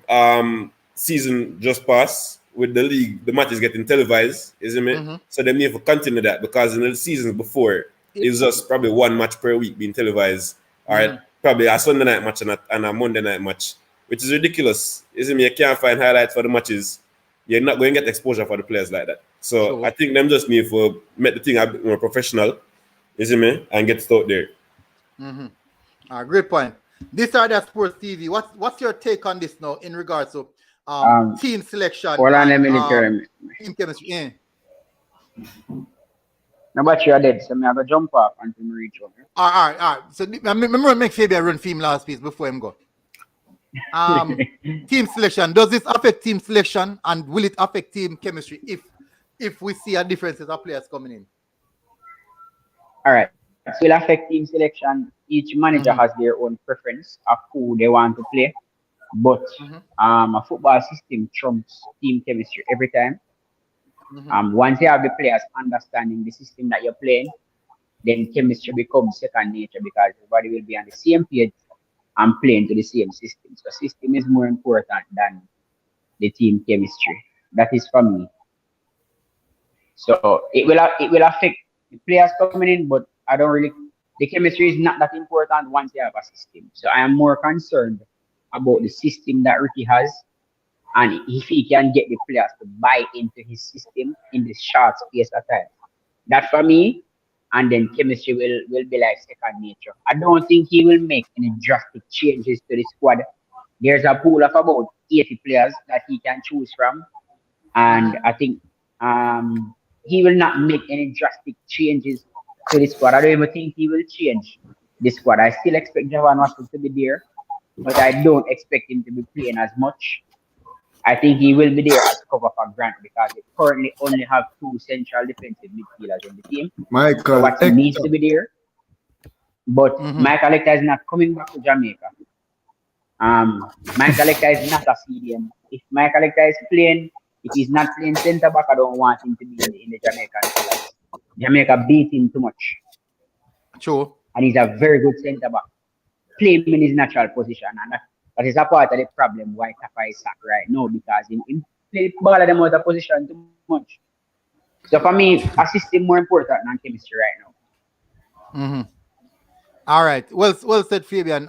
season just passed with the league. The match is getting televised, isn't it? So they need to continue that, because in the seasons before, it was just probably one match per week being televised, or probably a Sunday night match and a Monday night match, which is ridiculous, isn't it? You can't find highlights for the matches. You're not going to get exposure for the players like that. So I think them just need to make the thing a bit more professional, isn't it? And get it out there. Great point. This are the Sports TV. What's your take on this now in regards to team selection? Hold on a minute, team chemistry. Yeah. No, but you're dead, so I have to jump off until we reach over. All right. So remember, make Fabian run film last piece before him go. Team selection. Does this affect team selection, and will it affect team chemistry if we see a difference of players coming in? All right. So it will affect team selection. Each manager has their own preference of who they want to play. But a football system trumps team chemistry every time. Once you have the players understanding the system that you're playing, then chemistry becomes second nature, because everybody will be on the same page and playing to the same system. So system is more important than the team chemistry. That is for me. So it will affect the players coming in, but the chemistry is not that important once you have a system. So I am more concerned about the system that Ricky has, and if he can get the players to buy into his system in this short space of time. That for me, and then chemistry will be like second nature. I don't think he will make any drastic changes to the squad. There's a pool of about 80 players that he can choose from, and I think he will not make any drastic changes to the squad. I don't even think he will change the squad. I still expect Javon Russell to be there, but I don't expect him to be playing as much. I think he will be there as cover for Grant because they currently only have 2 central defensive midfielders in the team. So Michael what needs Hector. to be there. But Michael Hector is not coming back to Jamaica. Michael Hector is not a CDM. If Michael Hector is playing, if he's not playing centre back, I don't want him to be in the Jamaican colours. Jamaica beat him too much. True. And he's a very good centre back. Play him in his natural position. And that is a part of the problem why Tappa is sacked right now because he play ball at them out of position too much. So for me, a system more important than chemistry right now. All right. Well said, Fabian.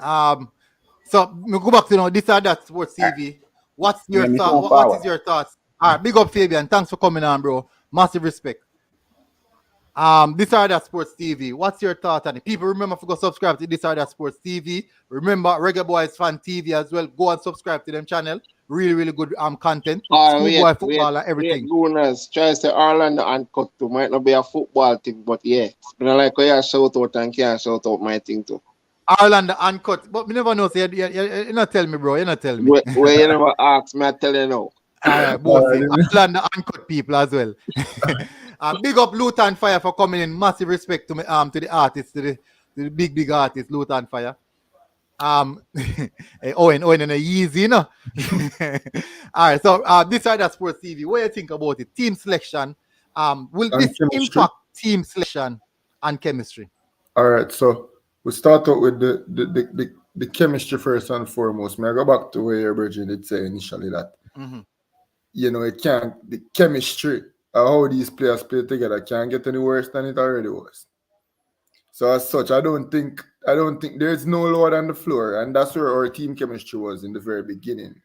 So we go back to this or that sports TV. What's your thought? What is your thoughts? All right, big up Fabian. Thanks for coming on, bro. Massive respect. This or that sports TV. What's your thought on it? People remember to go subscribe to this or that sports TV. Remember Reggae Boyz Fan TV as well. Go and subscribe to them channel. Really good content. Schoolboy football and everything. Goodness, try to say Orlando Uncut too. Might not be a football thing, but yeah. I like how you shout out and can shout out my thing too. Orlando Uncut. But me never know. So you not tell me, bro. You not tell me. Where you never ask me, I tell you now. Orlando Uncut people as well. Big up Luton Fire for coming in. Massive respect to me, to the artists, to the big artists, Luton Fire. Owen in a easy, you know. All right, so this is Sports TV. What do you think about it? Team selection. Will this impact team selection and chemistry? All right, so we start out with the chemistry first and foremost. May I go back to where Bridget did say initially that it can't, the chemistry how these players play together can't get any worse than it already was. So as such, I don't think there's no lower than the floor, and that's where our team chemistry was in the very beginning.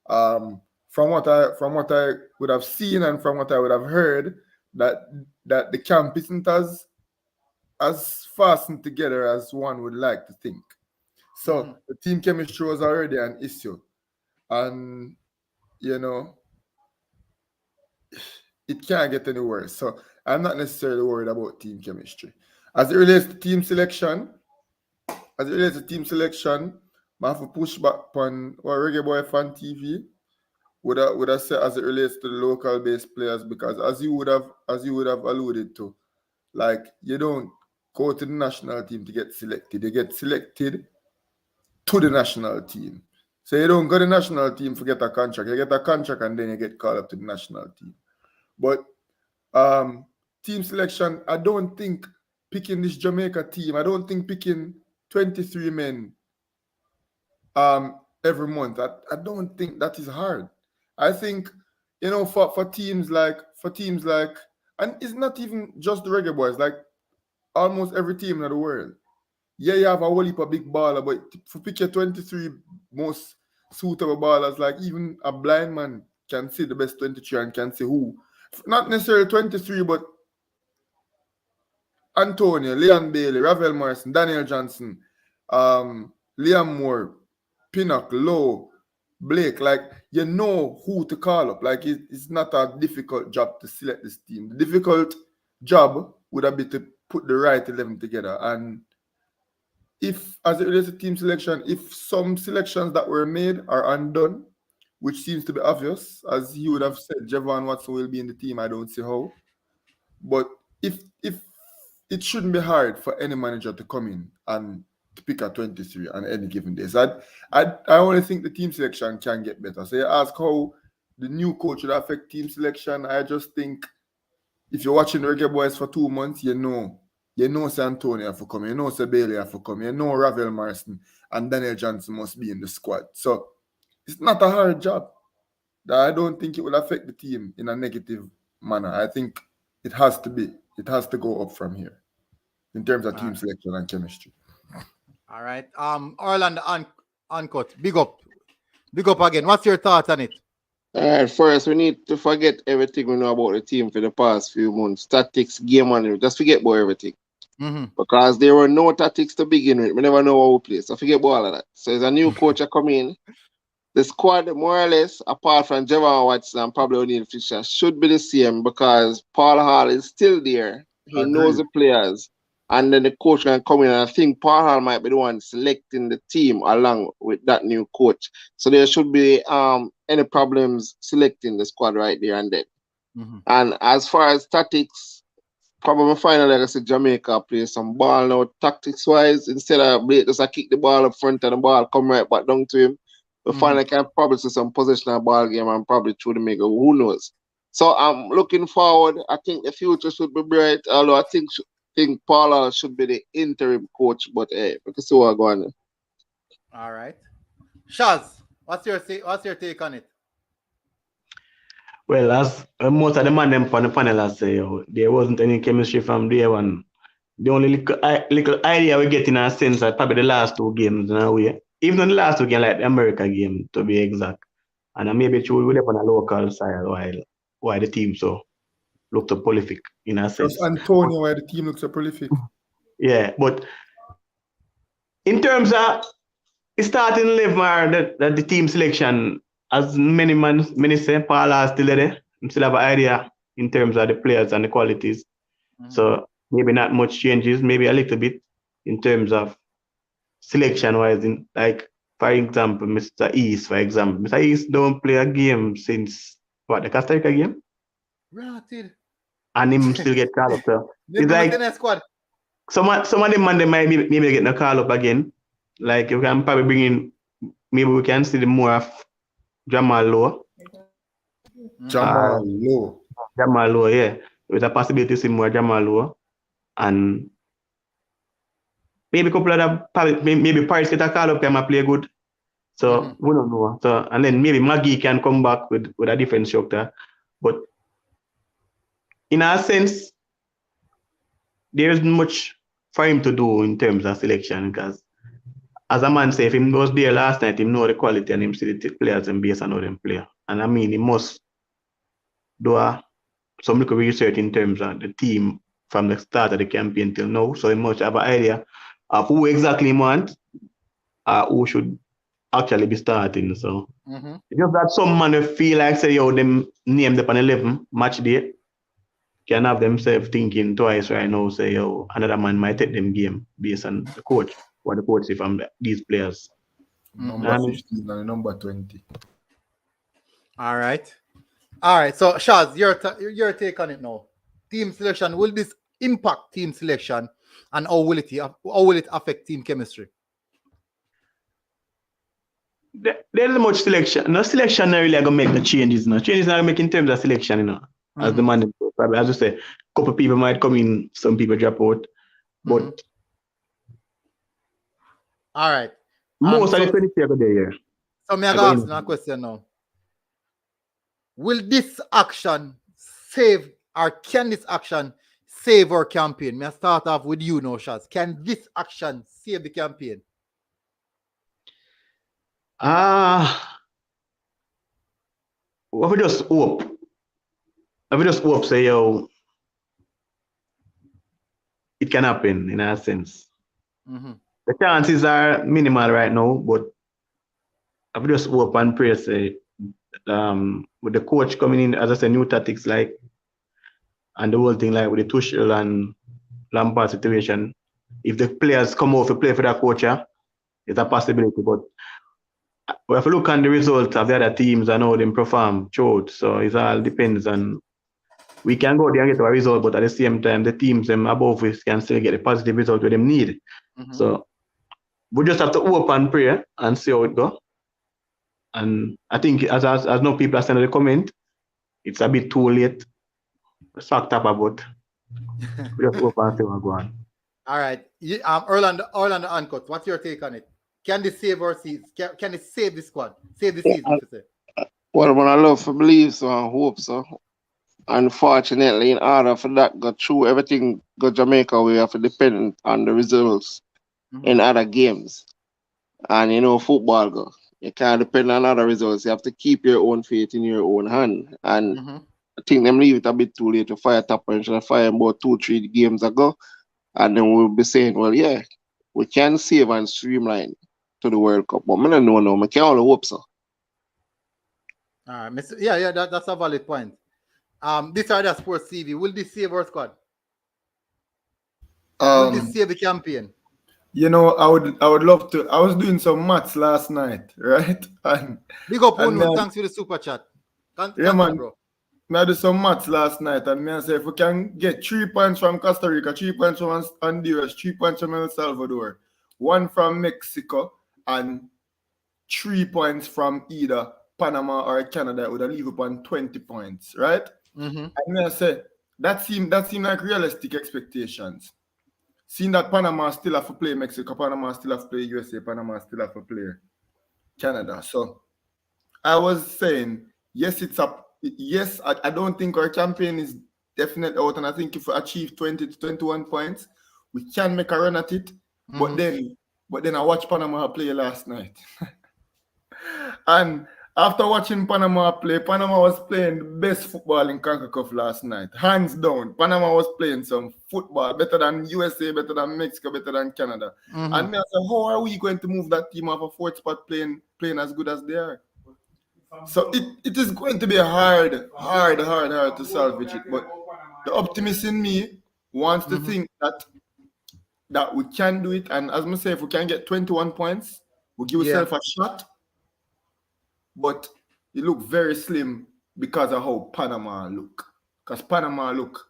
From what I would have seen and from what I would have heard, that the camp isn't as fastened together as one would like to think. So the team chemistry was already an issue, and it can't get any worse. So I'm not necessarily worried about team chemistry. As it relates to team selection, I have to push back on Reggae Boy Fan TV would have said as it relates to the local based players, because as you would have alluded to, like, you don't go to the national team to get selected. You get selected to the national team. So you don't go to the national team to get a contract. You get a contract and then you get called up to the national team. But team selection, I don't think picking this Jamaica team, I don't think picking 23 men every month, I don't think that is hard. I think, for teams like, and it's not even just the Reggae Boys, like almost every team in the world. Yeah, you have a whole heap of big baller, but to pick your 23 most suitable ballers, like even a blind man can see the best 23 and can see who. Not necessarily 23, but Antonio, Leon Bailey, Ravel Morrison, Daniel Johnson, Liam Moore, Pinnock, Lowe, Blake, like, you know who to call up. Like, it's not a difficult job to select this team. The difficult job would have been to put the right 11 together. And if, as it relates to team selection, if some selections that were made are undone, which seems to be obvious, as you would have said, Javon Watson will be in the team, I don't see how. But if it shouldn't be hard for any manager to come in and to pick a 23 on any given day. So I only think the team selection can get better. So you ask how the new coach would affect team selection. I just think if you're watching Reggae Boys for 2 months, you know San Antonio have to come, you know Sir Bailey have to come, you know Ravel Morrison and Daniel Johnson must be in the squad. So it's not a hard job. I don't think it will affect the team in a negative manner. I think it has to go up from here in terms of team selection and chemistry. All right. Orlando Uncut. Big up again. What's your thoughts on it? First, we need to forget everything we know about the team for the past few months. Tactics, game management. Just forget about everything. Because there were no tactics to begin with. We never know how we play. So forget about all of that. So there's a new coach come in. The squad, more or less, apart from Javon Watson and Pablo O'Neal Fisher, should be the same because Paul Hall is still there. He knows the players. and then the coach can come in, and I think Paul Hall might be the one selecting the team along with that new coach. So there should be any problems selecting the squad right there and then. And as far as tactics, probably finally, like I said, Jamaica play some ball now, tactics wise. Instead of Blake just kick the ball up front and the ball come right back down to him, we finally can probably see some possessional ball game and probably through the middle. Who knows? So I'm looking forward. I think the future should be bright. Although I think Paula should be the interim coach, but hey, we can see what's going on. All right, Shaz, what's your take on it? Well, as most of the man them on the panel has say, there wasn't any chemistry from day one. The only little idea we get in a sense that probably the last two games in a way. Even on the last two games, like the America game, to be exact. And maybe true we live on a local side while the team so looked so prolific in a sense. Just Antonio, why the team looks so prolific. Yeah, but in terms of starting 11 that the team selection, as many say, Paul are still there. We still have an idea in terms of the players and the qualities. So maybe not much changes, maybe a little bit in terms of selection-wise. Like, for example, Mr. East, Mr. East don't play a game since, the Costa Rica game? Right. And him still get called up. So it's like, squad. some of them man, they might maybe get a call up again. Like, you can probably bring in, maybe we can see the more of Jamal Lowe. Jamal Lowe, yeah. With a possibility to see more Jamal Lowe. And maybe a couple of them, maybe Paris get a call up and play good. So we don't know. So and then maybe Maggie can come back with a different structure. But in a sense, there isn't much for him to do in terms of selection because as a man say, if he was there last night, he know the quality and him see the players and base and how them play. And I mean, he must do some little research in terms of the team from the start of the campaign till now. So he must have an idea of who exactly he want, who should actually be starting. So just that some man feel like say, them named up on 11 match day can have themselves thinking twice right now, say, another man might take them game based on the coach. What the coach say from these players. Number 15 and number 20. All right. So Shaz, your take on it now. Team selection, will this impact team selection and how will it affect team chemistry? There's much selection. No selection not really gonna make the changes. No changes not gonna make in terms of selection, as the man probably as you say, a couple people might come in, some people drop out. But all right. Most of the 20 people there. So me I gonna ask you a question now. Will this action save or can this action save our campaign? May I start off with you now, Shaz. Can this action save the campaign? What we just hope. Say, it can happen in a sense. The chances are minimal right now, but I would just hope and pray, say, with the coach coming in, as I said, new tactics like, and the whole thing like with the Tuchel and Lampard situation, if the players come out to play for that coach, it's a possibility. But we have to look on the results of the other teams and how they perform throughout. So it all depends on. We can go there and get a result, but at the same time, the teams above us can still get a positive result where they need. So we just have to hope and pray and see how it goes. And I think as no people are sending the comment, it's a bit too late. It's fucked up about. We just hope and see what's going on. All right. Orlando Uncut, what's your take on it? Can this save our season? Can it save the squad? Save the season, to say? Well, I love to believe so and hope so. Unfortunately, in order for that go through, everything go Jamaica, we have to depend on the results in other games. And football go. You can't depend on other results. You have to keep your own faith in your own hand. And I think them leave it a bit too late to fire Tappa and should have fired about 2-3 games ago. And then we'll be saying, well, yeah, we can save and streamline to the World Cup. But I don't know now. I can only hope so. All right. Yeah, that's a valid point. This are the Sports TV. Will this save our squad? Will this save the campaign? You know, I would love to. I was doing some maths last night, right? And Big up, and Uno. Thanks for the super chat. yeah, man. Bro. I did some maths last night, and I say if we can get 3 points from Costa Rica, 3 points from Honduras, 3 points from El Salvador, 1 from Mexico, and 3 points from either Panama or Canada, it would have leave upon 20 points, right? And I say that seemed like realistic expectations. Seeing that Panama still have to play Mexico, Panama still have to play USA, Panama still have to play Canada. So I was saying, yes, I don't think our campaign is definitely out, and I think if we achieve 20 to 21 points, we can make a run at it. But then I watched Panama play last night. And after watching Panama play, Panama was playing the best football in CONCACAF last night. Hands down. Panama was playing some football better than USA, better than Mexico, better than Canada. And I said, how are we going to move that team off a fourth spot playing as good as they are? So it is going to be hard to salvage it. But the optimist in me wants to think that we can do it. And as I say, if we can get 21 points, we'll give ourselves a shot. But it looked very slim because of how Panama look. Because Panama look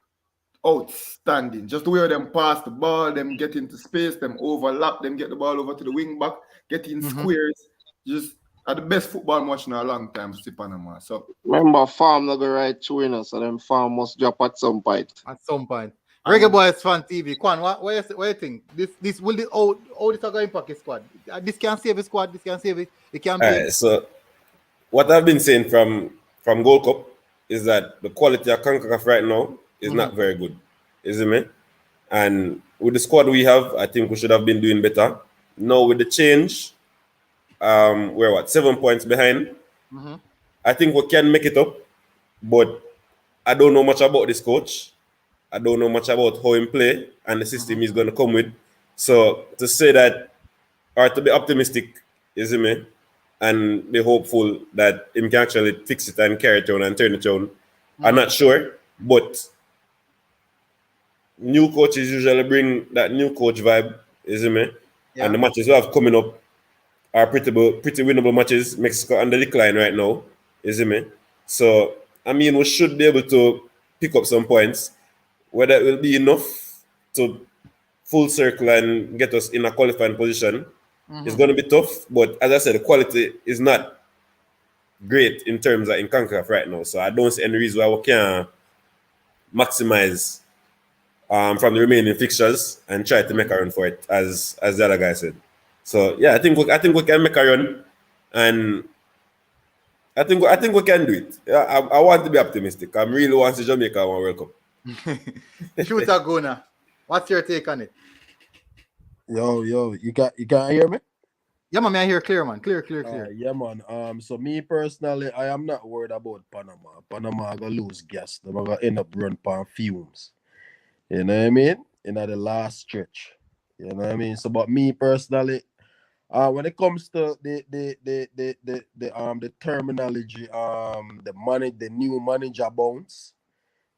outstanding. Just the way them pass the ball, them get into space, them overlap, them get the ball over to the wing back, get in squares. Just are the best football I'm watching in a long time to see Panama. So remember, farm not go right through, you know, so them farm must drop at some point. At some point. Reggae Boyz Fan TV. Kwan, what you think? This will the how this are going to impact the squad? This can save the squad. This can save the campaign. So what I've been saying from Gold Cup is that the quality of CONCACAF right now is not very good. Isn't it? And with the squad we have, I think we should have been doing better. Now with the change, we're 7 points behind. I think we can make it up, but I don't know much about this coach. I don't know much about how he play and the system he's going to come with. So to say that, or to be optimistic, isn't me, and be hopeful that he can actually fix it and carry it on and turn it on, I'm not sure. But new coaches usually bring that new coach vibe, isn't me? Yeah. And the matches we have coming up are pretty winnable matches. Mexico on the decline right now, isn't me? So I mean, we should be able to pick up some points. Whether it will be enough to full circle and get us in a qualifying position, it's going to be tough. But as I said, the quality is not great in terms of in CONCACAF right now. So I don't see any reason why we can't maximize from the remaining fixtures and try to make a run for it, as the other guy said. So yeah, I think we can make a run, and I think we can do it. Yeah, I want to be optimistic. I really want to see Jamaica win World Cup. Shooter Gona, what's your take on it? Yo, you can hear me? Yeah, man, I hear clear, man. Clear. Yeah, man. So me personally, I am not worried about Panama. Panama are gonna lose gas. They're gonna end up run on fumes. You know what I mean? In the last stretch. You know what I mean? So, but me personally, when it comes to the terminology, the new manager bounce,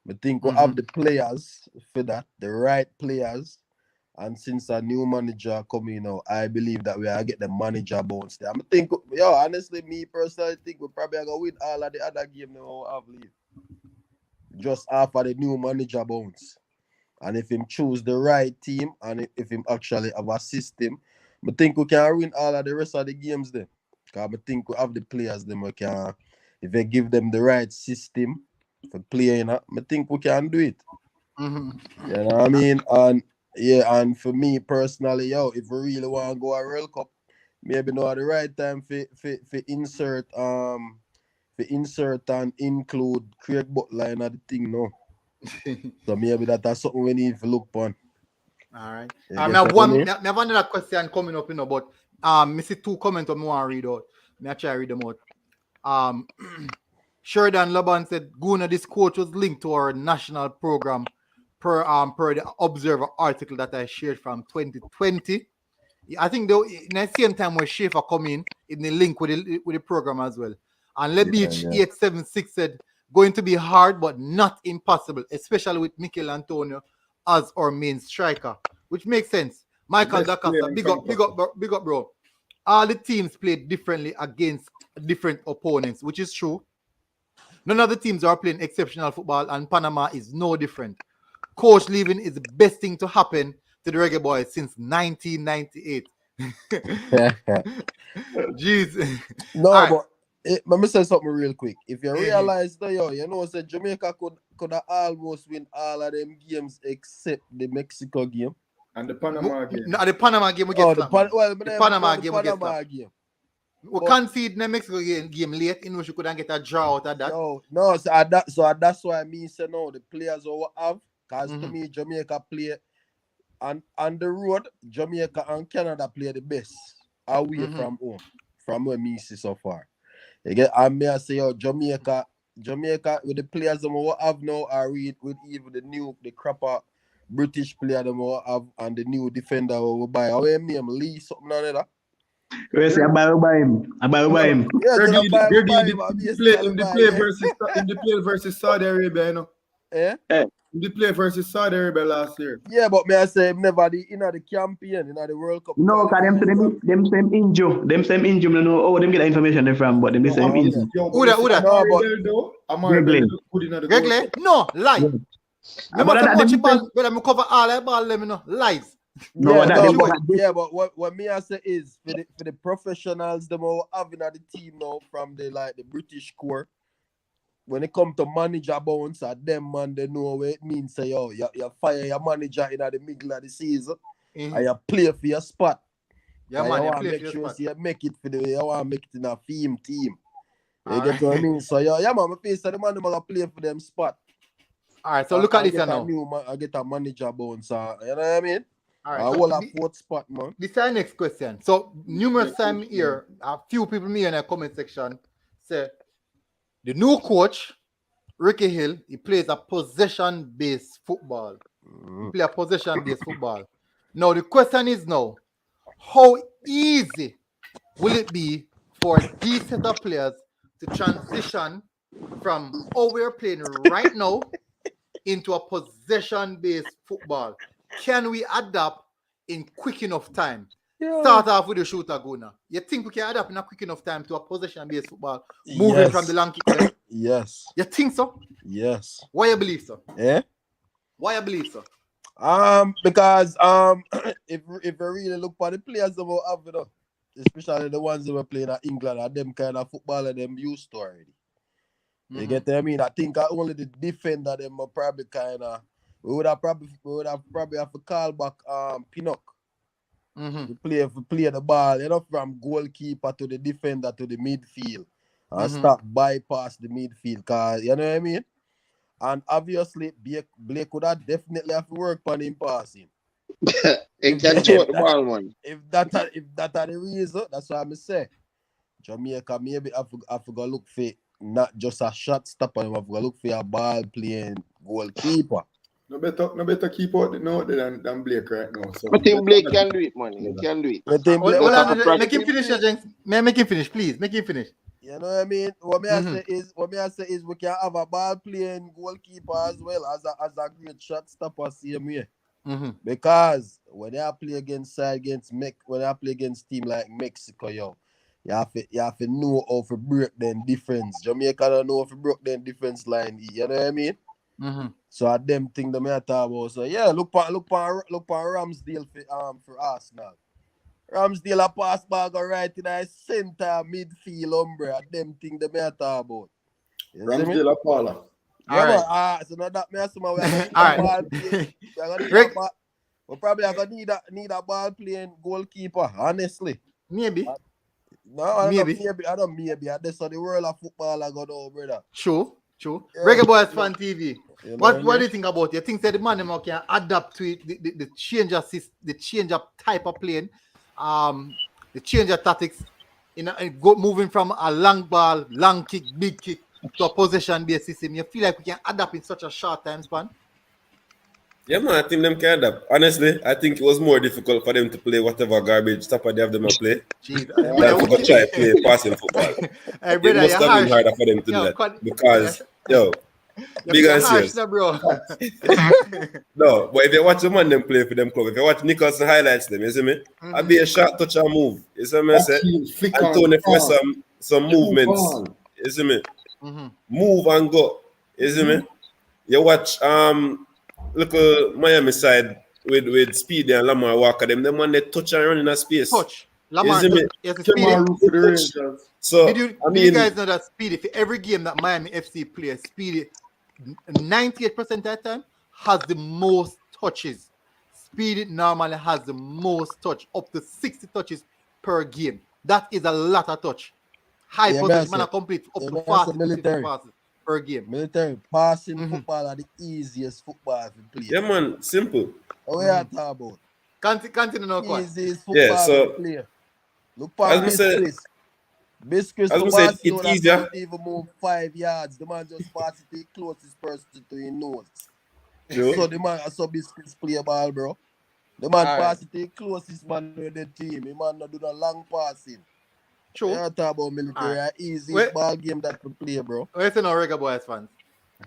I think we have the players for that, the right players. And since a new manager coming now, I believe that we are get the manager bounce there. I think, honestly, me personally think we probably are gonna win all of the other games now I believe. Just after the new manager bounce. And if him choose the right team and if him actually have a system, I think we can win all of the rest of the games then. Because I think we have the players then we can, if they give them the right system for playing, I think we can do it. You know what I mean? And for me personally, if we really want to go a World Cup, maybe now at the right time for insert and include Craig Butler in the thing now. So maybe that's something we need to look upon. All right. I have another question coming up, but I see 2 comments I want to read out. I try to read them out. Sheridan Laban said, Guna, this coach was linked to our national program per the Observer article that I shared from 2020. I think in the same time when Schaefer come in the link with the program as well. And Lebich 876 said, going to be hard but not impossible, especially with Mikel Antonio as our main striker. which makes sense. Michael Best player DaCosta, in big up, bro. All the teams played differently against different opponents, which is true. None of the teams are playing exceptional football, and Panama is no different. Coach leaving is the best thing to happen to the Reggae Boyz since 1998. Jeez. No, All right. but let me say something real quick. If you realize that, you know, say Jamaica could have almost win all of them games except the Mexico game. And the Panama game. No, the Panama game we get slapped, man. The Panama game we get slapped. We concede the Mexico game late, in which you couldn't get a draw out of that. So that's why me say no, the players will have, because to me, Jamaica play on the road, Jamaica and Canada play the best away from home, from where me see so far. You get, and me I say, Jamaica with the players that we have now are with even the crapper British player that we have and the new defender we buy. How name Lee something like that? We say I buy him. Yeah, the play versus Saudi Arabia, you know. The play versus Saudi Arabia last year. Yeah, but me I say never the campaign, the World Cup. No, because them same injury. Them same injury. No know how them get the information from, but them the same injury. Who that? Reggae? No, lie. But I'm cover all that ball, let me know. Lies. But what me I say is for the professionals them all having at the team now from the British core. When it come to manager bounce at them man, they know what it means. Say you fire your manager in the middle of the season and you play for your spot. Yeah, man, you want to make sure you make it you want to make it in a team. You get what I mean? So yeah, man, my face the man gonna play for them spot. All right, so look at this now. I get a manager bounce. You know what I mean? All right, I will have fourth spot, man. This is our next question. So numerous times here, a few people me in the comment section say the new coach, Ricky Hill, he plays a possession-based football. He plays a possession-based football. Now the question is now, how easy will it be for these set of players to transition from how we're playing right now into a possession-based football? Can we adapt in quick enough time? Yeah. Start off with the shooter gunner. You think we can adapt in a quick enough time to a possession-based football, moving from the long kick there? Yes. You think so? Yes. Why you believe so? Yeah. Why you believe so? Because if you really look for the players that we have, you know, especially the ones that were playing at England, and them kind of football that them used to already. You get what I mean? I think only the defender them are probably kind of. We would have probably have to call back Pinnock. We play the ball, you know, from goalkeeper to the defender to the midfield. And start bypass the midfield, cause you know what I mean? And obviously Blake would have definitely have to work on him passing. It can throw the ball, man. If that are the reason, that's what I'm say. Jamaica maybe have to go look for not just a shot stopper, you have to go look for a ball playing goalkeeper. No better keep out than Blake right now. So I think Blake can do it, man. He can do it. Make him finish, Jenks. May I make him finish, please? Make him finish. You know what I mean? What I say is we can have a ball playing goalkeeper as well as a great shot stopper same way. Because when I play against team like Mexico, you have to know how to break them defense. Jamaica don't know how to break them defense line. You know what I mean? So I them thing the matter about. So yeah, look for Ramsdale for Arsenal. Ramsdale a pass ball go right in the center midfield umbrella. Them thing the matter about. Ramsdale a baller. Yeah, so now that me assume we probably are gonna need a ball playing goalkeeper, honestly. Maybe. No, maybe. I don't maybe. That's how the world of football I got over, brother. True. Yeah. Reggae Boyz Fan TV. You know what do you think about it? You think that the man can adapt to it, the change of type of playing, the change of tactics, moving from a long ball, long kick, big kick to a possession-based system? You feel like we can adapt in such a short time span? Yeah, man, I think them can adapt. Honestly, I think it was more difficult for them to play whatever garbage Tappa they have them to play than to try play passing football. It must have been harder for them to do that. Because, Big and serious. Bro. No, but if you watch the man them play for them club, if you watch Nicholson highlights them, you see me? I'd be a shot, touch, and move. You see me? I say, Antonio for some movements. You see me? Move and go. You see me? You watch look at Miami side with Speedy and Lamar Walker. Them when they touch and run in a space. Touch. Lamar, yes, Speedy. So did you guys know that Speedy, for every game that Miami FC plays, Speedy 98% of the time has the most touches. Speedy normally has the most touch, up to 60 touches per game. That is a lot of touch. High percentage, man, complete up to 40 passes per game. Military passing football are the easiest football to play. Yeah, man, simple. What we are talking about? Continue now, easiest football to play. Look past Biscuits. Biscuits, it's easier. Even move 5 yards. The man just passes the closest person to his nose. True. So the man, so Biscuits play ball, bro. The man passes to the closest man with the team. The man not do no long passing. True. You talk about military, easiest ball game that to play, bro. Where's the Reggae Boyz fans?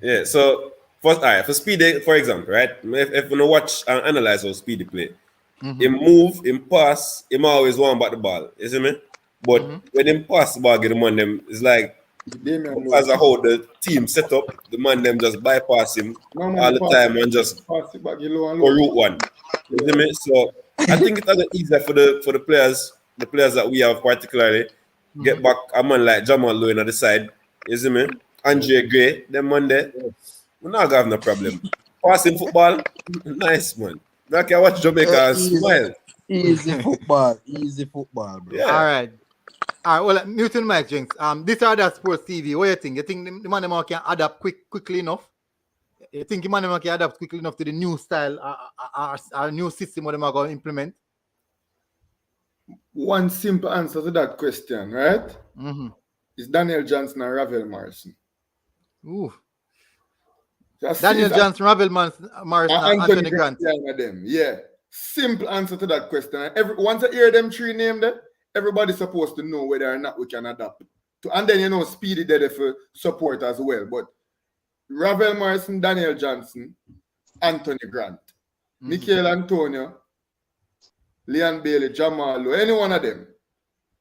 Yeah, so for Speedy, for example, right? If you watch and analyze how Speedy play, him move, him pass, him always want back the ball. You see me? But when him pass the ball, get him on them, it's like as a whole the team set up, the man them just bypass him all the time and just go route one. You see me? So I think it's a little easier for the players that we have particularly get back a man like Jamal Lowe on the side. You see me? Andre Gray, them man there. We're not gonna have no problem. Passing football, nice man. I can watch Jamaica and smile. Easy football, bro. Yeah. All right. Well, Newton Mike Jinx. This are the sports TV. What do you think? You think the man can adapt quickly enough? You think the man can adapt quickly enough to the new style, our new system what they are going to implement? One simple answer to that question, right? Is Daniel Johnson and Ravel Morrison. Ooh. Daniel Johnson, Ravel Morrison, and Anthony Grant. Them. Yeah. Simple answer to that question. Once I hear them three names there, everybody's supposed to know whether or not we can adapt. And then, Speedy there for support as well. But Ravel Morrison, Daniel Johnson, Anthony Grant, Michael Antonio, Leon Bailey, Jamal Lowe, any one of them.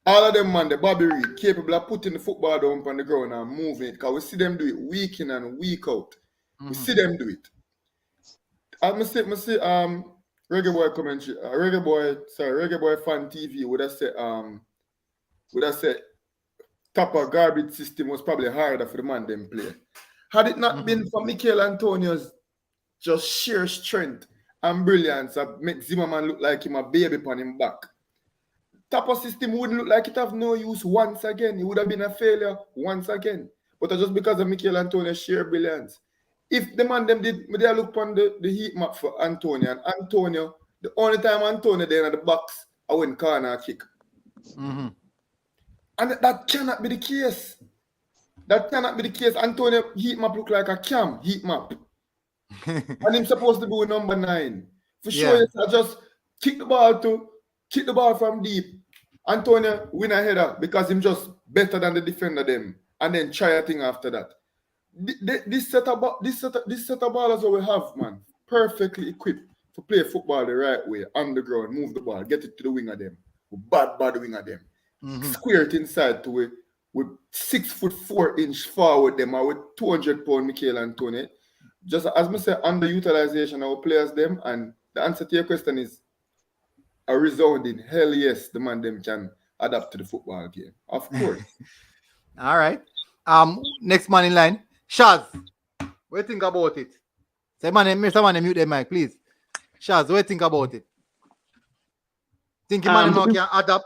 All of them, man, the Bobby Reed, capable of putting the football down on the ground and moving it. Because we see them do it week in and week out. We see them do it. I must say, Reggae Boy commentary, Reggae Boy Fan TV would have said Tappa garbage system was probably harder for the man them play. Had it not been for Michael Antonio's just sheer strength and brilliance that make Zimmerman look like him a baby upon him back, Tappa system wouldn't look like it have no use once again. It would have been a failure once again. But just because of Michael Antonio's sheer brilliance. If the man them did, they look on the heat map for Antonio, and Antonio, the only time Antonio there in the box, I went corner kick. And that cannot be the case. That cannot be the case. Antonio heat map look like a cam heat map. And him supposed to be with number 9. For sure, I just kick the ball from deep. Antonio win a header because him just better than the defender them. And then try a thing after that. This set of ballers that we have, man, perfectly equipped to play football the right way, on the ground, move the ball, get it to the wing of them, bad wing of them, square it inside to it with 6'4" forward them, or with 200-pound Michael Antonio. Just as I say, underutilization of our players them, and the answer to your question is a resounding hell yes. The man them can adapt to the football game, of course. All right. Next man in line. Shaz, what do you think about it? Someone mute their mic, please. Shaz, what do you think about it? Think man can adapt?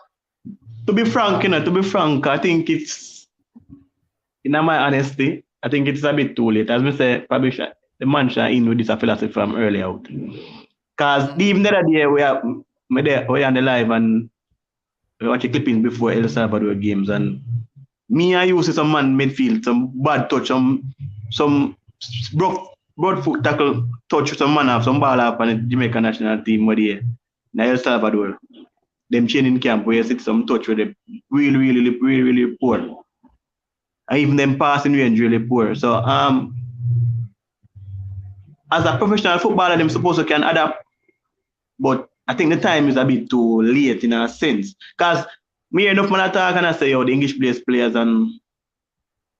To be frank, I think it's, in my honesty, I think it's a bit too late. As I say, probably the man should in with this philosophy from early out. Because even the other day, we are on the live and we watch clippings before El Salvador games, and me, I used to some man midfield, some bad touch, some broad foot tackle touch, some man have some ball up on the Jamaica national team where they now El Salvador. Them training camp where you see some touch where they really poor. And even them passing range really poor. So as a professional footballer, them supposed to can adapt. But I think the time is a bit too late in a sense. Because me enough man talk and I say, the English players and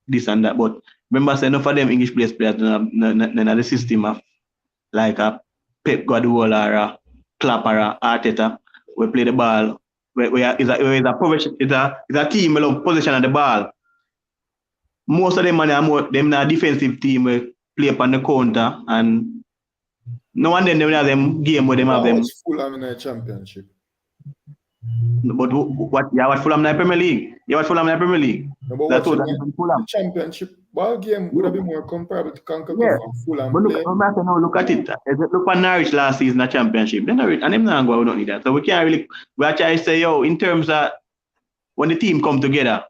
this and that. But remember, say enough of them English players in the system of like a Pep Guardiola or a Klopp or a Arteta. We play the ball. It's a team with possession of the ball. Most of them are more them a defensive team we play upon the counter, and no one then have them game where them have them. Fulham in the championship. But what Fulham in the Premier League? You watch Fulham in the Premier League? No, but That's watch what the championship ball game would have been more comparable to Conquer Fulham. But look at it. Look at Norwich last season in the championship. And them not going to need that. So we can't really we are trying to say, in terms of when the team come together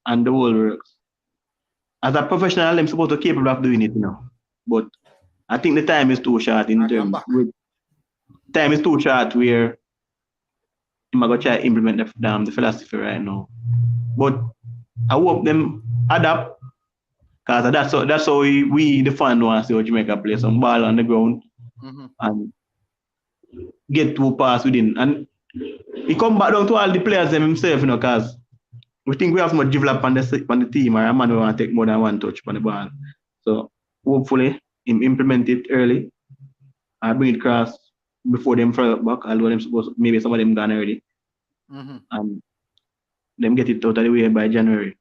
and the whole works. As a professional, I'm supposed to be capable of doing it, But I think the time is too short in terms time is too short where I'm going to try to implement the philosophy right now. But I hope them adapt, because that's how we the fan want to see how Jamaica play some ball on the ground and get to pass within. And he come back down to all the players himself, because we think we have much develop on the team, or a man who want to take more than one touch on the ball. So hopefully him implement it early and bring it across before them further back, although them maybe some of them gone already. And them get it out of the way by January.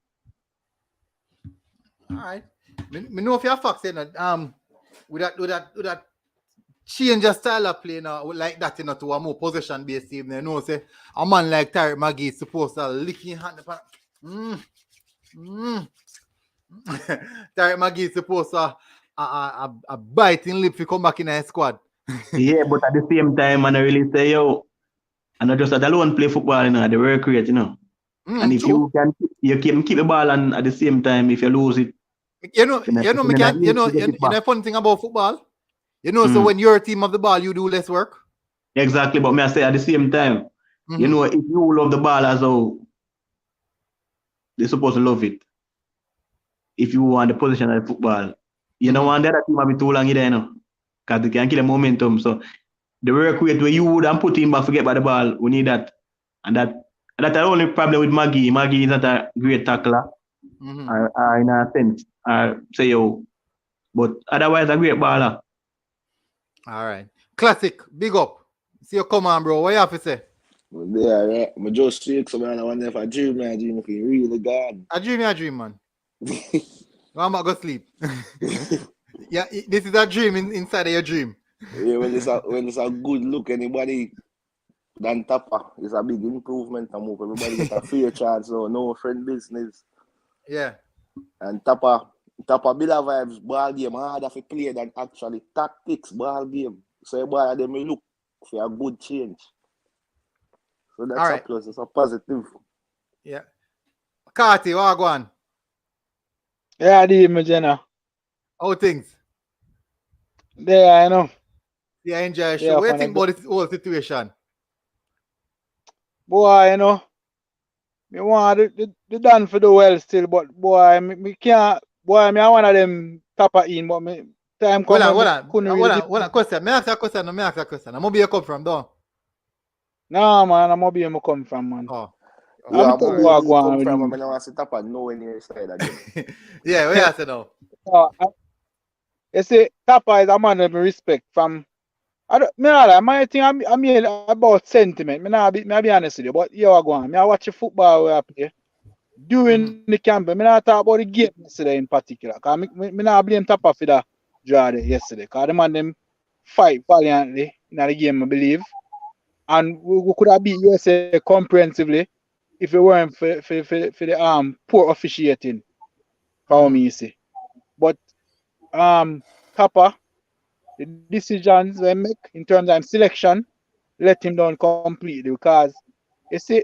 All right. Me know if you're facts with that change of style of play like that, to a more possession based team. You know, say a man like Tariq Magee is supposed to lick his hand upon. Tariq Magee is supposed to a biting lip to come back in a squad. Yeah, but at the same time, I really say, and not just that alone play football, they work rate, and if true. you keep the ball, and at the same time, if you lose it, the funny thing about football, so when you're a team of the ball, you do less work. Exactly, but me I say at the same time, if you love the ball as how they're supposed to love it, if you want the position of the football, you don't want the other team to be too long either, because they can kill the momentum. So the work rate where you would and put in but forget about the ball, we need that. And that's the only problem with Magee. Magee is not a great tackler, or in a sense, but otherwise a great baller. All right. Classic. Big up. See you come on, bro. What you have to say? Yeah, right. I just shake so man, I wonder if I dream if you really God. I dream, man. I'm not going to sleep. Yeah, this is a dream inside of your dream. Yeah, when it's a good look, anybody than Tappa, it's a big improvement to move. Everybody get a fair chance, so no friend business. Yeah. And Tappa Billa vibes ball game harder to play than actually tactics ball game. So everybody them look for a good change. So that's a plus, it's a positive. Yeah. Carty, what go on? Yeah, the imagine. How things? There, I know. Yeah, enjoy the show. What do you think about this whole situation? Boy, me want the done for the well still, but boy, me can't. Boy, me one of them Tappa in, but me time come. Hold on. Question. Me ask a question. I'm gonna be a come from, though. No, man, I'm gonna be come from, man. Oh. Yeah, I'm come from. I want to Tappa nowhere near side again. Yeah, where you say now? You see, Tappa is a man that me respect from. My thing, I'm here about sentiment. Me be honest with you, but you are going. I watch the football where I play. During the camp, I not talk about the game yesterday in particular. Because I not blame Tappa for that draw yesterday. Because the man them fight valiantly in the game, I believe. And we could have beat USA comprehensively if it weren't for the poor officiating. For me, you see. But Tappa, the decisions they make in terms of selection let him down completely, because you see,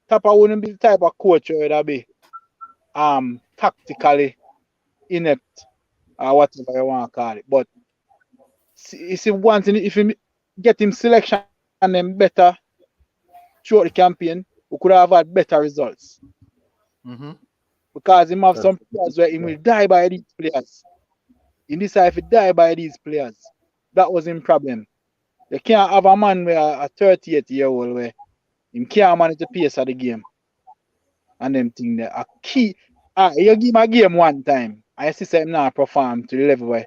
Tappa wouldn't be the type of coach who would be tactically inept or whatever you want to call it. But you see, if you get him selection and then better throughout the campaign, we could have had better results. Because he have some players where he will die by these players. He decide if he die by these players. That was his problem. You can't have a man with a 38-year-old where him can't manage the pace of the game. And them thing there. A key. You give him a game one time, and you see him not perform to the level where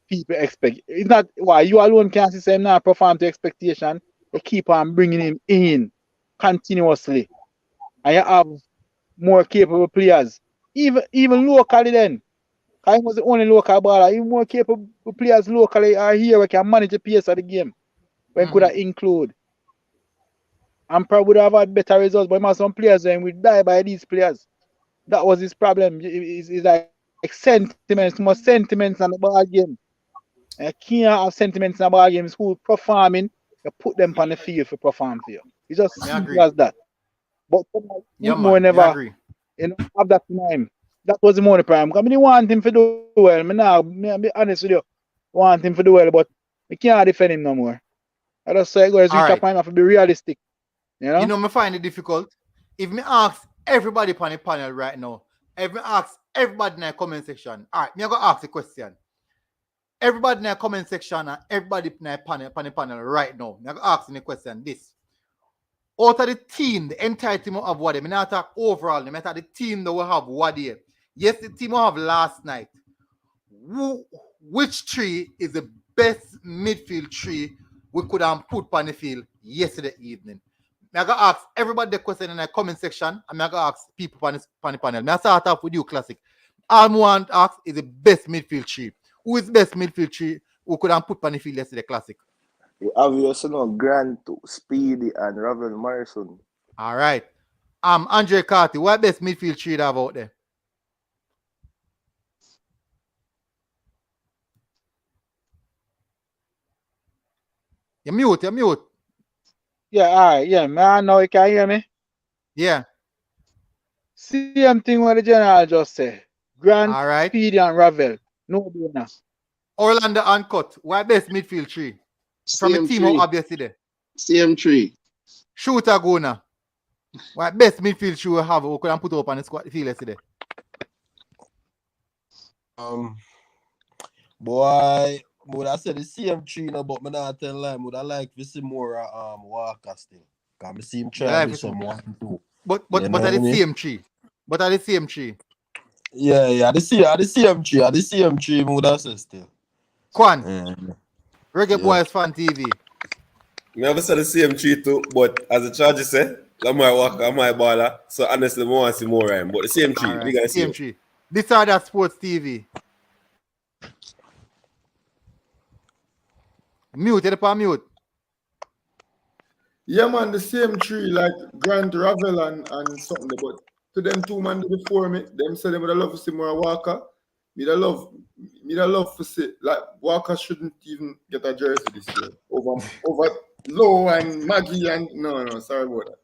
people expect. It's not why you alone can't see him not perform to expectation. You keep on bringing him in continuously. And you have more capable players. Even locally then. I was the only local baller. Even more capable players locally are here who can manage the pace of the game. When could I include? I'm probably would have had better results, but some players and we die by these players. That was his problem. It's like sentiments, more sentiments on the ball game. I can't have sentiments on the ball games who performing, you put them on the field for perform for you. It's just simple as that. But Whitmore never have that in him. That was the money prime. I mean, want him to do well. I be honest with you. Want him to do well, but we can't defend him no more. I just say, guys, we have to be realistic. You know, I find it difficult. If me ask everybody on the panel right now, if me ask everybody in the comment section, all right, me go ask a question. Everybody in the comment section and everybody in the panel right now, me go ask the question this. Out of the team, the entire team of Wadi, me not talk overall, me talk the team that will have Wadi. Yes, the team will have last night. Which tree is the best midfield tree we could have put on the field yesterday evening? I'm going to ask everybody the question in the comment section, and I'm going to ask people on the panel. I start off with you, Classic. All I want to ask is the best midfield tree. Who is the best midfield tree we could have put on the field yesterday, Classic? Obviously, Grant, Speedy, and Ravel Morrison. All right. Andre Carty, what best midfield tree have out there? You're mute. Yeah, all right, yeah, man, I know you can hear me. Yeah. Same thing what the general just said. Grant, all right. Speedy, and Ravel. No brainer. Orlando Uncut, what best midfield tree? From a team out obviously there. CM3. Shooter Gona. What best midfield tree we have we could put up on the squad field yesterday? Boy, I said the CM3 now, but I not tell lie. I like to see more Walker still. Because I see him try to do some 1-2. But at the CM3. But at the CM3. Yeah, the CM3, I would have said still. Kwan. Reggae Boyz Fan TV. I never said the CM3 too, but as the charges say, I'm my Walker, I'm my baller. So honestly, I want to see more But the CM3, right. we gotta see CM3. This are that Sports TV. Mute, mute. Yeah, man, the same tree like Grant, Ravel, and something. But to them two man before me, them say they would love to see more Walker. Me da love to see like Walker shouldn't even get a jersey this year over Low and Maggie and no, sorry about that.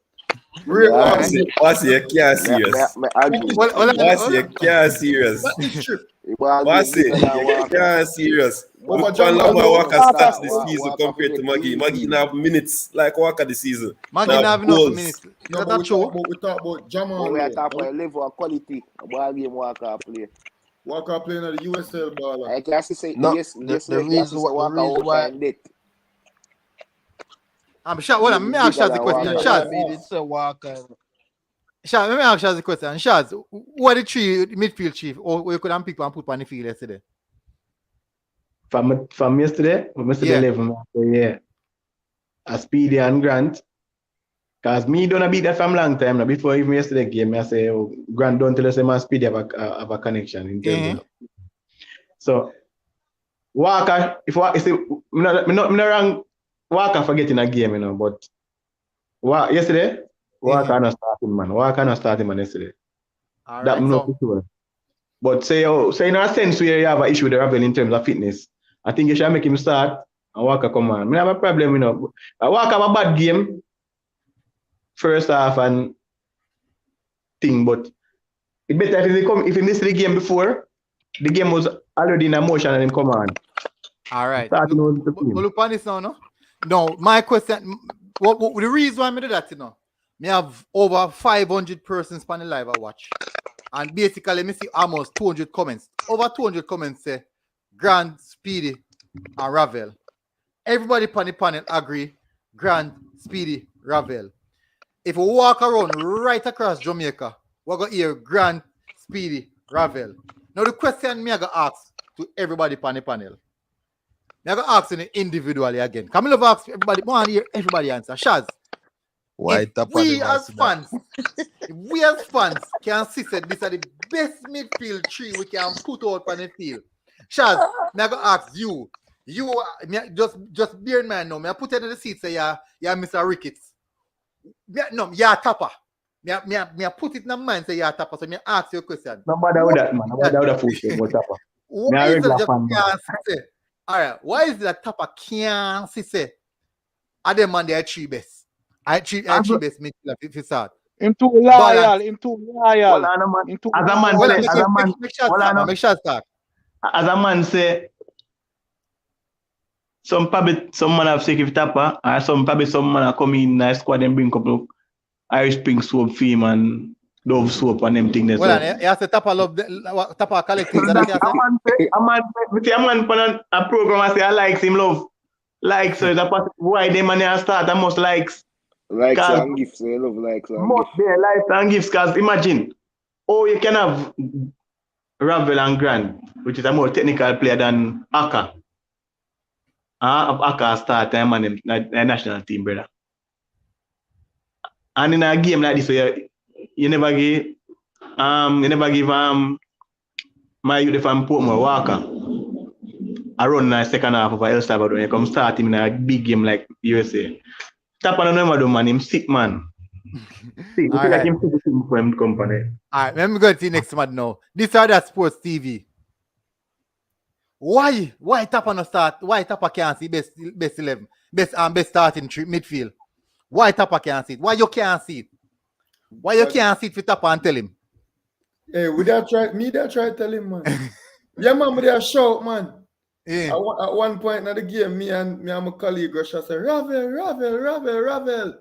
What's your care serious? What's your care serious? What's it? Care serious. One Walker stats this season compared to Maggie. Maggie now have minutes like Walker this season. Maggie now have enough minutes. No, but we talk about Jamal. We are talking about level of quality. Ball game Walker play. Walker playing at the USL ball. I can say yes. The reason why. I'm sure. Well, let me ask you the question. Shaz, let me ask you the question. Shaz, what the three midfield chief or we could pick and put on the field yesterday? From yesterday, level, yeah. A Speedy and Grant. Because me don't beat that from long time now. Before even yesterday game, I say Grant don't tell us man Speedy have a connection in terms of. So Walker, if I'm not wrong, Walker forgetting a game, but yesterday, Walker not starting man. Walker not starting man yesterday. All that right, not for sure. But say in a sense where you have an issue with the Ravel in terms of fitness, I think you should make him start and Walker come on. I have a problem, Walker have a bad game first half and thing, but it better if he missed the game before, the game was already in motion and him come on. All right. Look on this now, no? No, my question, what the reason why I do that, me have over 500 persons on the live I watch. And basically, me see almost 200 comments. Over 200 comments say, Grant, Speedy, and Ravel. Everybody on the panel agree, Grant, Speedy, Ravel. If we walk around right across Jamaica, we're going to hear Grant, Speedy, Ravel. Now the question me I going to ask to everybody on the panel. Me I going to ask you individually again. Come on, ask everybody. I want to hear everybody answer. Shaz, Why if Tappa we never as see that? fans, if we as fans can see that these are the best midfield three we can put out on the field. Shaz, me I going to ask you. You just bear in mind now. Me I put it in the seat say yeah, Mr. Ricketts. No, yeah, Tappa. Me I put it in the mind say yeah, Tappa. So me ask you a question. No bother with that, man. No bother with that football, but Tappa. Why Me a is it regular just fan, man. can't say? All right. Why is it that Tappa can't say? Are them man they are three best? I three best midfielder if you start. Him too Balance. loyal. Him too loyal. Well, no, man. Him too As a man Well, say, as a man, make sure well, start, no. make sure start. As a man say, some man have sick with Tappa, or some man have come in nice squad and bring a couple of Irish pink soap film and Dove soap and them things. Well, you have to Tappa love Tappa collecting. A man put a program and say I likes him love. Likes, so it's a possible why they man start and most likes. Likes and gifts, I love likes and most gifts. there likes and gifts, because imagine, you can have Ravel and Grant, which is a more technical player than Aka. Aka start time and the national team, brother. And in a game like this, you never give my youth from Portmore Walker I run the second half of El Salvador. You come start him in a big game like USA. Tappa no never do, man. Him sick, man. Sick. All right. Like him sick for him company. All right, let me go to the next one now. This are the sports TV. Why Tappa no start? Why Tappa can't see best 11, best starting midfield? Why Tappa can't see it? Why you can't see it? Why you can't see it for Tappa and tell him? Hey, try to tell him, man. Yeah, man, but they are shout, man. Yeah. At one point in the game, me and my colleague Rush say, Ravel.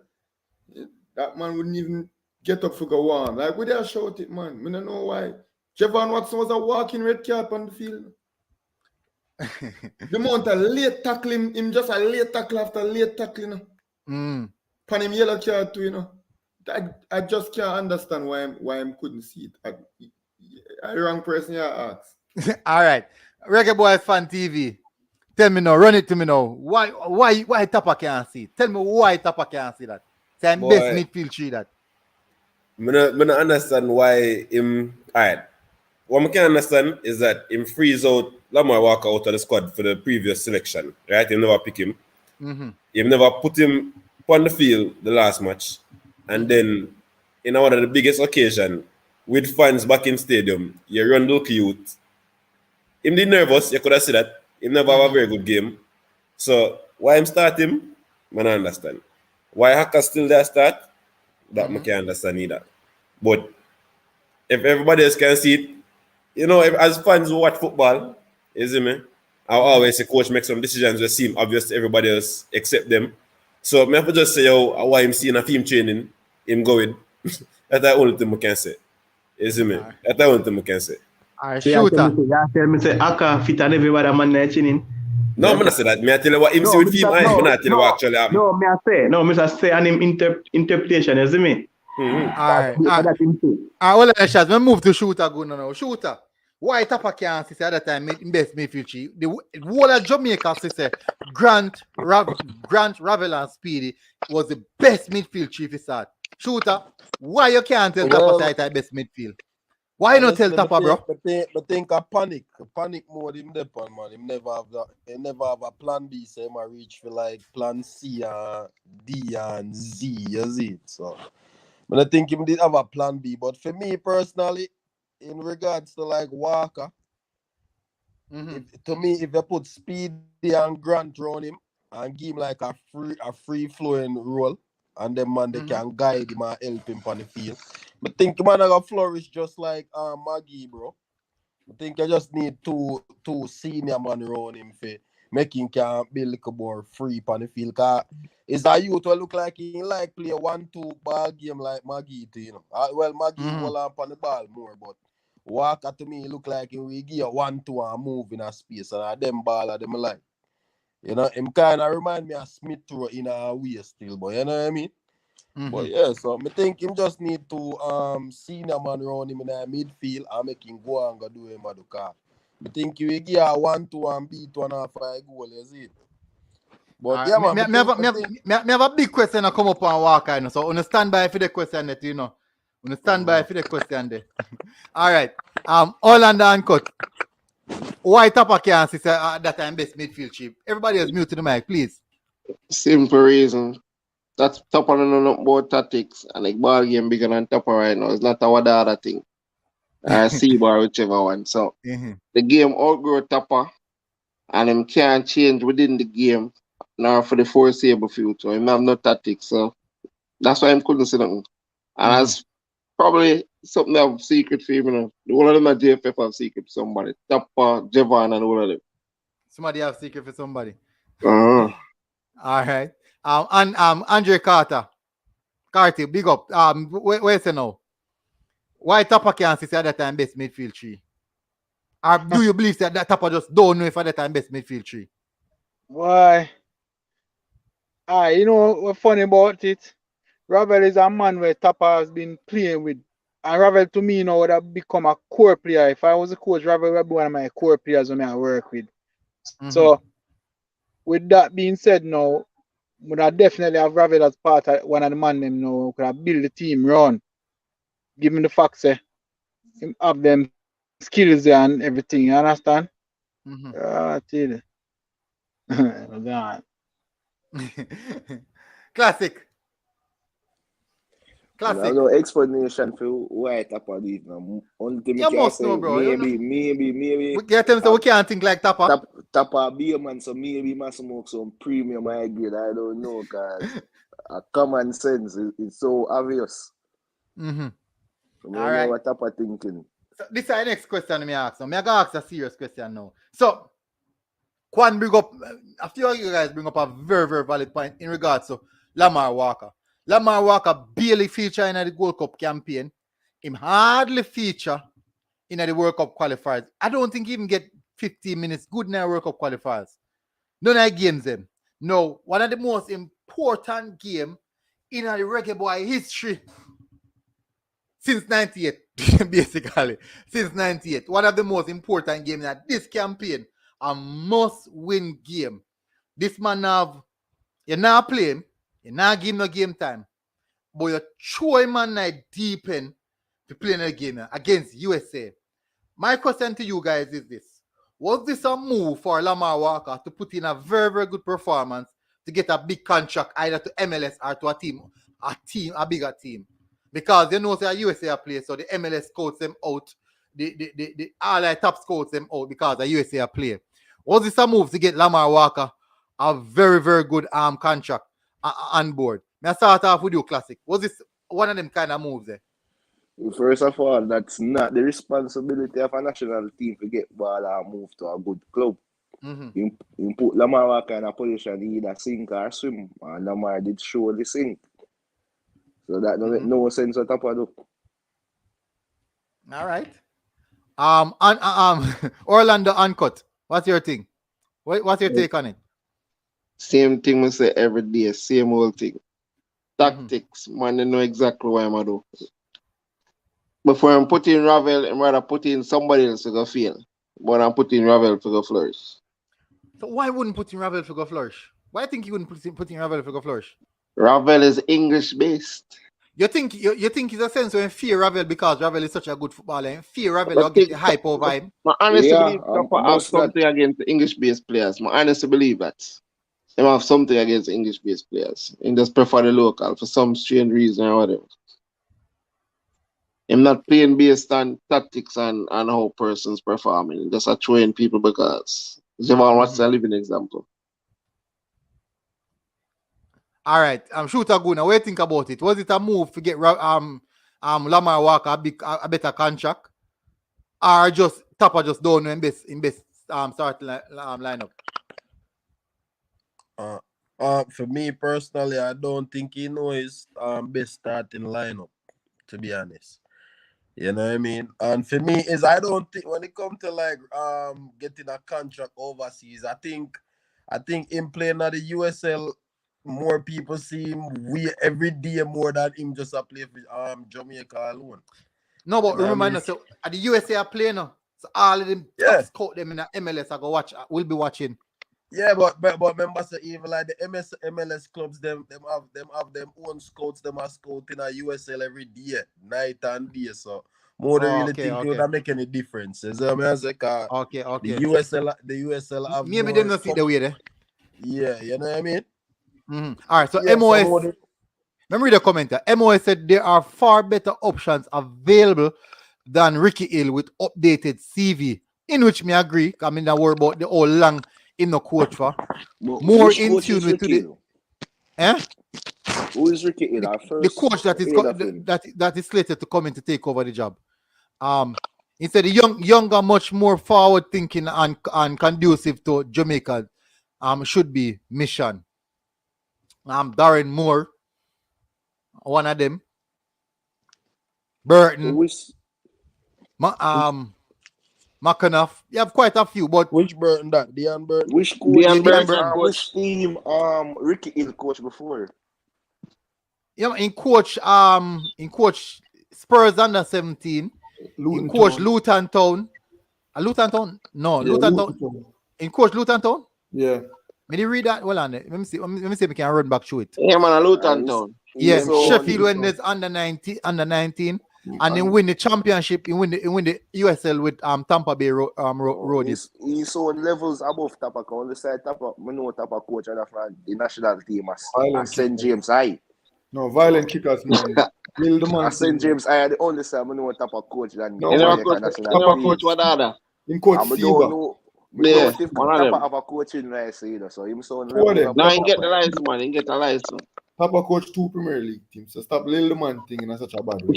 That man wouldn't even get up for go on. Like, we there shout it, man. I don't know why. Javon Watson was a walking red cap on the field. The amount of late tackling, him just a late tackle after late tackling. Pan him yellow card too, you know. I just can't understand why I couldn't see it. I wrong person you ask. All right. Reggae Boyz Fan TV. Tell me now, run it to me now. Why Tappa can't see it? Tell me why Tappa can't see that. Say I'm best midfield three that. I don't understand why him. Alright. What I can understand is that him freeze out Lamar Walker out of the squad for the previous selection. Right? He never pick him. He never put him on the field the last match. And then in one of the biggest occasion with fans back in stadium, you run local youth. Him did nervous, you could have said that. He never have a very good game. So why him start him? I don't understand. Why Haka still there start? That I can't understand either. But if everybody else can see it, you know, as fans who watch football, you see me? I always say coach make some decisions that seem obvious to everybody else except them. So I have to just say why I'm seeing a team training, him going. That's the only thing I can say. You see me? That's the only thing I can say. Alright, shooter. Tell me say Aka fit and everybody man training. No, I'm not say that. Me I tell you what him see with team eyes. I'm not tell you what actually happened. No, me I say and him interpretation, you see me? Alright. Well, Shaz, we move to shooter good now. Shooter. Why Tappa can't see at that time best midfield three? The whole of Jamaica say Grant, Ravel and Speedy was the best midfield three for start. Shooter, why you can't tell Tappa that best midfield? Why you not tell Tappa, bro? But think a panic mode him depend, man. Him never have a plan B, so him a reach for like plan C and D and Z, you see it. So but I think him did have a plan B. But for me personally, in regards to like Walker, to me, if you put Speedy and Grant around him and give him like a free flowing role, and then man they can guide him and help him on the field. I think man I got flourish just like Maggie, bro. I think I just need two senior man around him for making can be a little more free on the field. Cause it's a youth will look like he like play 1-2 ball game like Maggie, you know. Well, Maggie will up on the ball more, but Walker to me look like he will give 1-2 and move in a space, and them ball them like. You know, him kind of remind me of Smith Rowe in a way still, but you know what I mean? But yeah, so I think him just need to senior man around him in the midfield and make him go and go do him a do car. I think he will give a 1-2 and beat 1.5 goal, you see it? But yeah, man. Me have a big question to come up and walk, you know. So stand by for the question that you know. Stand by for the question there. All right. Orlando Uncut. Why Tappa can't say that time best midfield chief? Everybody else mute to the mic, please. Simple reason. That's Tappa no know about tactics and like ball game bigger than Tappa right now. It's not our other thing. C-bar, whichever one. So the game outgrow Tappa and him can't change within the game nor for the foreseeable future. Him have no tactics. So that's why I couldn't say nothing. And that's probably something that have secret for him, you know. The whole of them at JFF have secret for somebody. Tappa, Javon, and all of them. Somebody have secret for somebody. Uh-huh. All right. And Andre Carty, big up. Where's it now? Why Tappa can't say at that time best midfield tree? Or do you believe that Tappa just don't know if at that time best midfield tree? Why? You know what's funny about it? Ravel is a man where Tappa has been playing with. And Ravel to me now would have become a core player. If I was a coach, Ravel would be one of my core players when I work with. So with that being said now, would I definitely have Ravel as part of one of the man them now who could have build the team run. Give me the facts him have them skills there and everything, you understand? I tell you. God. Classic. There's no explanation for why Tappa did now. Only thing I can say, maybe. We get them so we can't think like Tappa. Tappa be a man, so maybe must smoke some premium high grade. I don't know, because common sense is so obvious. All right. What Tappa thinking? So this is the next question me ask. I'm gonna ask a serious question now. So Kwan bring up a few of you guys bring up a very, very valid point in regards to Lamar Walker. Lamar Walker barely feature in the World Cup campaign. Him hardly feature in the World Cup qualifiers. I don't think he even get 15 minutes good in the World Cup qualifiers. None of the games them. No, one of the most important game in the Reggae Boy history since 98, basically. Since 98. One of the most important games in this campaign. A must-win game. This man you not play him, you not give him no game time, but you throw him on deep end to play in a game against USA. My question to you guys is this. Was this a move for Lamar Walker to put in a very, very good performance to get a big contract either to MLS or to a bigger team? Because you know the USA play, so the MLS scouts them out, the all top scouts them out because the USA play. Was this a move to get Lamar Walker a very, very good contract on board? May I start off with you, Classic. Was this one of them kind of moves there? First of all, that's not the responsibility of a national team to get ball and move to a good club. You put Lamar Walker in a position he either sink or swim, and Lamar did show the sink. So that don't make no sense what Tappa do. All right. Orlando Uncut. What's your thing? What's your take on it? Same thing we say every day, same old thing. Tactics, man, they know exactly what I'm going to do. Before I'm putting Ravel, I'm rather put in somebody else to go fail. But I'm putting Ravel to go flourish. So why wouldn't put in Ravel to go flourish? Why think you wouldn't put in Ravel to go flourish? Ravel is English based. You think it's a sense when fear Ravel because Ravel is such a good footballer and fear Ravel will get the hype over him? I honestly believe Tappa have something against the English based players. I honestly believe that. They have something against the English based players. And just prefer the local for some strange reason or whatever. I'm not playing based on tactics and how persons performing. Just a train people because Javon wants a living example. All right, Shooter Guna, what do you think about it? Was it a move to get Lamar Walker a better contract, or just Tappa just don't know in best starting lineup? For me personally, I don't think he knows best starting lineup. To be honest, you know what I mean. And for me, I don't think when it comes to like getting a contract overseas, I think I think him playing at the USL, more people see him every day more than him just a play for Jamaica alone. No, but You know what I remember, mean? so at the USA are playing now. So all of them top scout them in the MLS. I go watch. We'll be watching. Yeah, but remember, so even like the MLS clubs, them have them own scouts. Them are scouting at USL every day, night and day. So more than really think it would make any difference. You know what I mean? Okay. The USL have maybe more they don't see the way there. Yeah, you know what I mean? All right, so Yeah, MOS. Let me read a comment here. MOS said there are far better options available than Ricky Hill with updated CV, in which me agree. I mean, I worry about the old long in the coach for more in tune with today. Who is Ricky Hill? The coach that is slated to come in to take over the job. Instead, the younger, much more forward thinking and conducive to Jamaica. Should be mission. Darren Moore, one of them. Burton. McAnuff. You have quite a few, but which Burton that? Dean Burton. Which coach? Which team? Ricky Hill coach before. Yeah, in coach Spurs under 17. In coach Luton Town. Luton Town? No, yeah, Luton Town. In coach Luton Town? Yeah. May you read that? Well, let me see if we can run back through it. Yeah, man, Luton Town. Yeah, Sheffield when there's under 19, and then win the championship. He win the USL with Tampa Bay Roadies. He's on levels above Tappa. On the side Tappa, I know Tappa coach and the national team at St. James High. No, violent kickers, man. At St. James High, the only side I know Tappa coach than no, Tappa coach what other? In coach Siva. Yeah, Tappa have a coaching license, so him so no, he get the license, man. He get the license. Tappa coach 2 Premier League teams, so stop little man thing in such a bad way.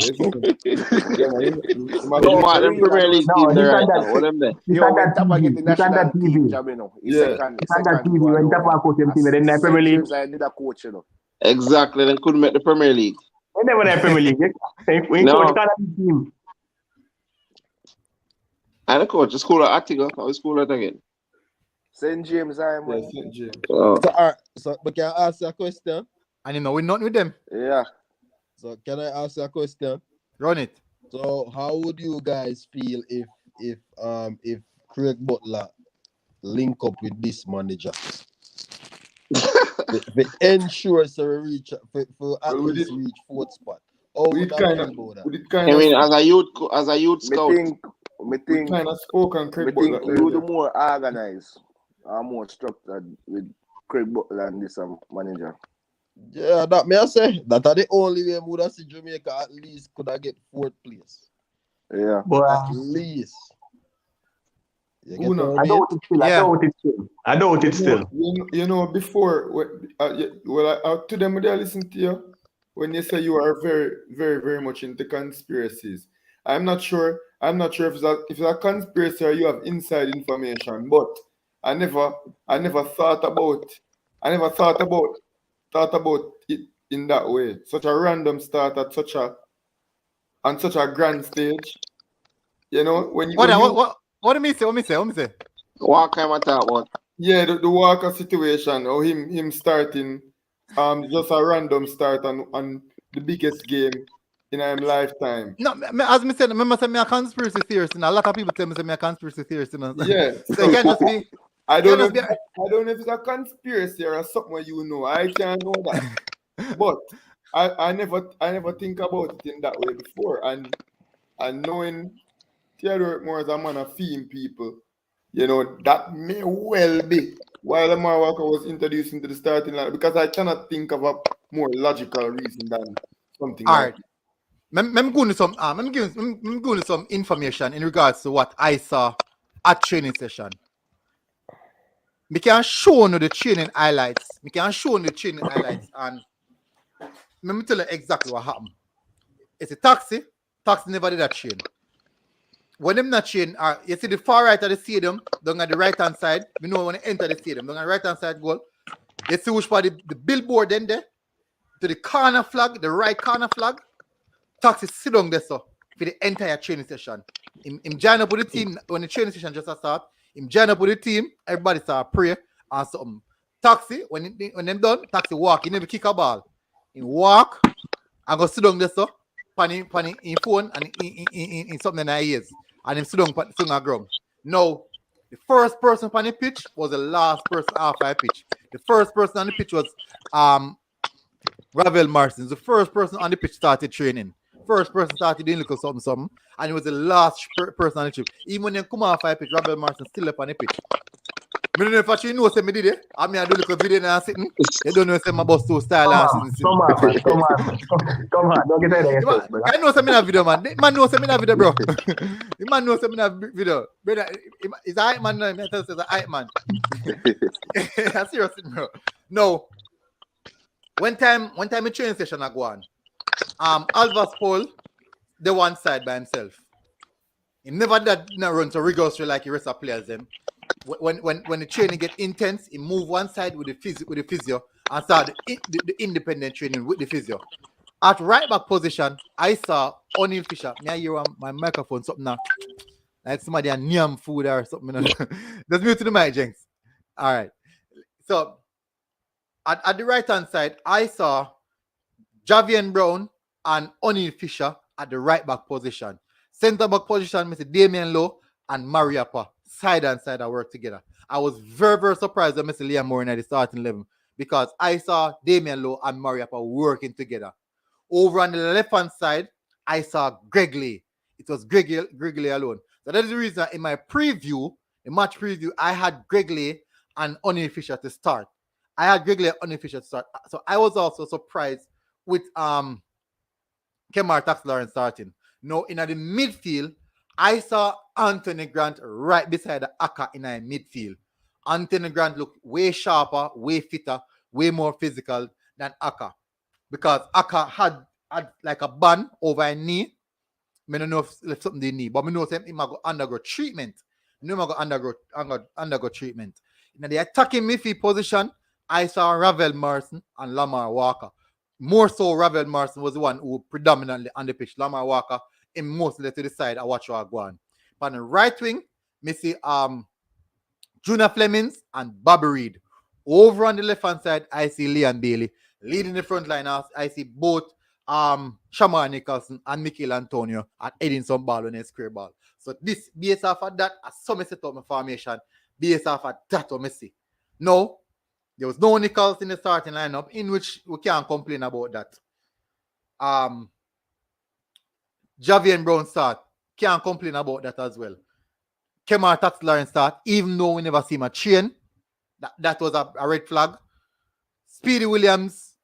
No, man, them Premier League team there right now. What them there? Yo, when Tappa get the national team job, you know, second TV when Tappa coach them team, then the Premier League. I need a coach, you know. Exactly, they couldn't make the Premier League. They never the Premier League. We coach Canada team. And the coach, the school at Attiga, how is school at again? St. James, I'm St. James. So, but can I ask you a question? And you know, we're not with them. Yeah. So, can I ask you a question? Run it. So, how would you guys feel if Craig Butler link up with this manager? They ensure so we reach for at least reach 4th spot. Oh, we kind of I mean, as a youth scout. Me think kind of spoke on Craig Butler. You the more organized and more structured with Craig Butler and this manager. Yeah, that may I say that are the only way we would have seen Jamaica at least could have get 4th place. Yeah, but at least. I doubt it still. You know, before to them when they listen to you when you say you are very, very, very much into conspiracies. I'm not sure if it's a conspiracy or you have inside information, but I never thought about it in that way. Such a random start at such a grand stage. You know, what do you say? What me say? Walker, what talk about? Yeah, the Walker situation, or him starting just a random start on the biggest game in our lifetime. No, as me said, remember say me a conspiracy theorist, and a lot of people tell me say me a conspiracy theorist. You know? Yeah. So it can just be. I don't know if it's a conspiracy or something you know. I can't know that. But I never think about it in that way before. And knowing Theodore Whitmore as a man of theme people, you know, that may well be why Lamar Walker was introduced into the starting line, because I cannot think of a more logical reason than something all like right. I'm going to some information in regards to what I saw at training session. We can show you the training highlights. And let me tell you exactly what happened. It's a taxi. Taxi never did that train. When them not train, you see the far right of the stadium, down at the right hand side. We know when you enter the stadium, down at the right hand side goal. You see which part the billboard then there, to the corner flag, the right corner flag. Taxi sit down there so for the entire training session. Him join up with the team when the training session just start. Him join up with the team, everybody start pray, or something. Taxi, when them done, Taxi walk, he never kick a ball. He walk and go sit down there, so, pan in phone and in something in his ears. And him sit down on the ground. Now, the first person on the pitch was the last person after I pitch. The first person on the pitch was Ravel Martins. The first person on the pitch started training. First person started doing little something, and it was the last person on the pitch. Even when they come off I pitch, Ravel Martins still up on the pitch. I don't know if I know what I did it. I mean, I do look a video and sitting. They don't know if my boss so style and sitting. Come on, don't get that. I know some in a video, man. The man knows some in a video, bro. The man knows some in a video. Brother, is a hype man now? I tell you, it's a hype man. I'm serious, bro. No. One time a training session I go on. Alvas Paul, the one side by himself. He never did not run to rigorously like the rest of players them. When the training get intense, he move one side with the physio and start the independent training with the physio. At right back position, I saw O'Neal Fisher. May I hear on my microphone something now? Like somebody a nyam food or something. Just mute to the mic, Jenks. All right. So at the right hand side, I saw Javian Brown and O'Neal Fisher at the right back position. Centre back position, Mr. Damian Lowe and Mariapa. Side and side, I work together. I was very, very surprised that Mr. Liam Moore in the starting 11 because I saw Damian Lowe and Mariapa working together. Over on the left-hand side, I saw Greg Lee. It was Greg Lee alone. So that is the reason in my preview, the match preview, I had Greg Lee and O'Neal Fisher to start. So I was also surprised with Kemar Tax-Lawrence starting. Now, in the midfield, I saw Anthony Grant right beside Aka in the midfield. Anthony Grant looked way sharper, way fitter, way more physical than Aka. Because Aka had like a band over a knee. I don't know if something they need, but I know he might go undergo treatment. Undergo treatment. In the attacking midfield position, I saw Ravel Morrison and Lamar Walker. More so, Ravel Morrison was the one who predominantly on the pitch. Lamar Walker, in mostly to the side, I watch her go on. But on the right wing, I see Junior Flemings and Bobby Reed. Over on the left-hand side, I see Liam Bailey. Leading the front line, I see both Shamar Nicholson and Mikel Antonio at heading some ball on a square ball. So this, based off of that, I saw me set up my formation. Based off of that, I see. No, there was no Nicholson in the starting lineup, in which we can't complain about that. Javian Brown start. Can't complain about that as well. Kemar Tax-Lawrence start, even though we never see him a chain. That was a red flag. Speedy Williams,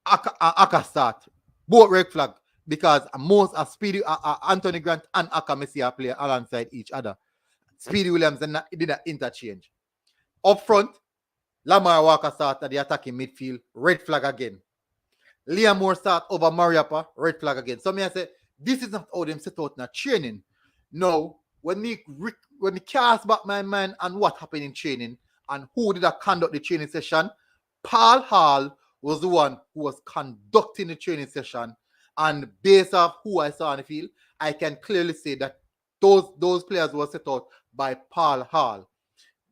Aka start. Both red flag. Because most of Speedy, Anthony Grant and Aka Messi play alongside each other. Speedy Williams did an interchange. Up front, Lamar Walker start at the attacking midfield. Red flag again. Liam Moore start over Mariapa. Red flag again. So I say, this is not how them set out in a training. No, when me cast back my mind on what happened in training and who did I conduct the training session, Paul Hall was the one who was conducting the training session. And based off who I saw on the field, I can clearly say that those players were set out by Paul Hall.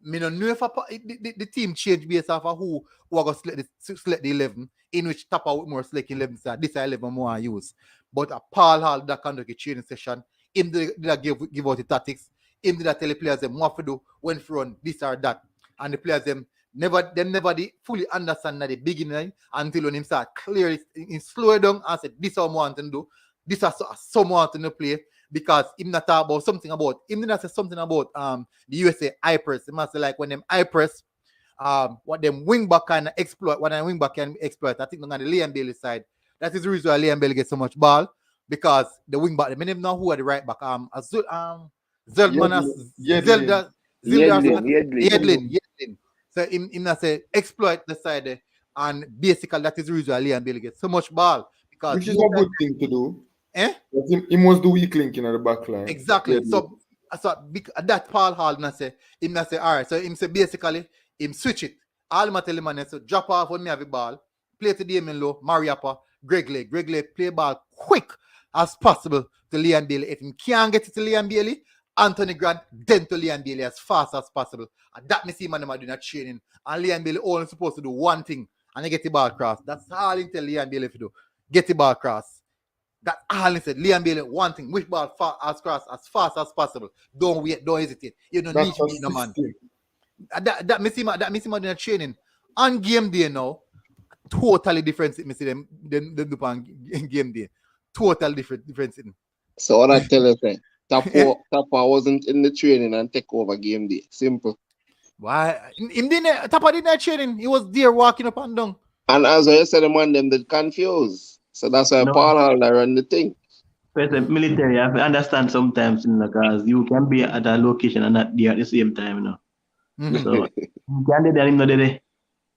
I don't know if the team changed based off of who was going to select the 11, in which Tappa Whitmore select 11. So this 11 more I use. But Paul Hall that conduct a training session, him did give out the tactics, him did tell the players them what to do, when to run, this or that. And the players them never did fully understand at the beginning until when him start clearly slow it down and said, this is what I want to do, this is someone to play. Because him not talk about something about him did not say something about the USA high press. He must say like when them high press what them wing back can exploit, what them wing back can exploit. I think on the Liam Bailey side, that is the reason why Liam Bailey gets so much ball, because the wing back, they may know who are the right back. Yedlin. So him not say exploit the side there, and basically that is the reason why Liam Bailey gets so much ball. Because which is a good thing to do. He must do weak linking at the back line. Exactly. So that Paul Hall say, all right. So him say basically him switch it. All him tell him and so drop off when me have the ball, play to Damien Lowe, Mariapa, Greg Lee play ball quick as possible to Liam Bailey. If he can't get it to Liam Bailey, Anthony Grant, then to Liam Bailey as fast as possible. And that me see man them are doing a training. And Liam Bailey only supposed to do one thing, and they get the ball cross. That's all he tell Liam Bailey to do. Get the ball cross. That's all he said. Liam Bailey, one thing, which ball cross as fast as possible. Don't wait, don't hesitate. You don't need to beat no man. That me see man doing a training. On game day now, totally different. Me see them do on game day. Totally different. So what I tell you, say, Tappa wasn't in the training and take over game day. Simple. Why? Tappa didn't training. He was there walking up and down. And as I said, the man them did confused. So that's why Paul Hall run the thing. But the military, you have to understand sometimes, because you can be at a location and not there at the same time, So you can do that in the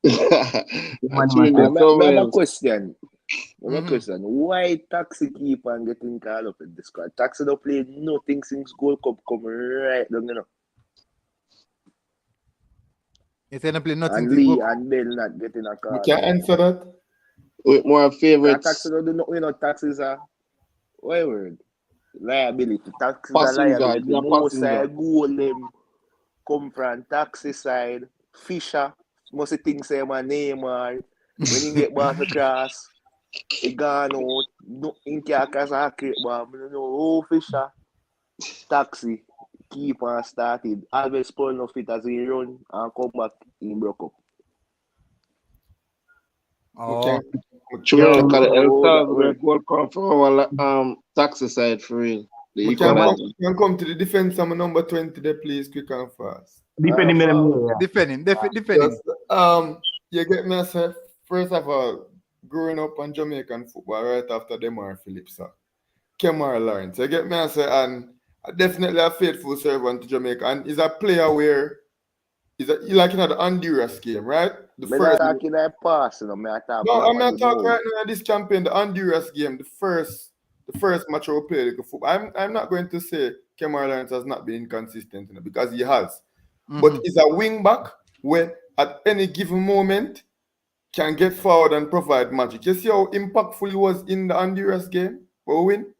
I have a question. Why Taxi keep on getting called up in the squad? Taxi don't play nothing since Gold Cup come right down, He said play nothing. And Lee and Bell not getting a call. We can answer that. With more favorites. Taxi don't do nothing. Taxis are word. Liability. Taxis are liability. Most side goal them come from Taxi side. Fisher must think say my name or when he get back across. He gone out, no in carcass accurate, but I don't know Fisher. Taxi, keep on started. Always pulling off it as he run and come back in broke up. Oh, True, because El Salvador goal come from Taxi side for real. We can come to the defense of number 20 there, please, quick and fast. Defend him. You get me, sir. First of all, growing up on Jamaican football right after Demar Phillips, Kemar Lawrence. You get me, and definitely a faithful servant to Jamaica. And he's a player where he like the Honduras game, right? The first. I'm not talking right now this campaign, the Honduras game, the first match we played football. I'm not going to say Kemar Lawrence has not been inconsistent, because he has. But he's a wing back where at any given moment can get forward and provide magic. You see how impactful he was in the Honduras game? We win.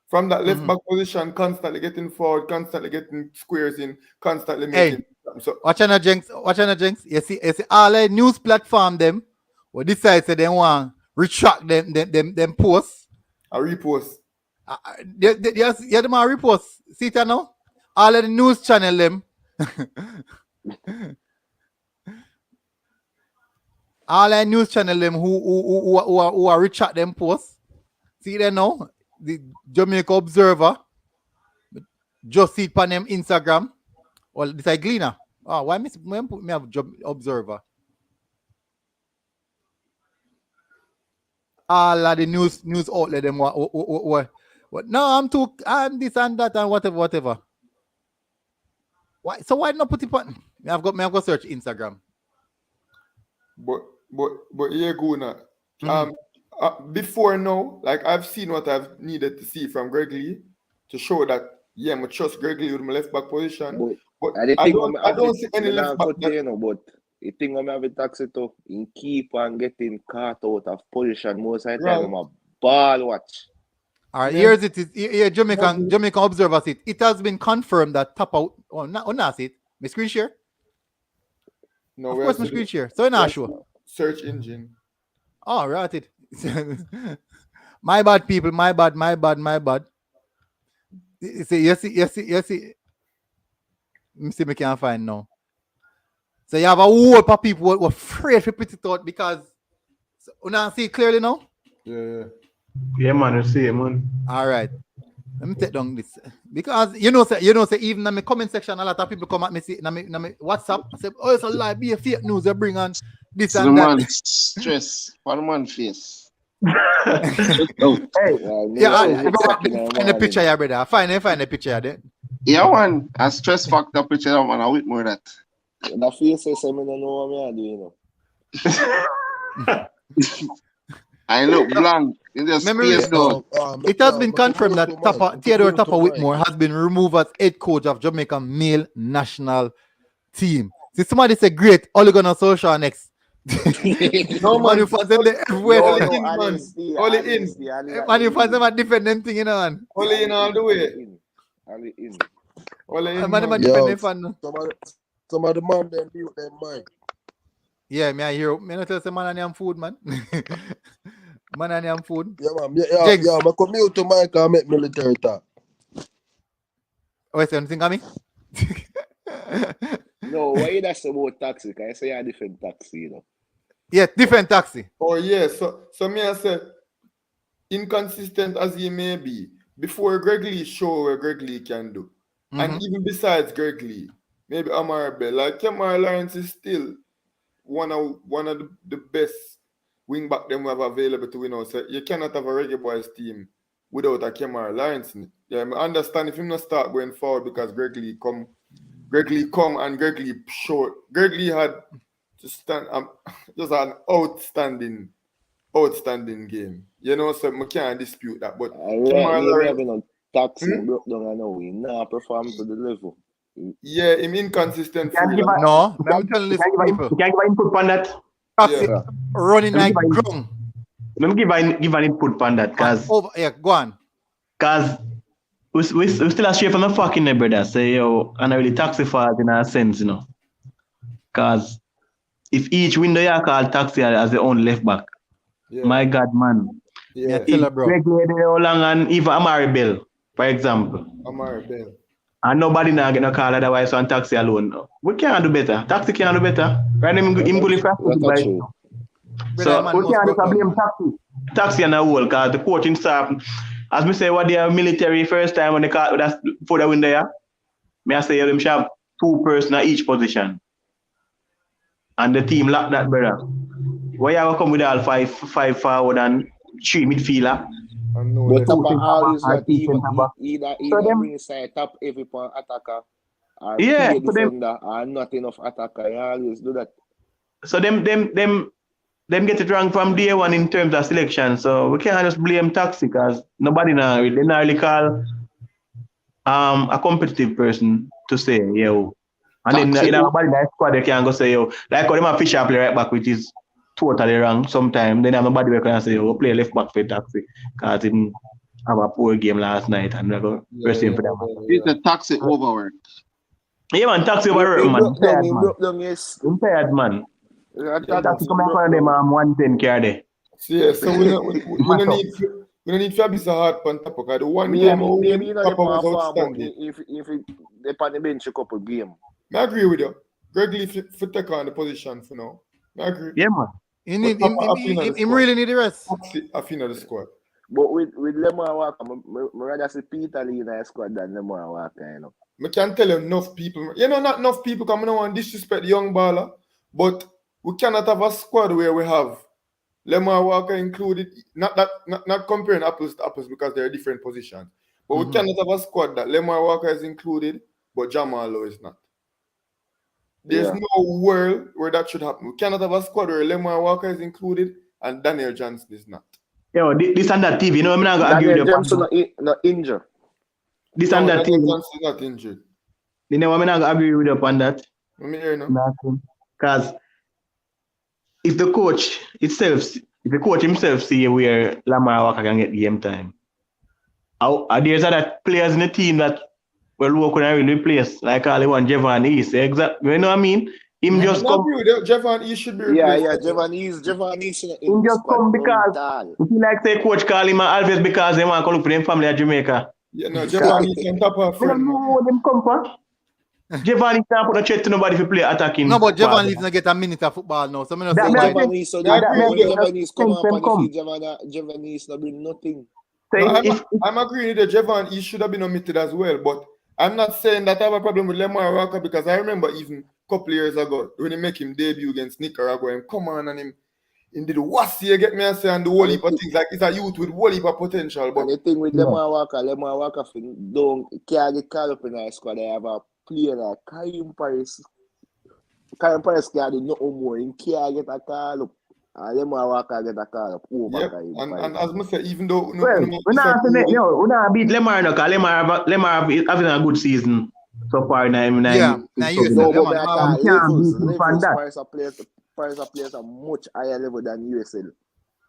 From that left back position, constantly getting forward, constantly getting squares in, constantly making. So watch on Jenks. You see all the news platform them will decide say they want retract them posts. A repost. Yes, them a repost. See it now? All of the news channel them. All the news channel them who are retract them posts. See there now? The Jamaica Observer. Just see it on them Instagram. Well, this is Gleaner. Oh, why me put me have Observer? All of the news outlet them what? No, I'm this and that and whatever. Why? So why not put it on? I've got search Instagram. But yeah, go now. Before now, like I've seen what I've needed to see from Greg Lee to show that I trust Greg Lee with my left back position. But I don't see any left back. But the thing I'm having Taxi to in keep on getting caught out of position most of the time. I'm a ball watch. All right, here's it. Here, Jamaican Observer it. It has been confirmed that Tappa. Oh, not it. My screen share. No, of course, my screen share. So not sure. Search engine. Oh, right. It. My bad, people. My bad. You see. Let me see if I can find now. So you have a whole of people who are afraid to put it out because you not see it clearly now? Yeah, man, you see it, man. All right. Let me take down this. Because you know, say even in my comment section, a lot of people come at me see in my WhatsApp. I say, oh, it's a lie, be a fake news, they bring on this so and the that. Man stress. One man face. Find the picture here, brother. Find the picture there. Yeah, one. A stress factor picture, man. I with more that. The face is I don't know what I'm doing. I look blank. In the space though. It has been confirmed that Tappa Whitmore has been removed as head coach of Jamaica male national team. See, somebody say great, all you gonna social next. No man, you find them everywhere. Only in. Man, you find them at different them thing, you know, man. Only in all the way. Only in. Well, I'm a Yo, defending fan. some of the man them mute them mic. Yeah, me I hear. Me not tell some man and them food, man. Man and them food. Yeah, man. Jinx. I come mute to mic and make military talk. Wait, you think of me? No, why you that's about taxi? Can I say a different taxi, you know? Yeah, different taxi. Oh yeah, so me I say, inconsistent as he may be, before Greg Lee show what Greg Lee can do, and even besides Greg Lee, maybe Amar Bell, like Kemar Lawrence is still one of the best wing back them we have available to win out. So you cannot have a Reggae Boyz team without a Kemar Lawrence in it. Yeah, I understand if him not start going forward because Greg Lee come and Greg Lee short. Greg Lee had just an outstanding game. You know, so I can't dispute that. But Kemar Lawrence taxi broke down and now he not perform to the level. Yeah, him inconsistent. No, I'm telling this people. You can give an input on that. Taxi running like ground. Let me give an input on that, cause go on. Cause we still straight from the fucking brother. So yo, and I really taxi fault in a sense, you know. Cause if each window you call taxi as their own left back, my God, man. Yeah, tell her, bro. Long and even Amari Bell, for example. Amari Bell. And nobody now get no call otherwise on taxi alone. No. We can't do better. Taxi can't do better. Right? Him good for so we can't blame taxi and a whole because the coaching staff, as me say, what they are military first time when they call that's for the window, yeah. Me I say them should have 2 persons at each position. And the team lock that, brother. Why you come with all five forward and 3 midfielder? But Tappa always not even either bring inside top every point attacker or defender or not enough attacker. You always do that. So them get it wrong from day one in terms of selection. So we can't just blame taxi because nobody now they not really call a competitive person to say yo. And then nobody in that squad they can go say yo. Like how them a Fisher play right back, which is totally wrong sometimes. Then nobody will can say yo, play left back for taxi because he didn't have a poor game last night and we go press him for them. It's a taxi overwork. Yeah man, taxi overwork man. I'm tired man. Taxi come out of them 110 carry. Yeah, so we don't need to be so hard on top because the one game Tappa was outstanding. If they on the bench a couple game. I agree with you. Greg Lee for take on the position for now. I agree. Yeah man. Him really need the rest. I feel the squad. But with Lemar Walker, I rather see Peter Lee in the squad than Lemar Walker, you know. I can't tell you enough people. You know, not enough people coming on and disrespect the young baller, but we cannot have a squad where we have Lemar Walker included, not comparing apples to apples because they're different positions. But we cannot have a squad that Lemar Walker is included, but Jamal Lowe is not. There's no world where that should happen. We cannot have a squad where Lemar Walker is included and Daniel Johnson is not. Yo, this and that TV, you know, I'm not gonna agree with you. Daniel Johnson not injured. This and that TV. Johnson not injured. You know, I'm not gonna agree with you upon that. Let me hear now. Because if the coach himself see where Lemar Walker can get game time, there's other players in the team that will work on a really place, like all the one Javon East. Exactly, you know what I mean? Him just come. Javon East should be replaced. Yeah, Javon East. Him just come because if you like say coach call him always because they want to look for them family at Jamaica. Yeah, no, Javon East on top of friend. No, them come for. Javon East can't put a threat to nobody if you play attacking. No, but Javon East not get a minute of football now. So Javon East come up and if Javon East not bring nothing. I'm agreeing that Javon East should have been omitted as well, but I'm not saying that I have a problem with Lemar Walker because I remember even a couple years ago when he make him debut against Nicaragua and come on and him did what you get me and say and the whole heap of things like it's a youth with whole heap of potential. But and the thing with Lemar Walker don't can't get called up in our squad. They have a player like Karim Paris. Karim Paris can't do nothing more. He can't get a call up. Lemar Walker get a call up over and as I say, even though we're not beat Lemar no, because Lemar having a good season so far now. Paris players are much higher level than USL.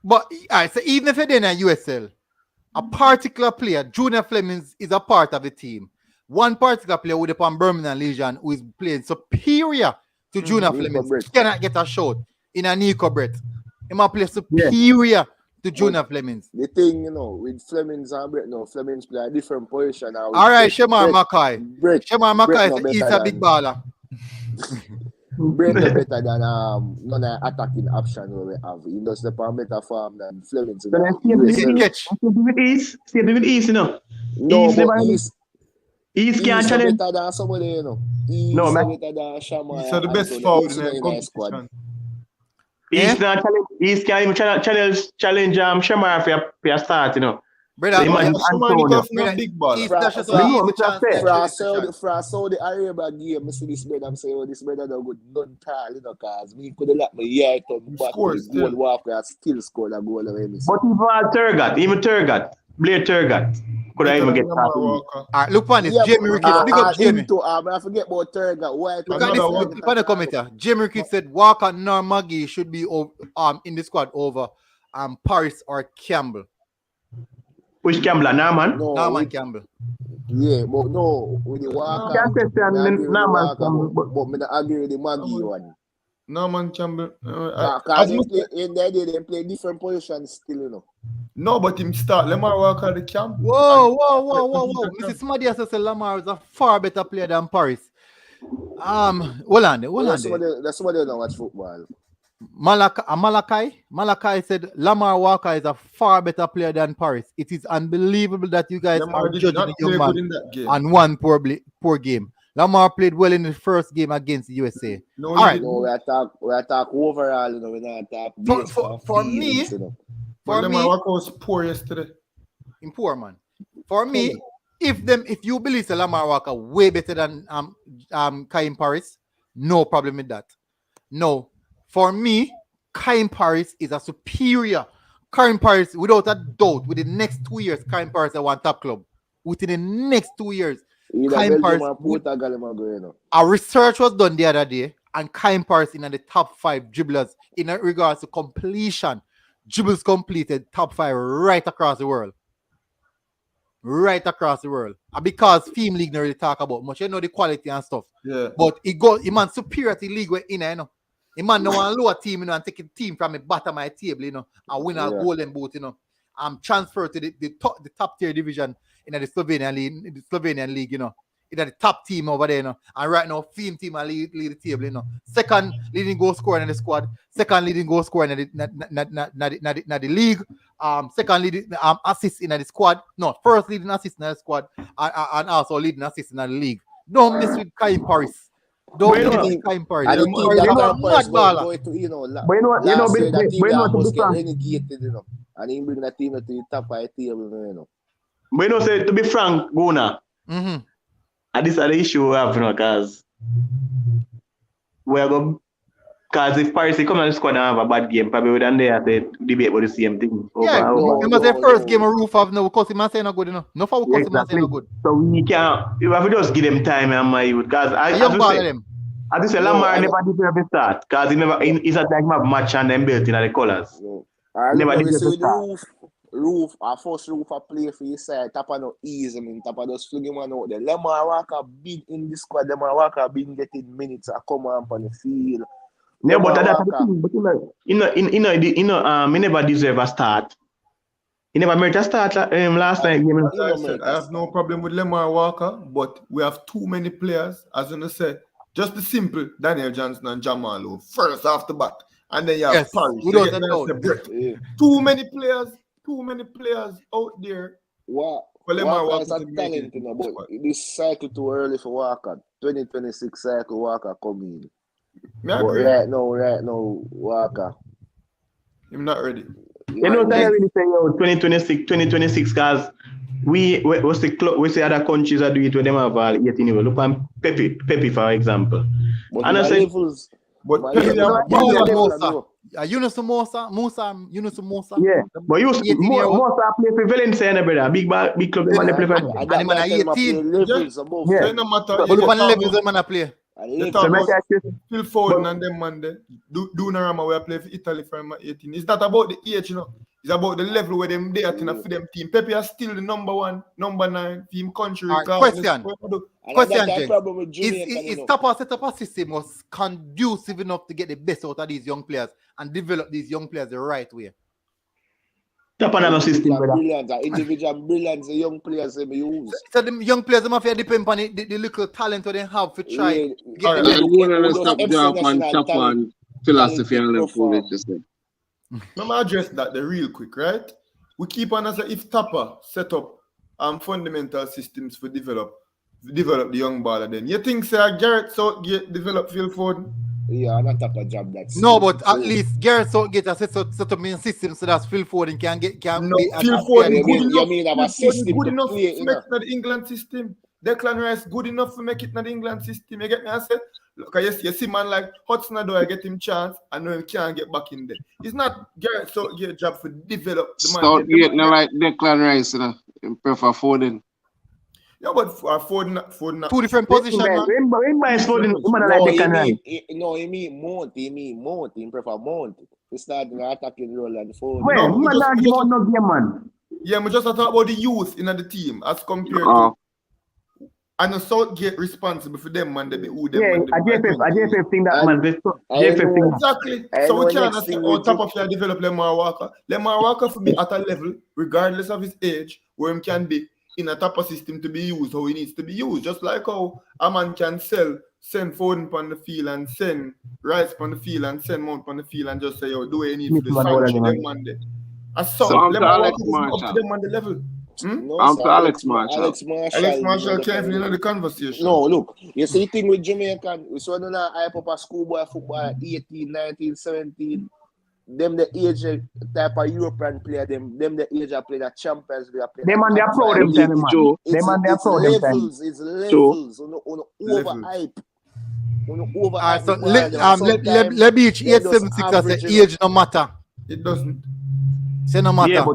But so even if you're in a USL, a particular player, Junior Flemings, is a part of the team. one particular player with upon Birmingham Legion who is playing superior to Junior Flemings cannot get a shot in a Nico Brett. He might play superior to Junior Flemings. The thing, you know, with Flemings and Brett, no, Flemings play a different position. All right, Shemar Mackay. Shemar Mackay is a big baller. Brett no better than none of attacking option we have. He does the better form than Flemings. Same with East, you know. No, but East can't challenge. Better than somebody, you know. No, man. Better than Shama. He's the best forward in the squad. East not challenge. East can't even challenge Shamar for a start, you know. Brother, big ball. For Saudi Arabia game, I see this brother, I'm saying, oh, this brother don't good none tall, you know, cause me could have let my yard on back with goal walk and still scored a goal away. But even Turgot, Blair Turgot, could I even get that? Look on this, Jamie Ricketts, big up Jamie. I forget about Turgot. Why? Look at this, the commenter. Jamie Ricketts said Walker nor Maggie should be in the squad over Paris or Campbell. Which Campbell? Norman? No, Norman Campbell. Yeah, but no, with the Walker. Norman Campbell. But me not agree with the Maggie one. Norman Campbell. Because they play different positions still, you know. No, but him start Lamar Walker the camp. Whoa. Mrs. Smaddy says Lamar is a far better player than Paris. Hold on. That's somebody who don't watch football. Malachi said Lamar Walker is a far better player than Paris. It is unbelievable that you guys are judging the young man on one poor game. Lamar played well in the first game against the USA. All right. No, we attack overall, you know, we don't attack for me, Lamar Walker was poor yesterday. In poor, man. For me, if you believe Lamar Walker way better than Kaim Paris, no problem with that. No. For me, Kaim Paris is a superior. Kaim Paris, without a doubt, within the next 2 years, Kaim Paris is one top club. Within the next 2 years, Kaim Paris. A research was done the other day, and Kaim Paris in the top 5 dribblers in regards to completion. Dribbles completed top 5 right across the world. Right across the world. And because Team League not really talk about much, you know the quality and stuff. Yeah. But he man superiority league we're in, you know. A man no one lower team, you know, and take a team from the bottom of my table, you know, and win a golden boot, you know. I'm transferred to the top tier division in the Slovenian league, you know. It's the top team over there, you know. And right now, team lead the table, you know. Second leading goal scorer in the squad. Second leading goal scorer in the league. Second leading assist in the squad. No, first leading assist in the squad, and also leading assist in the league. Don't mess with Kaim Paris. Don't get this Kaim Paris. And he bring that team to the top of the table, you know. But you know, say, to be frank, Guna, and this is the issue we have, you know, because if Paris come on the squad and have a bad game, probably we don't dare to debate about the same thing. Remember the first game of roof of no, because him say no good, you know. No for because him say no good. So we can't, you have to just give them time and my youth, because I just say Lamar never deserve to start, because he's at like map match and then built in the colours. Never deserve to start. Our first roof a play for his side. Tappa no easy, I mean, Tappa just fling him out there. Lamar Walker big in the squad. Lamar Walker been getting minutes to come on the field. Yeah, but that's the thing. But he never deserve a start. He never made a start last night. I have no problem with Lamar Walker, but we have too many players, as you say. Just the simple Daniel Johnson and Jamal first off the bat, and then you have Paris. Too many players out there. Walker is a talent, you know, but this cycle too early for Walker. 2026 cycle Walker coming. But right now, Walker. I'm not ready. You know, I really say 2026, because we say other countries are doing it when them have all 18 years. Look at Pepe, for example. But and I say, Yunus Musa. Yeah, but Musa play for Valencia, brother. Big club, they play for. And the man 18. Yeah, no matter. But the levels man play. Phil Foden and them man there. Donnarumma we play for Italy from 18. It's not about the age, you know. It's about the level where them there for them team. Pepe is still the number 1, number 9 team country. All right, question, Jake. Is Tappa set up a system was conducive enough to get the best out of these young players and develop these young players the right way? Tappa have a system, individual brilliance, the young players they use. So the young players them have to depend on the little talent that they have to try. You want to stop job on Tappa and philosophy and level for it. Let me address that real quick, right? We keep on as if Tappa set up fundamental systems for develop the young baller. Then you think Garrett Southgate develop Phil Foden? Yeah, not Tappa job that's no, but at least Garrett Southgate has set up in system so that Phil Foden can no, be Phil Foden good enough. You mean have a system good to enough play, to make the England system. Declan Rice good enough to make it in the England system. You get me? I said, look, you see man like Hudson-Odoi get him chance and know he can't get back in there. It's not Garrett Southgate job for develop the man. Southgate no like Declan Rice, you know. He prefer Foden. Yeah, but Foden 2 different positions, man. No, he mean Mount. He prefer Mount. He start the attacking role and Foden. Well, man, not give out no game, man. Yeah, we just talk about the youth in the team as compared to. And the Southgate responsible for them, man. They be who them. Yeah, a JFF thing that man. Exactly. So we can't say on top of your develop Lemar Walker. Lemar Walker for be at a level, regardless of his age, where he can be in a Tappa system to be used how he needs to be used. Just like how a man can send Foden on the field and send Rice on the field and send Mount on the field and just say, yo, do what you need to do. Them man there. And so Lemar Walker is up to them on the level. No, Alex Marshall. Alex Marshall can't even know the conversation. No, look, you see the thing with Jamaican, we saw no hype up a schoolboy football 18, 19, 17. Them the age type of European player, them the age of play the Champions League play. Them and they applaud them time, man. Them and they applaud them time. It's levels, on over hype. So let Beach 876 as the age no matter. It doesn't. Say no matter. Yeah,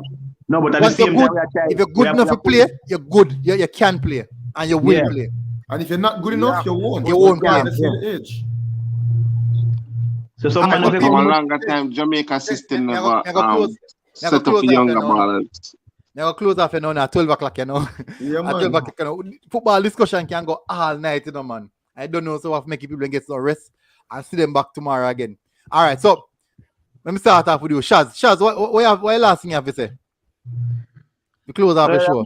but at the same time, if you're good enough to play, you're good. You can play and you will play. And if you're not good enough, you won't. You won't play. Age. So someone for a longer time, Jamaica system never set up younger ballers. Never close off, you know, at 12 o'clock, you know. Yeah, at 12 o'clock, you know. Football discussion can go all night, you know, man. I don't know, so I have to make people get some rest and see them back tomorrow again. All right, so let me start off with you. Shaz, what last thing you have to say? We close off the show.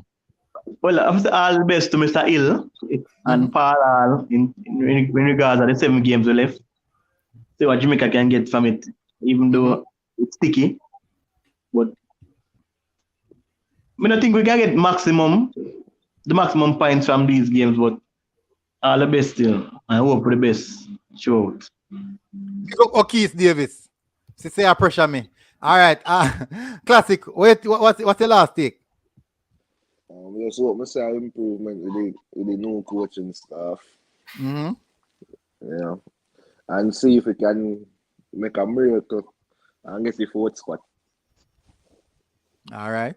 Well, I'm all the best to Mr. Hill and Paul in regards to the 7 games we left. See what Jamaica can get from it, even though it's sticky. But I don't think we can get the maximum points from these games, but all the best still. I hope for the best. Sure. Pick up O'Keefe Davis. Say pressure me. All right. Classic. What's the last take? We just hope we see improvement with the new coaching staff. Yeah. And see if we can make a miracle and get the 4th spot. All right.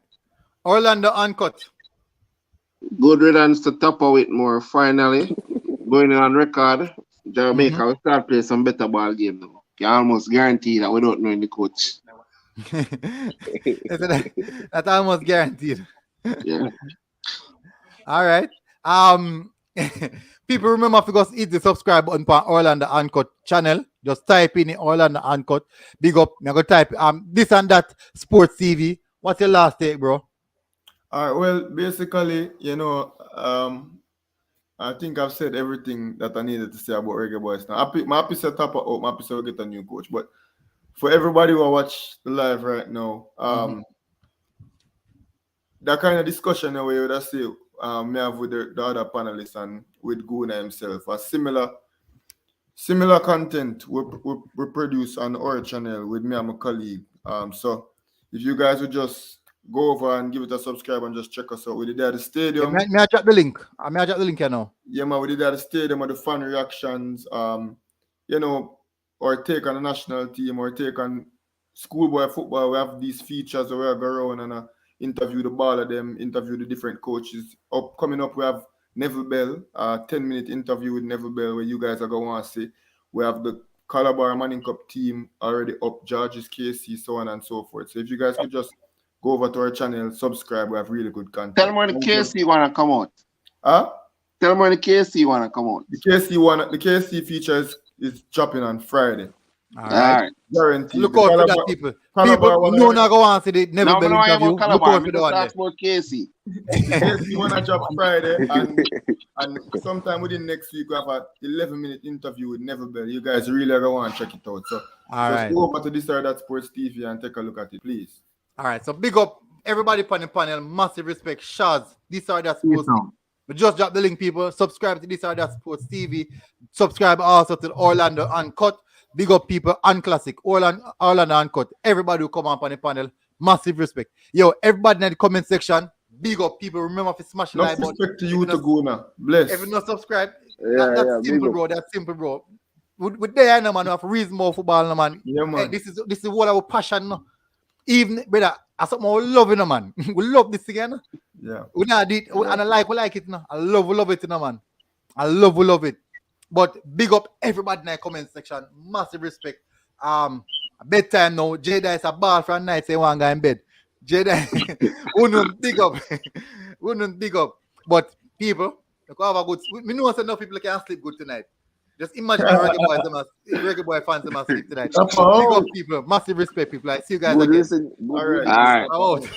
Orlando Uncut. Good riddance to Tappa Whitmore. Finally, going on record. Jamaica will start playing some better ball game now. You almost guarantee that without knowing the coach. That's almost guaranteed. Yeah. All right. People remember to go hit the subscribe button on Orlando Uncut channel. Just type in Orlando Uncut. Big up. I'm gonna type this and that sports TV. What's your last take, bro? All right. Well, basically, you know, I think I've said everything that I needed to say about Reggae Boyz now. I'm happy to tap out. I'm happy to get a new coach. But for everybody who watch the live right now, that kind of discussion that we would say me have with the other panelists and with Guna himself, a similar content we produce on our channel with me and my colleague. So if you guys would just go over and give it a subscribe and just check us out. We did at the stadium. May I drop the link? May I drop the link here now? Yeah, man, we did at the stadium with the fan reactions. You know, or take on the national team or take on schoolboy football. We have these features where we go around and interview the ball of them, interview the different coaches. Coming up, we have Neville Bell, 10-minute interview with Neville Bell where you guys are going to want to see. We have the Calabar Manning Cup team already up, George's KC, so on and so forth. So if you guys could just go over to our channel, subscribe. We have really good content. Tell me when the KC wanna come out. Huh? Tell me when the KC wanna come out. The KC feature is dropping on Friday. All right. Guaranteed. Look out for that, people. People no not go on to the Never Bell interview. Look out for the one there. KC. KC wanna drop Friday and sometime within next week we have a 11-minute interview with Never Bell. You guys really are gonna want to check it out. So just go over to This or That Sports TV and take a look at it, please. All right. So big up everybody on the panel. Massive respect. Shaz, This or That Sports TV. We just drop the link, people. Subscribe to This or That Sports TV. Subscribe also to Orlando Uncut. Big up people and Classic. Orlando Uncut. Everybody who come up on the panel. Massive respect. Yo, everybody in the comment section. Big up people. Remember to smash the like button. Respect to you to go now. Bless. If you not subscribe, that's simple, bro. That's simple, bro. With there, no man, we have reason more football, no man. Yeah, man. Hey, this is what our passion, no. Even brother, as something we love, no man. We love this again. Yeah. We not it, and we like it, no. We love it, no man. We love it. But big up everybody in the comment section. Massive respect. Bedtime now. Jada is a ball for a night. Say one guy in bed. Jada, wouldn't big up. Wouldn't big up. But people, have a good. We know enough people can sleep good tonight. Just imagine Reggae Boy fans must sleep tonight. Big up people. Massive respect people. I see you guys again. All right. I'm out.